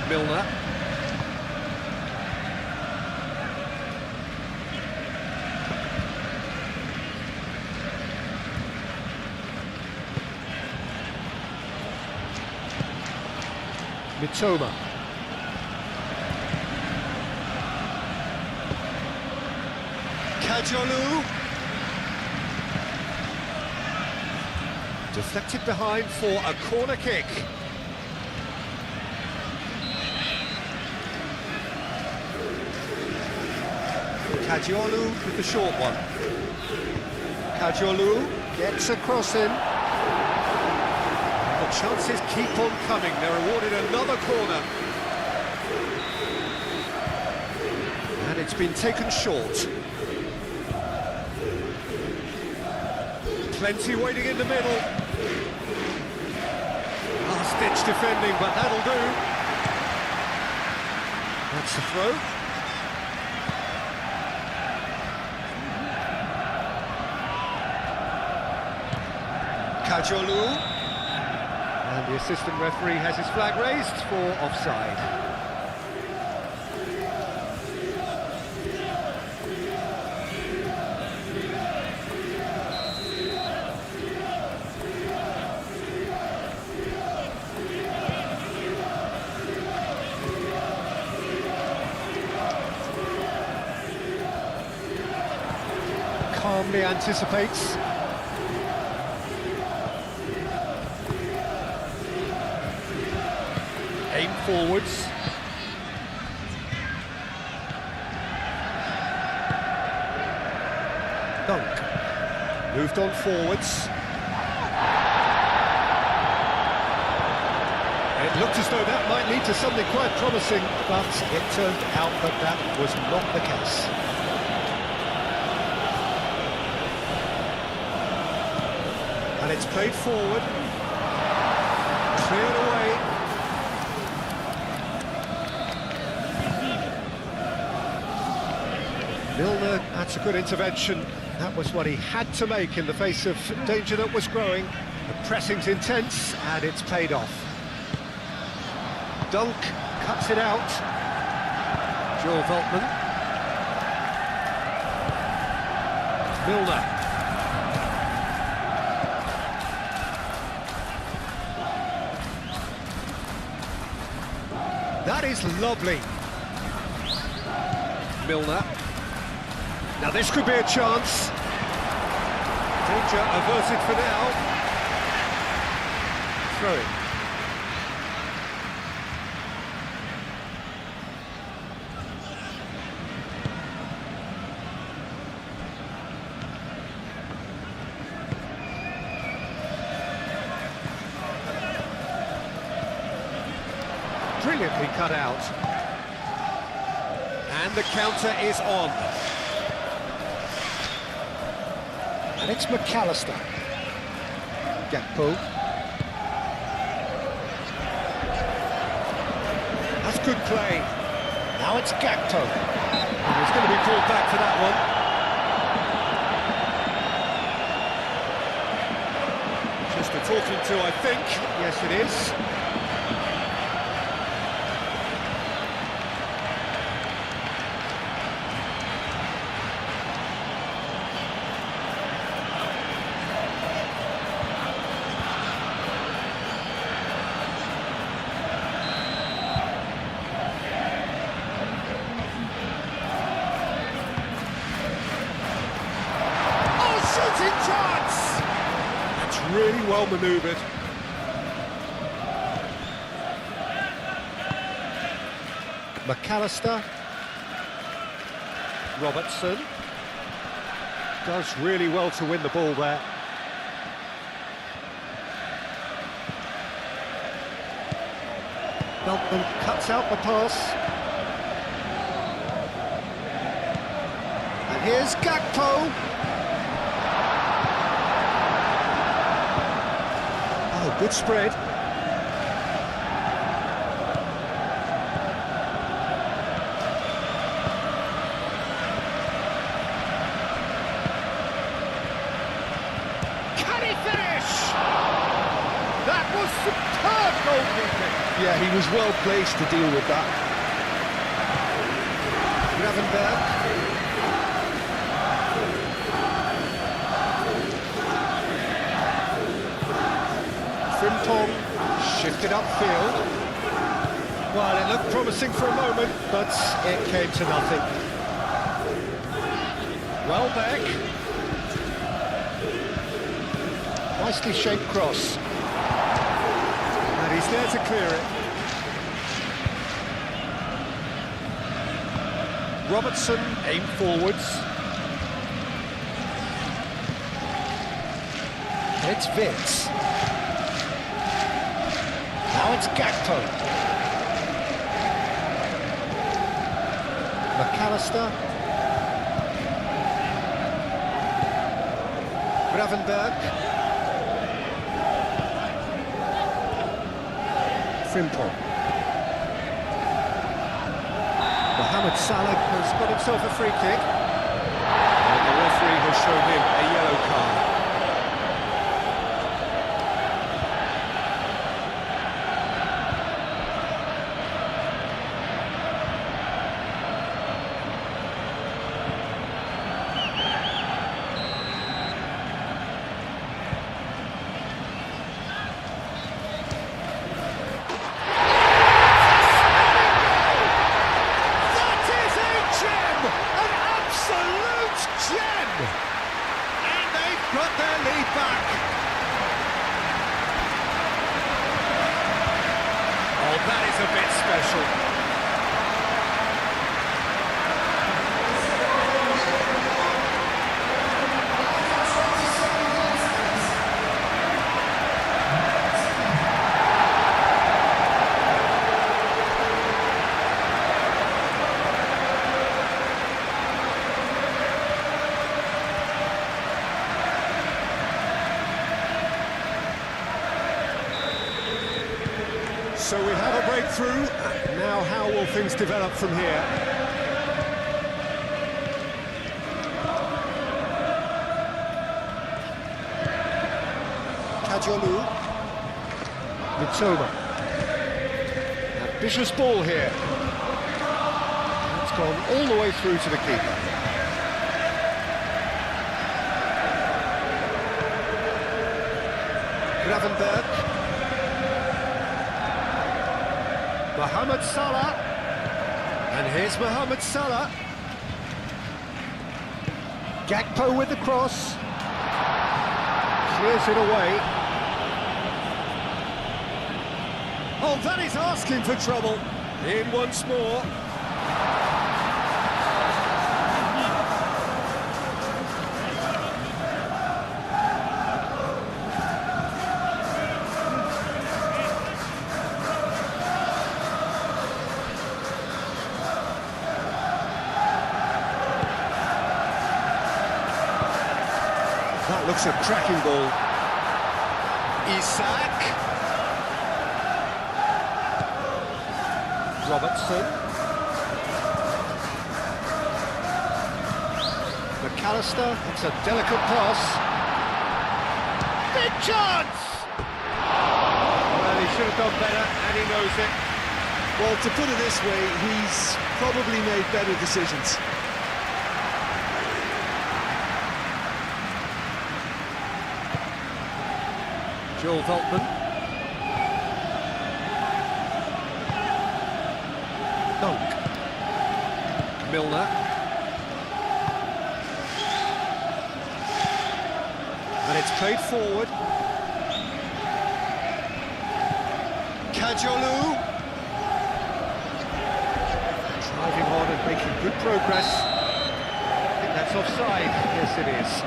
[SPEAKER 1] Milner. Mitoma. Kadiolu. Deflected behind for a corner kick. Kajiolu with the short one. Kajiolu gets a cross in. The chances keep on coming. They're awarded another corner. And it's been taken short. Plenty waiting in the middle. Last-ditch defending, but that'll do. That's the throw. Kajiolu. And the assistant referee has his flag raised for offside. Calmly anticipates. Aim forwards. Dunk. Moved on forwards. It looked as though that might lead to something quite promising, but it turned out that that was not the case. And it's played forward. Cleared away. Milner, that's a good intervention. That was what he had to make in the face of danger that was growing. The pressing's intense, and it's paid off. Dunk cuts it out. Joel Veltman. Milner. That is lovely. Milner. Now this could be a chance. Danger averted for now. Throw it. Brilliantly cut out. And the counter is on. And it's McAllister. Gakpo. That's good play. Now it's Gakpo. And he's going to be called back for that one. Just a talking to, I think. Yes, it is. Chance! That's really well manoeuvred. McAllister. Robertson. Does really well to win the ball there. Veltman cuts out the pass. And here's Gakpo. Good spread. Can he finish? That was superb goalkeeping.
[SPEAKER 2] Yeah, he was well placed to deal with that.
[SPEAKER 1] Gravenberg. Frimpong shifted upfield. Well, it looked promising for a moment, but it came to nothing. Welbeck. Nicely shaped cross. And he's there to clear it. Robertson aimed forwards. It's Vitz. Now it's Gakpo. McAllister. Gravenberg. Frimpong. Mohamed Salah has got himself a free kick.
[SPEAKER 3] And the referee has shown him a yellow card.
[SPEAKER 1] Got their lead back. Oh, that is a bit special. So we have a breakthrough. Now how will things develop from here? Kajolu. Mitoma. Ambitious ball here. It's gone all the way through to the keeper. Gravenberg. Mohamed Salah, and here's Mohamed Salah. Gakpo with the cross, clears it away. Oh, that is asking for trouble. In once more. That looks a cracking ball. Isak. Robertson. McAllister. It's a delicate pass. Big chance! Well, he should have done better, and he knows it.
[SPEAKER 3] Well, to put it this way, he's probably made better decisions.
[SPEAKER 1] Joel Veltman. Dunk. Milner. And it's played forward. Kajolu. Driving on and making good progress. I think that's offside. Yes, it is.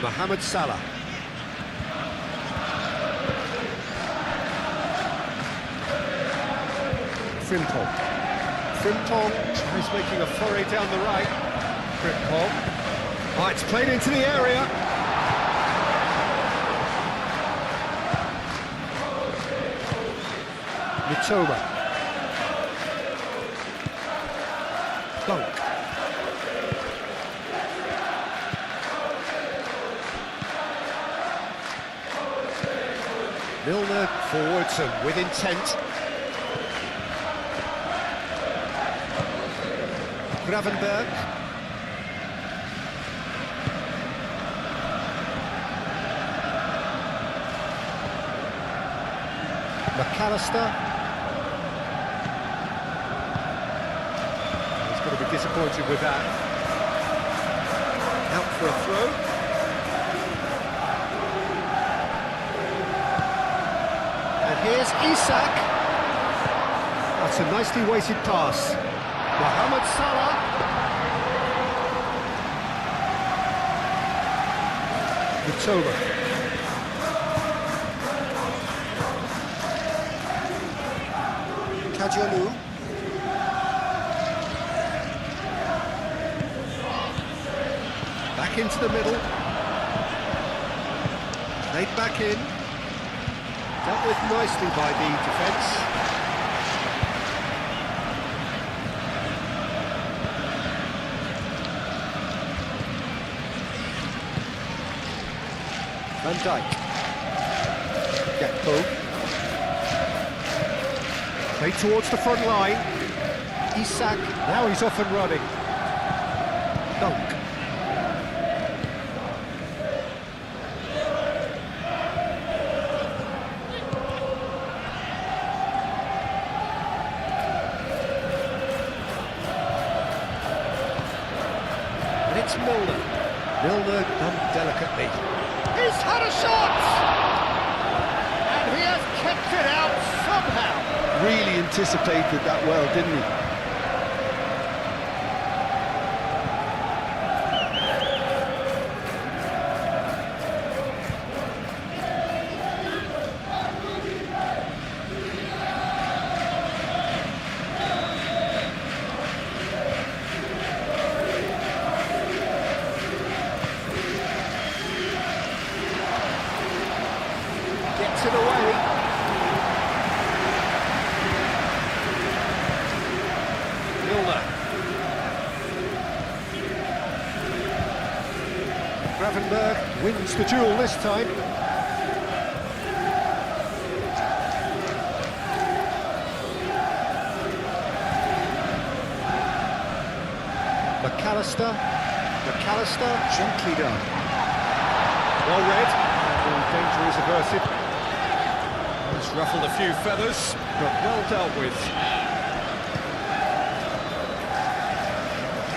[SPEAKER 1] Mohamed Salah. Frimpong. Frimpong tries making a foray down the right. Frimpong. Oh, it's played into the area. Mitoma. Dunk. Milner forwards and with intent. Gravenberg. McAllister. He's going to be disappointed with that. Out for a throw. And here's Isak. That's a nicely weighted pass. Mohamed Salah. Mitoma. Kajolu. Back into the middle. Played back in. Dealt with nicely by the defence. Van Dijk. Gakpo. Played towards the front line. Isak, now he's off and running. Dunk. And it's Milner. Milner done delicately. He's had a shot! And he has kept it out somehow.
[SPEAKER 2] Really anticipated that well, didn't he?
[SPEAKER 1] Gets it away. Gravenberg wins the duel this time. McAllister. McAllister, gently done. Well read, and the danger is averted. It's ruffled a few feathers, but well dealt with.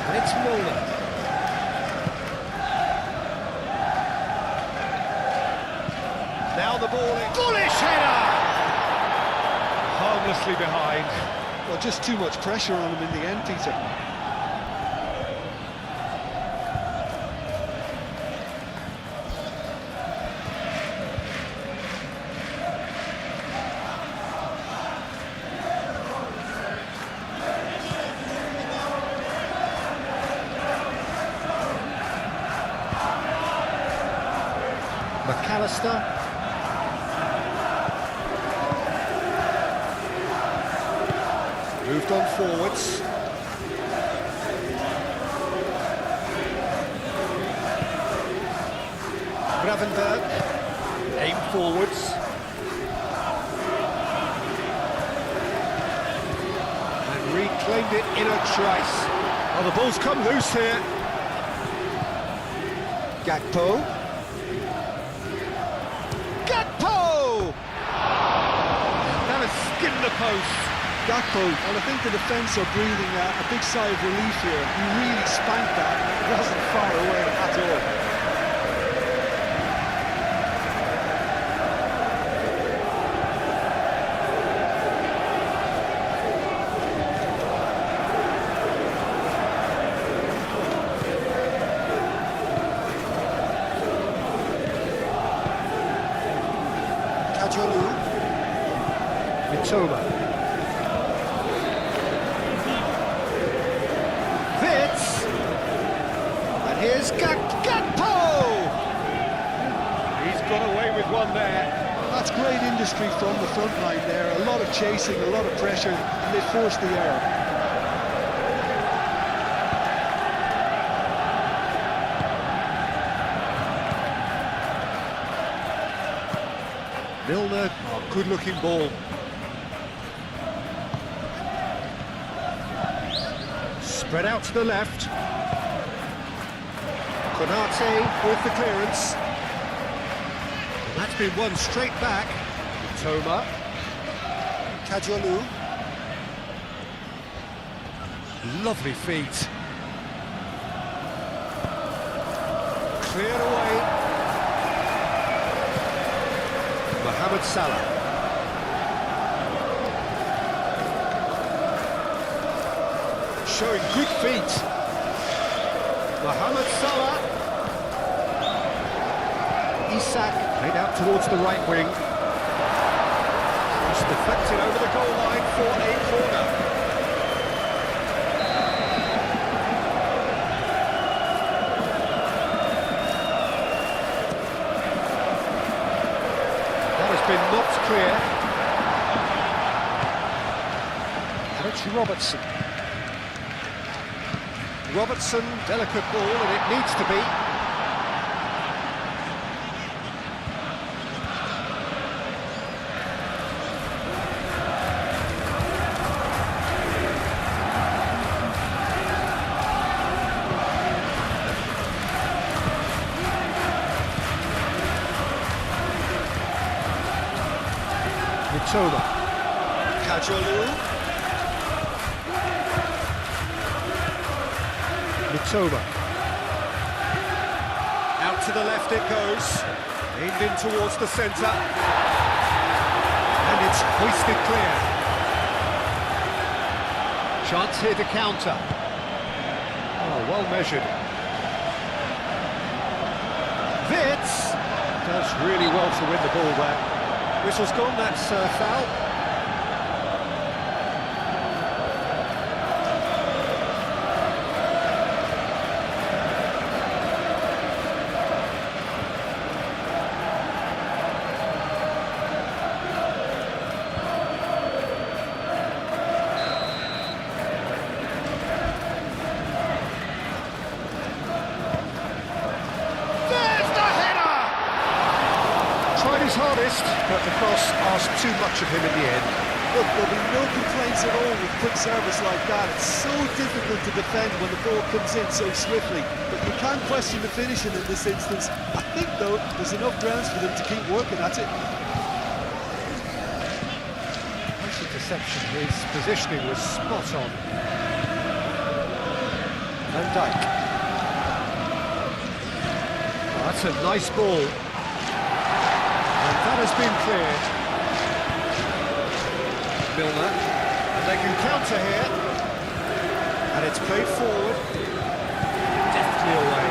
[SPEAKER 1] And it's Milner. Now the ball in. Bullish header! Harmlessly behind.
[SPEAKER 2] Well, just too much pressure on him in the end, Peter.
[SPEAKER 1] McAllister. Moved on forwards. Gravenberg. Aim forwards. And reclaimed it in a trice. Oh, the ball's come loose here. Gakpo. Gakpo! That has skinned the post.
[SPEAKER 2] Gakpo, well, I think the defence are breathing a big sigh of relief here. He really spanked that, and it wasn't far away at all.
[SPEAKER 1] Kajolu. Mitoma. And here's Gakpo! He's got away with one there.
[SPEAKER 2] That's great industry from the front line there. A lot of chasing, a lot of pressure, and they forced the error.
[SPEAKER 1] Milner, good-looking ball. Spread out to the left. Konate with the clearance. And that's been won straight back. Mitoma.
[SPEAKER 3] Kajolu.
[SPEAKER 1] Lovely feet. Cleared away. Mohamed Salah. Showing good feet. Mohamed Salah. Isak played out towards the right wing. Just deflected over the goal line for a corner. That has been knocked clear. And it's Robertson. Robertson, delicate ball, and it needs to be. Mitoma.
[SPEAKER 3] Kajolu.
[SPEAKER 1] Mitoma. Out to the left it goes. Aimed in towards the centre. And it's hoisted clear. Chance here to counter. Oh, well measured. Vitz does really well to win the ball there. Whistle's gone, that's foul. His hardest, but the cross asked too much of him in the end.
[SPEAKER 3] Look, there'll be no complaints at all with quick service like that. It's so difficult to defend when the ball comes in so swiftly. But you can't question the finishing in this instance. I think, though, there's enough grounds for them to keep working at it.
[SPEAKER 1] Nice interception. His positioning was spot on. Van Dijk. Oh, that's a nice ball. And that has been cleared. Milner, and they can counter here. And it's played forward. Deftly away.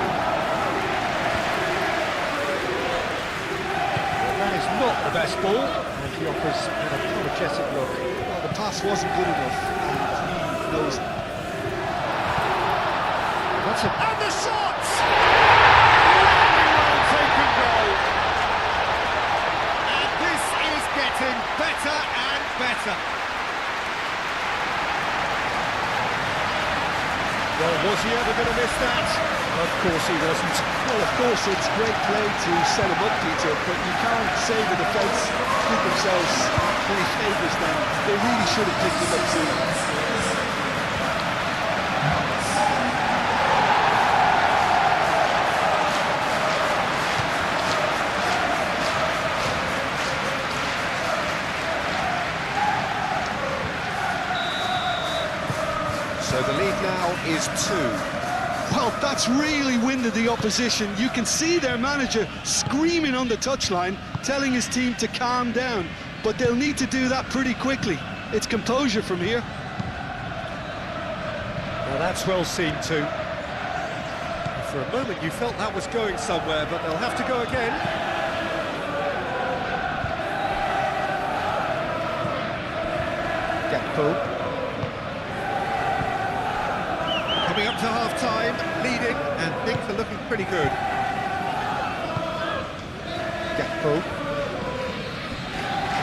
[SPEAKER 1] Well, that is not the best ball. And he offers an apologetic look.
[SPEAKER 3] Well, the pass wasn't good enough, and he knows it.
[SPEAKER 1] That's it. And the shot! Very well taken goal. Getting better and better. Well, was he ever going to miss that? Of course he wasn't.
[SPEAKER 3] Well, of course, it's great play to set him up, Peter, but you can't say the defence did themselves any favours then. They really should have picked him up soon.
[SPEAKER 1] So the lead now is 2.
[SPEAKER 3] Well, that's really winded the opposition. You can see their manager screaming on the touchline, telling his team to calm down. But they'll need to do that pretty quickly. It's composure from here.
[SPEAKER 1] Now that's well seen too. For a moment you felt that was going somewhere, but they'll have to go again. Gakpo. Coming up to half-time, leading, and things are looking pretty good. Gakpo.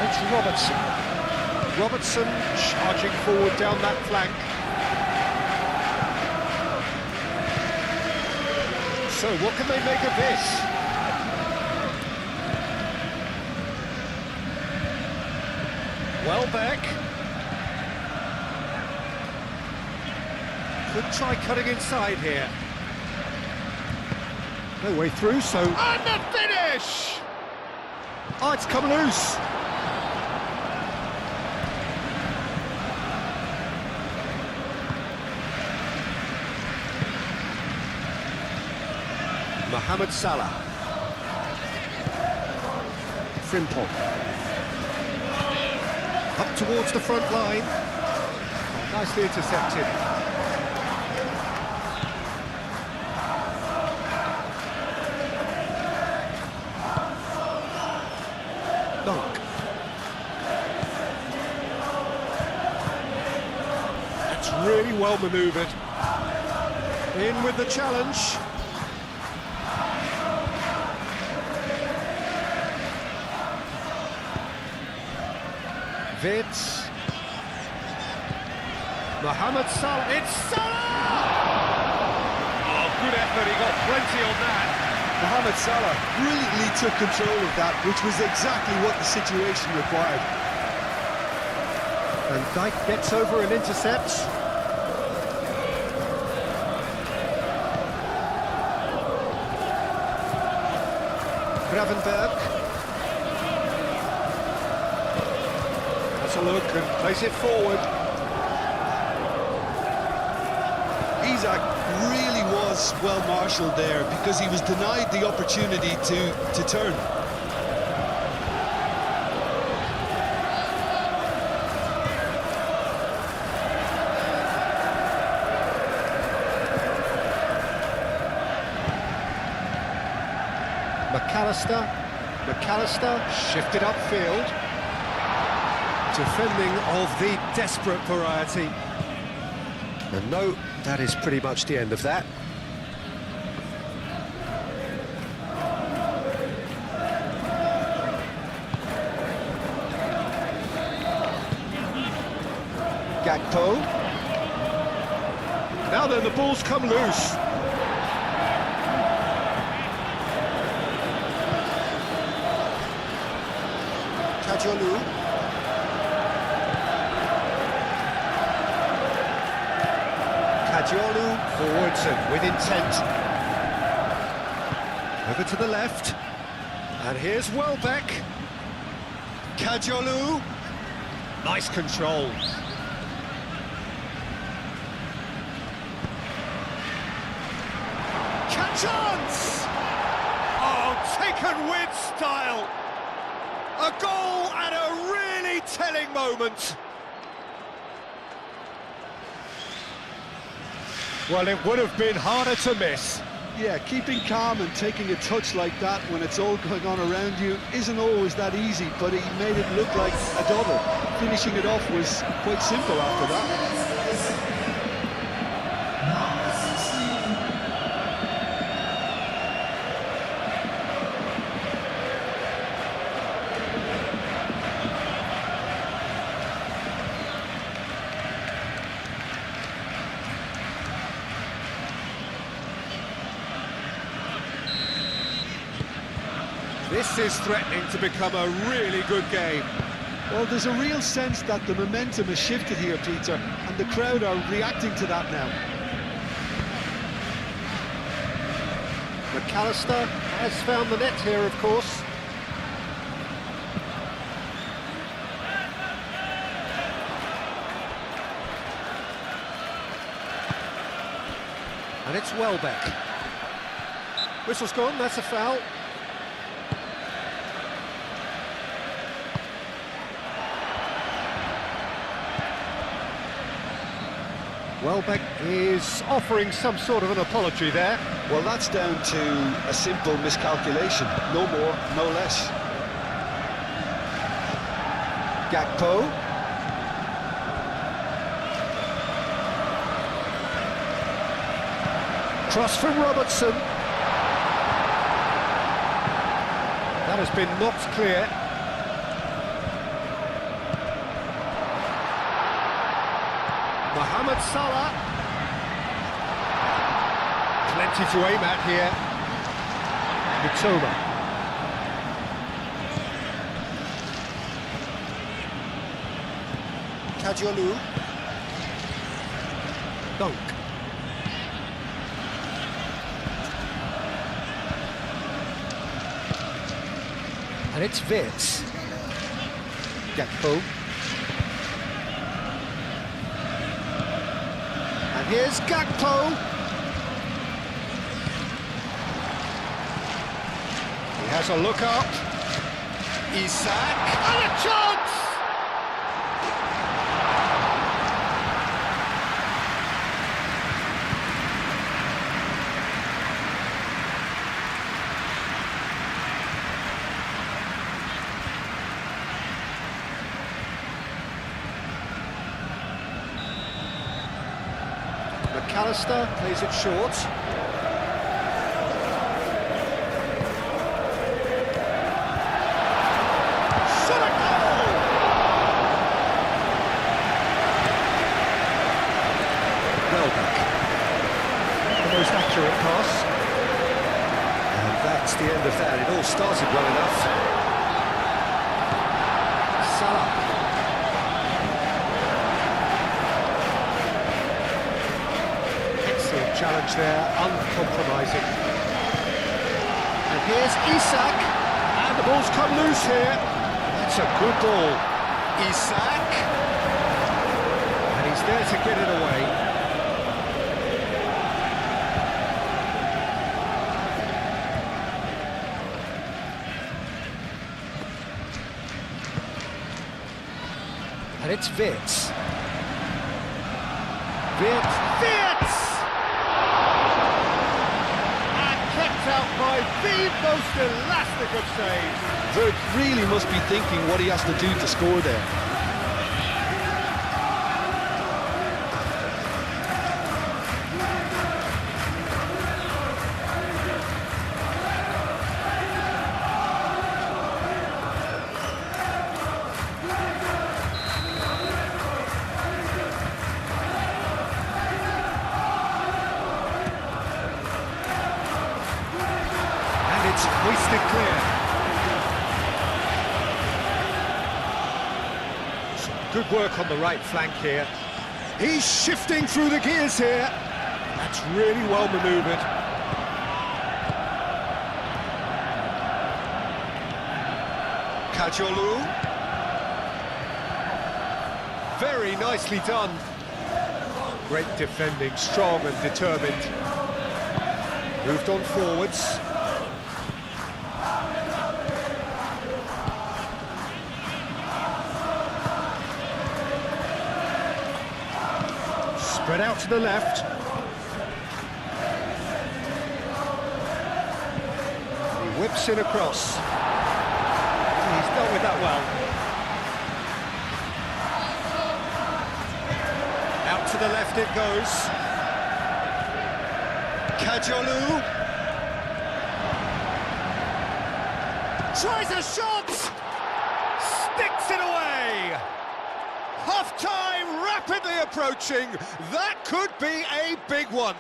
[SPEAKER 1] It's Robertson. Robertson charging forward down that flank. So what can they make of this? Welbeck. Could try cutting inside here. No way through, so... And the finish! Oh, it's come loose. Mohamed Salah. Frimpong. Up towards the front line. Oh, nicely intercepted. Dunk. That's really well manoeuvred. In with the challenge. Vitz. Mohamed Salah. It's Salah! Oh, good effort. He got plenty on that.
[SPEAKER 3] Mohamed Salah brilliantly took control of that, which was exactly what the situation required.
[SPEAKER 1] And Dyke gets over and intercepts. Gravenberg. That's a look and plays it forward.
[SPEAKER 3] Isak really was well marshalled there because he was denied the opportunity to turn.
[SPEAKER 1] McAllister shifted upfield. Defending of the desperate variety. And no, that is pretty much the end of that. Gakpo. Now then, the ball's come loose. Kajolu. Kajolu forwards and with intent. Over to the left. And here's Welbeck. Kajolu. Nice control. Chance! Oh, taken with style. A goal at a really telling moment. Well, it would have been harder to miss.
[SPEAKER 2] Yeah, keeping calm and taking a touch like that when it's all going on around you isn't always that easy, but he made it look like a double. Finishing it off was quite simple after that.
[SPEAKER 1] This is threatening to become a really good game.
[SPEAKER 2] Well, there's a real sense that the momentum has shifted here, Peter, and the crowd are reacting to that now.
[SPEAKER 1] McAllister has found the net here, of course. And it's Welbeck. Whistle's gone, that's a foul. Welbeck is offering some sort of an apology there.
[SPEAKER 3] Well, that's down to a simple miscalculation. No more, no less.
[SPEAKER 1] Gakpo. Cross from Robertson. That has been knocked clear. Mohamed Salah. Plenty to aim at here. Mitoma. Kajolu. Dunk. And it's Vitz. Gakpo. And here's Gakpo. has a look up. Isak, and a chance! McAllister plays it short. Shot a goal! Welbeck. The most accurate pass. And that's the end of that. It all started well enough. Salah. Challenge there, uncompromising. And here's Isak, and the ball's come loose here. That's a good ball. Isak, and he's there to get it away. And it's Wirtz. Wirtz! Out by the most elastic of saves.
[SPEAKER 2] Wirtz really must be thinking what he has to do to score there.
[SPEAKER 1] It's hoisted clear. Some good work on the right flank here. He's shifting through the gears here. That's really well manoeuvred. Kajolu. Very nicely done. Great defending, strong and determined. Moved on forwards. Spread out to the left. He whips it across. He's dealt with that well. Out to the left it goes. Kajolu. Tries a shot! Sticks it away! Half-time rapidly approaching. That could be a big one.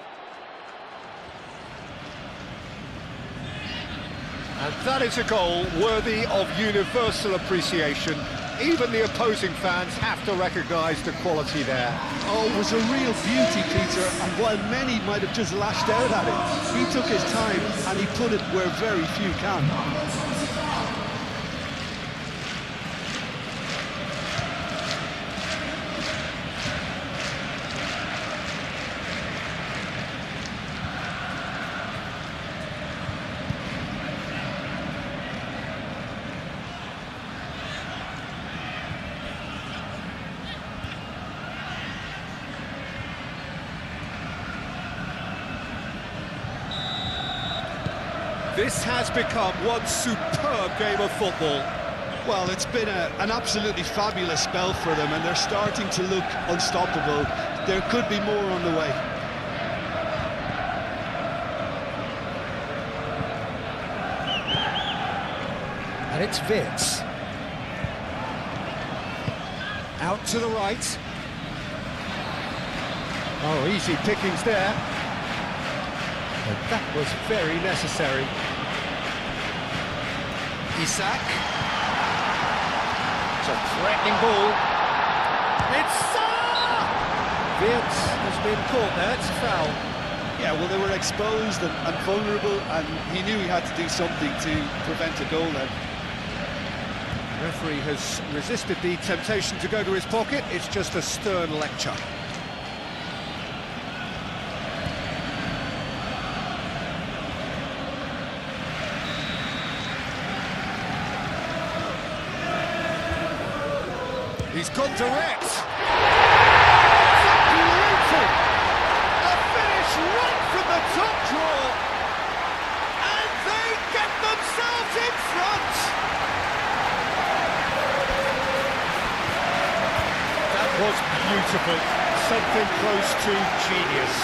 [SPEAKER 1] And that is a goal worthy of universal appreciation. Even the opposing fans have to recognise the quality there.
[SPEAKER 2] Oh, it was a real beauty, Peter, and while many might have just lashed out at it, he took his time and he put it where very few can.
[SPEAKER 1] This has become one superb game of football.
[SPEAKER 2] Well, it's been an absolutely fabulous spell for them, and they're starting to look unstoppable. There could be more on the way.
[SPEAKER 1] And it's Wirtz. Out to the right. Oh, easy pickings there. And that was very necessary. Isak. It's a threatening ball. It's Salah! Wirtz has been caught there, it's a foul.
[SPEAKER 2] Yeah, well, they were exposed and vulnerable, and he knew he had to do something to prevent a goal then.
[SPEAKER 1] The referee has resisted the temptation to go to his pocket. It's just a stern lecture. He's gone direct. Beauty! A finish right from the top draw. And they get themselves in front. That was beautiful. Something close to genius.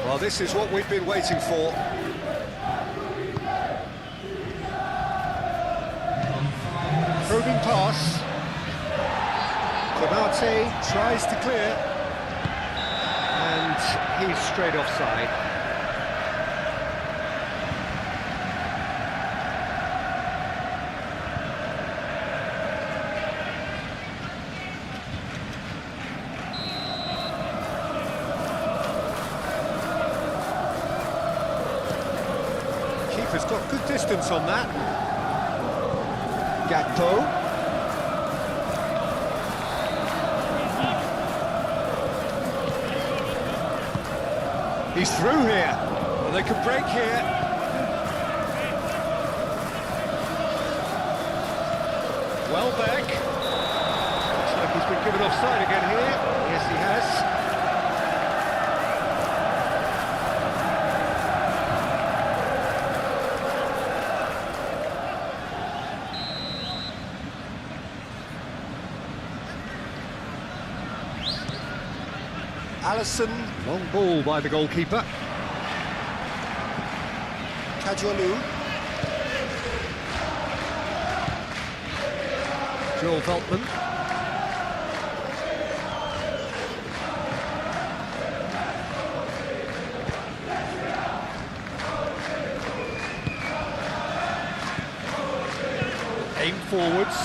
[SPEAKER 1] Well, this is what we've been waiting for. Probing pass. Konate tries to clear. And he's straight offside. Keeper's got good distance on that. Gatto. He's through here. Well, they could break here. Welbeck. Looks like he's been given offside again here. Yes, he has. Allison, long ball by the goalkeeper. Kajolu. Joel Veltman. Aim forwards.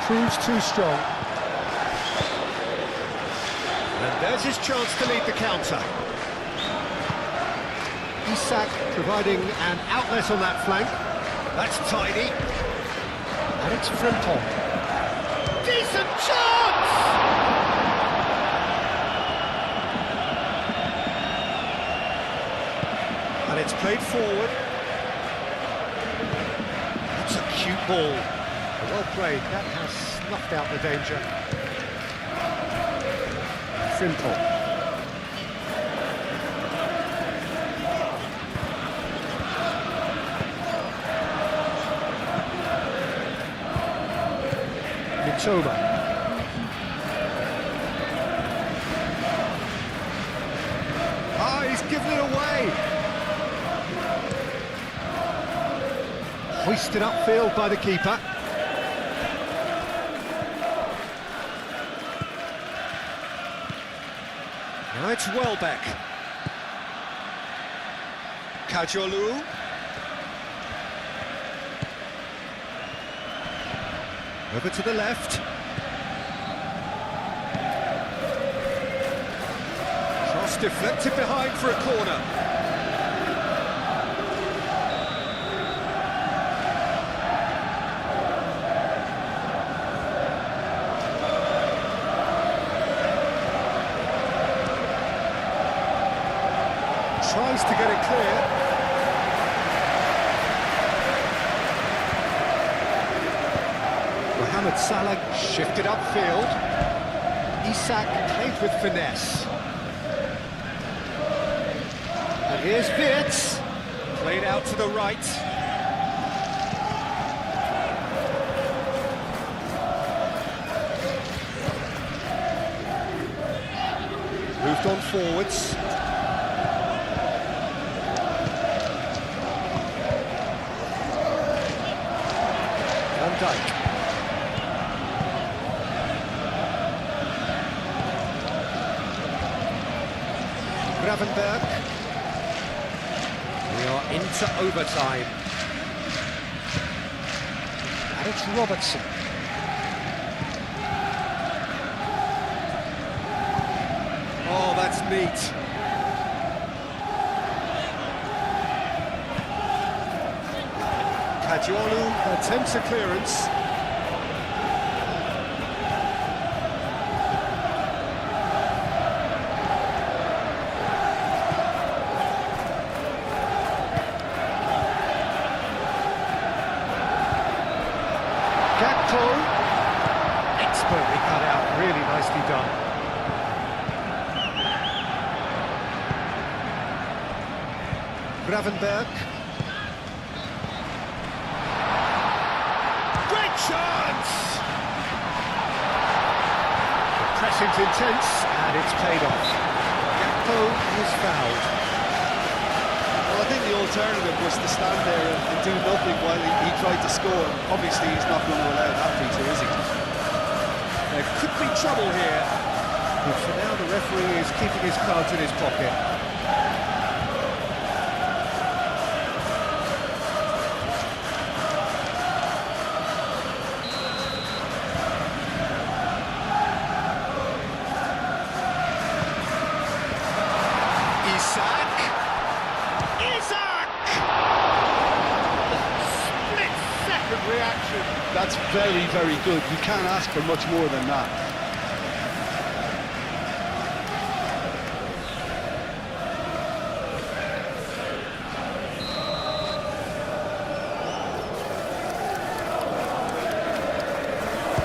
[SPEAKER 1] Proves too strong. And there's his chance to lead the counter. Isak providing an outlet on that flank. That's tidy. And it's Frantic. Decent chance! And it's played forward. That's a cute ball. Well played. That has snuffed out the danger. Simple. Mitoma. Ah, he's given it away. Hoisted upfield by the keeper. Now it's Welbeck. Kajolu. Over to the left. Cross deflected behind for a corner. Tries to get it clear. Mohamed Salah shifted upfield. Isak played with finesse. And here's Wirtz. Played out to the right. Moved on forwards. Dyke. Gravenberg. are into overtime. And it's Robertson. Oh, that's neat. Kajiolu attempts a clearance. Expertly cut out, really nicely done. Gravenberg. Great chance! Pressing's intense, and it's paid off. Gakpo is fouled.
[SPEAKER 3] Well, I think the alternative was to stand there and do nothing while he tried to score. Obviously, he's not going to allow that feature, is he?
[SPEAKER 1] There could be trouble here, but for now the referee is keeping his cards in his pocket. Isak! Split-second reaction.
[SPEAKER 2] That's very, very good. You can't ask for much more than that.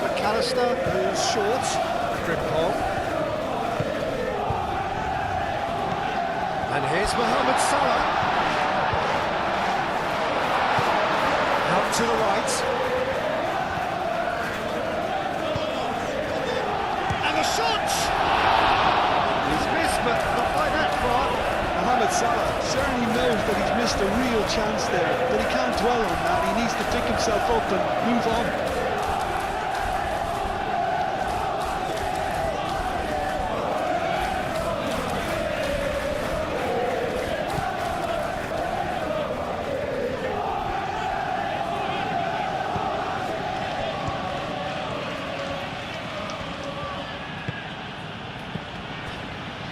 [SPEAKER 1] McAllister is short. Frimpong. And here's Mohamed Salah. Out to the right. And the shot! He's missed, but not by that far.
[SPEAKER 2] Mohamed Salah certainly knows that he's missed a real chance there, but he can't dwell on that. He needs to pick himself up and move on.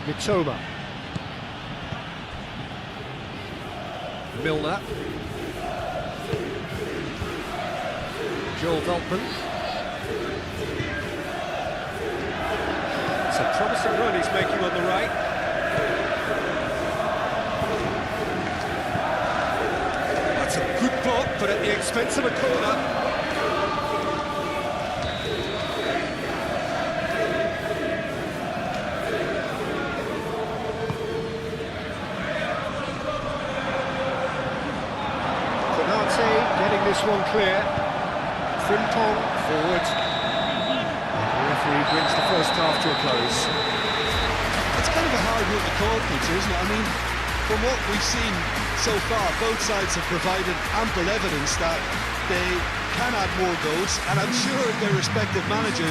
[SPEAKER 1] Mitoma. Milner. Joel Veltman. It's a promising run he's making on the right. That's a good block, but at the expense of a corner. Getting this one clear. Frimpong forward. And the referee brings the first half to a close.
[SPEAKER 3] It's kind of a hard one to call, Peter, isn't it? I mean, from what we've seen so far, both sides have provided ample evidence that they can add more goals, and I'm sure their respective managers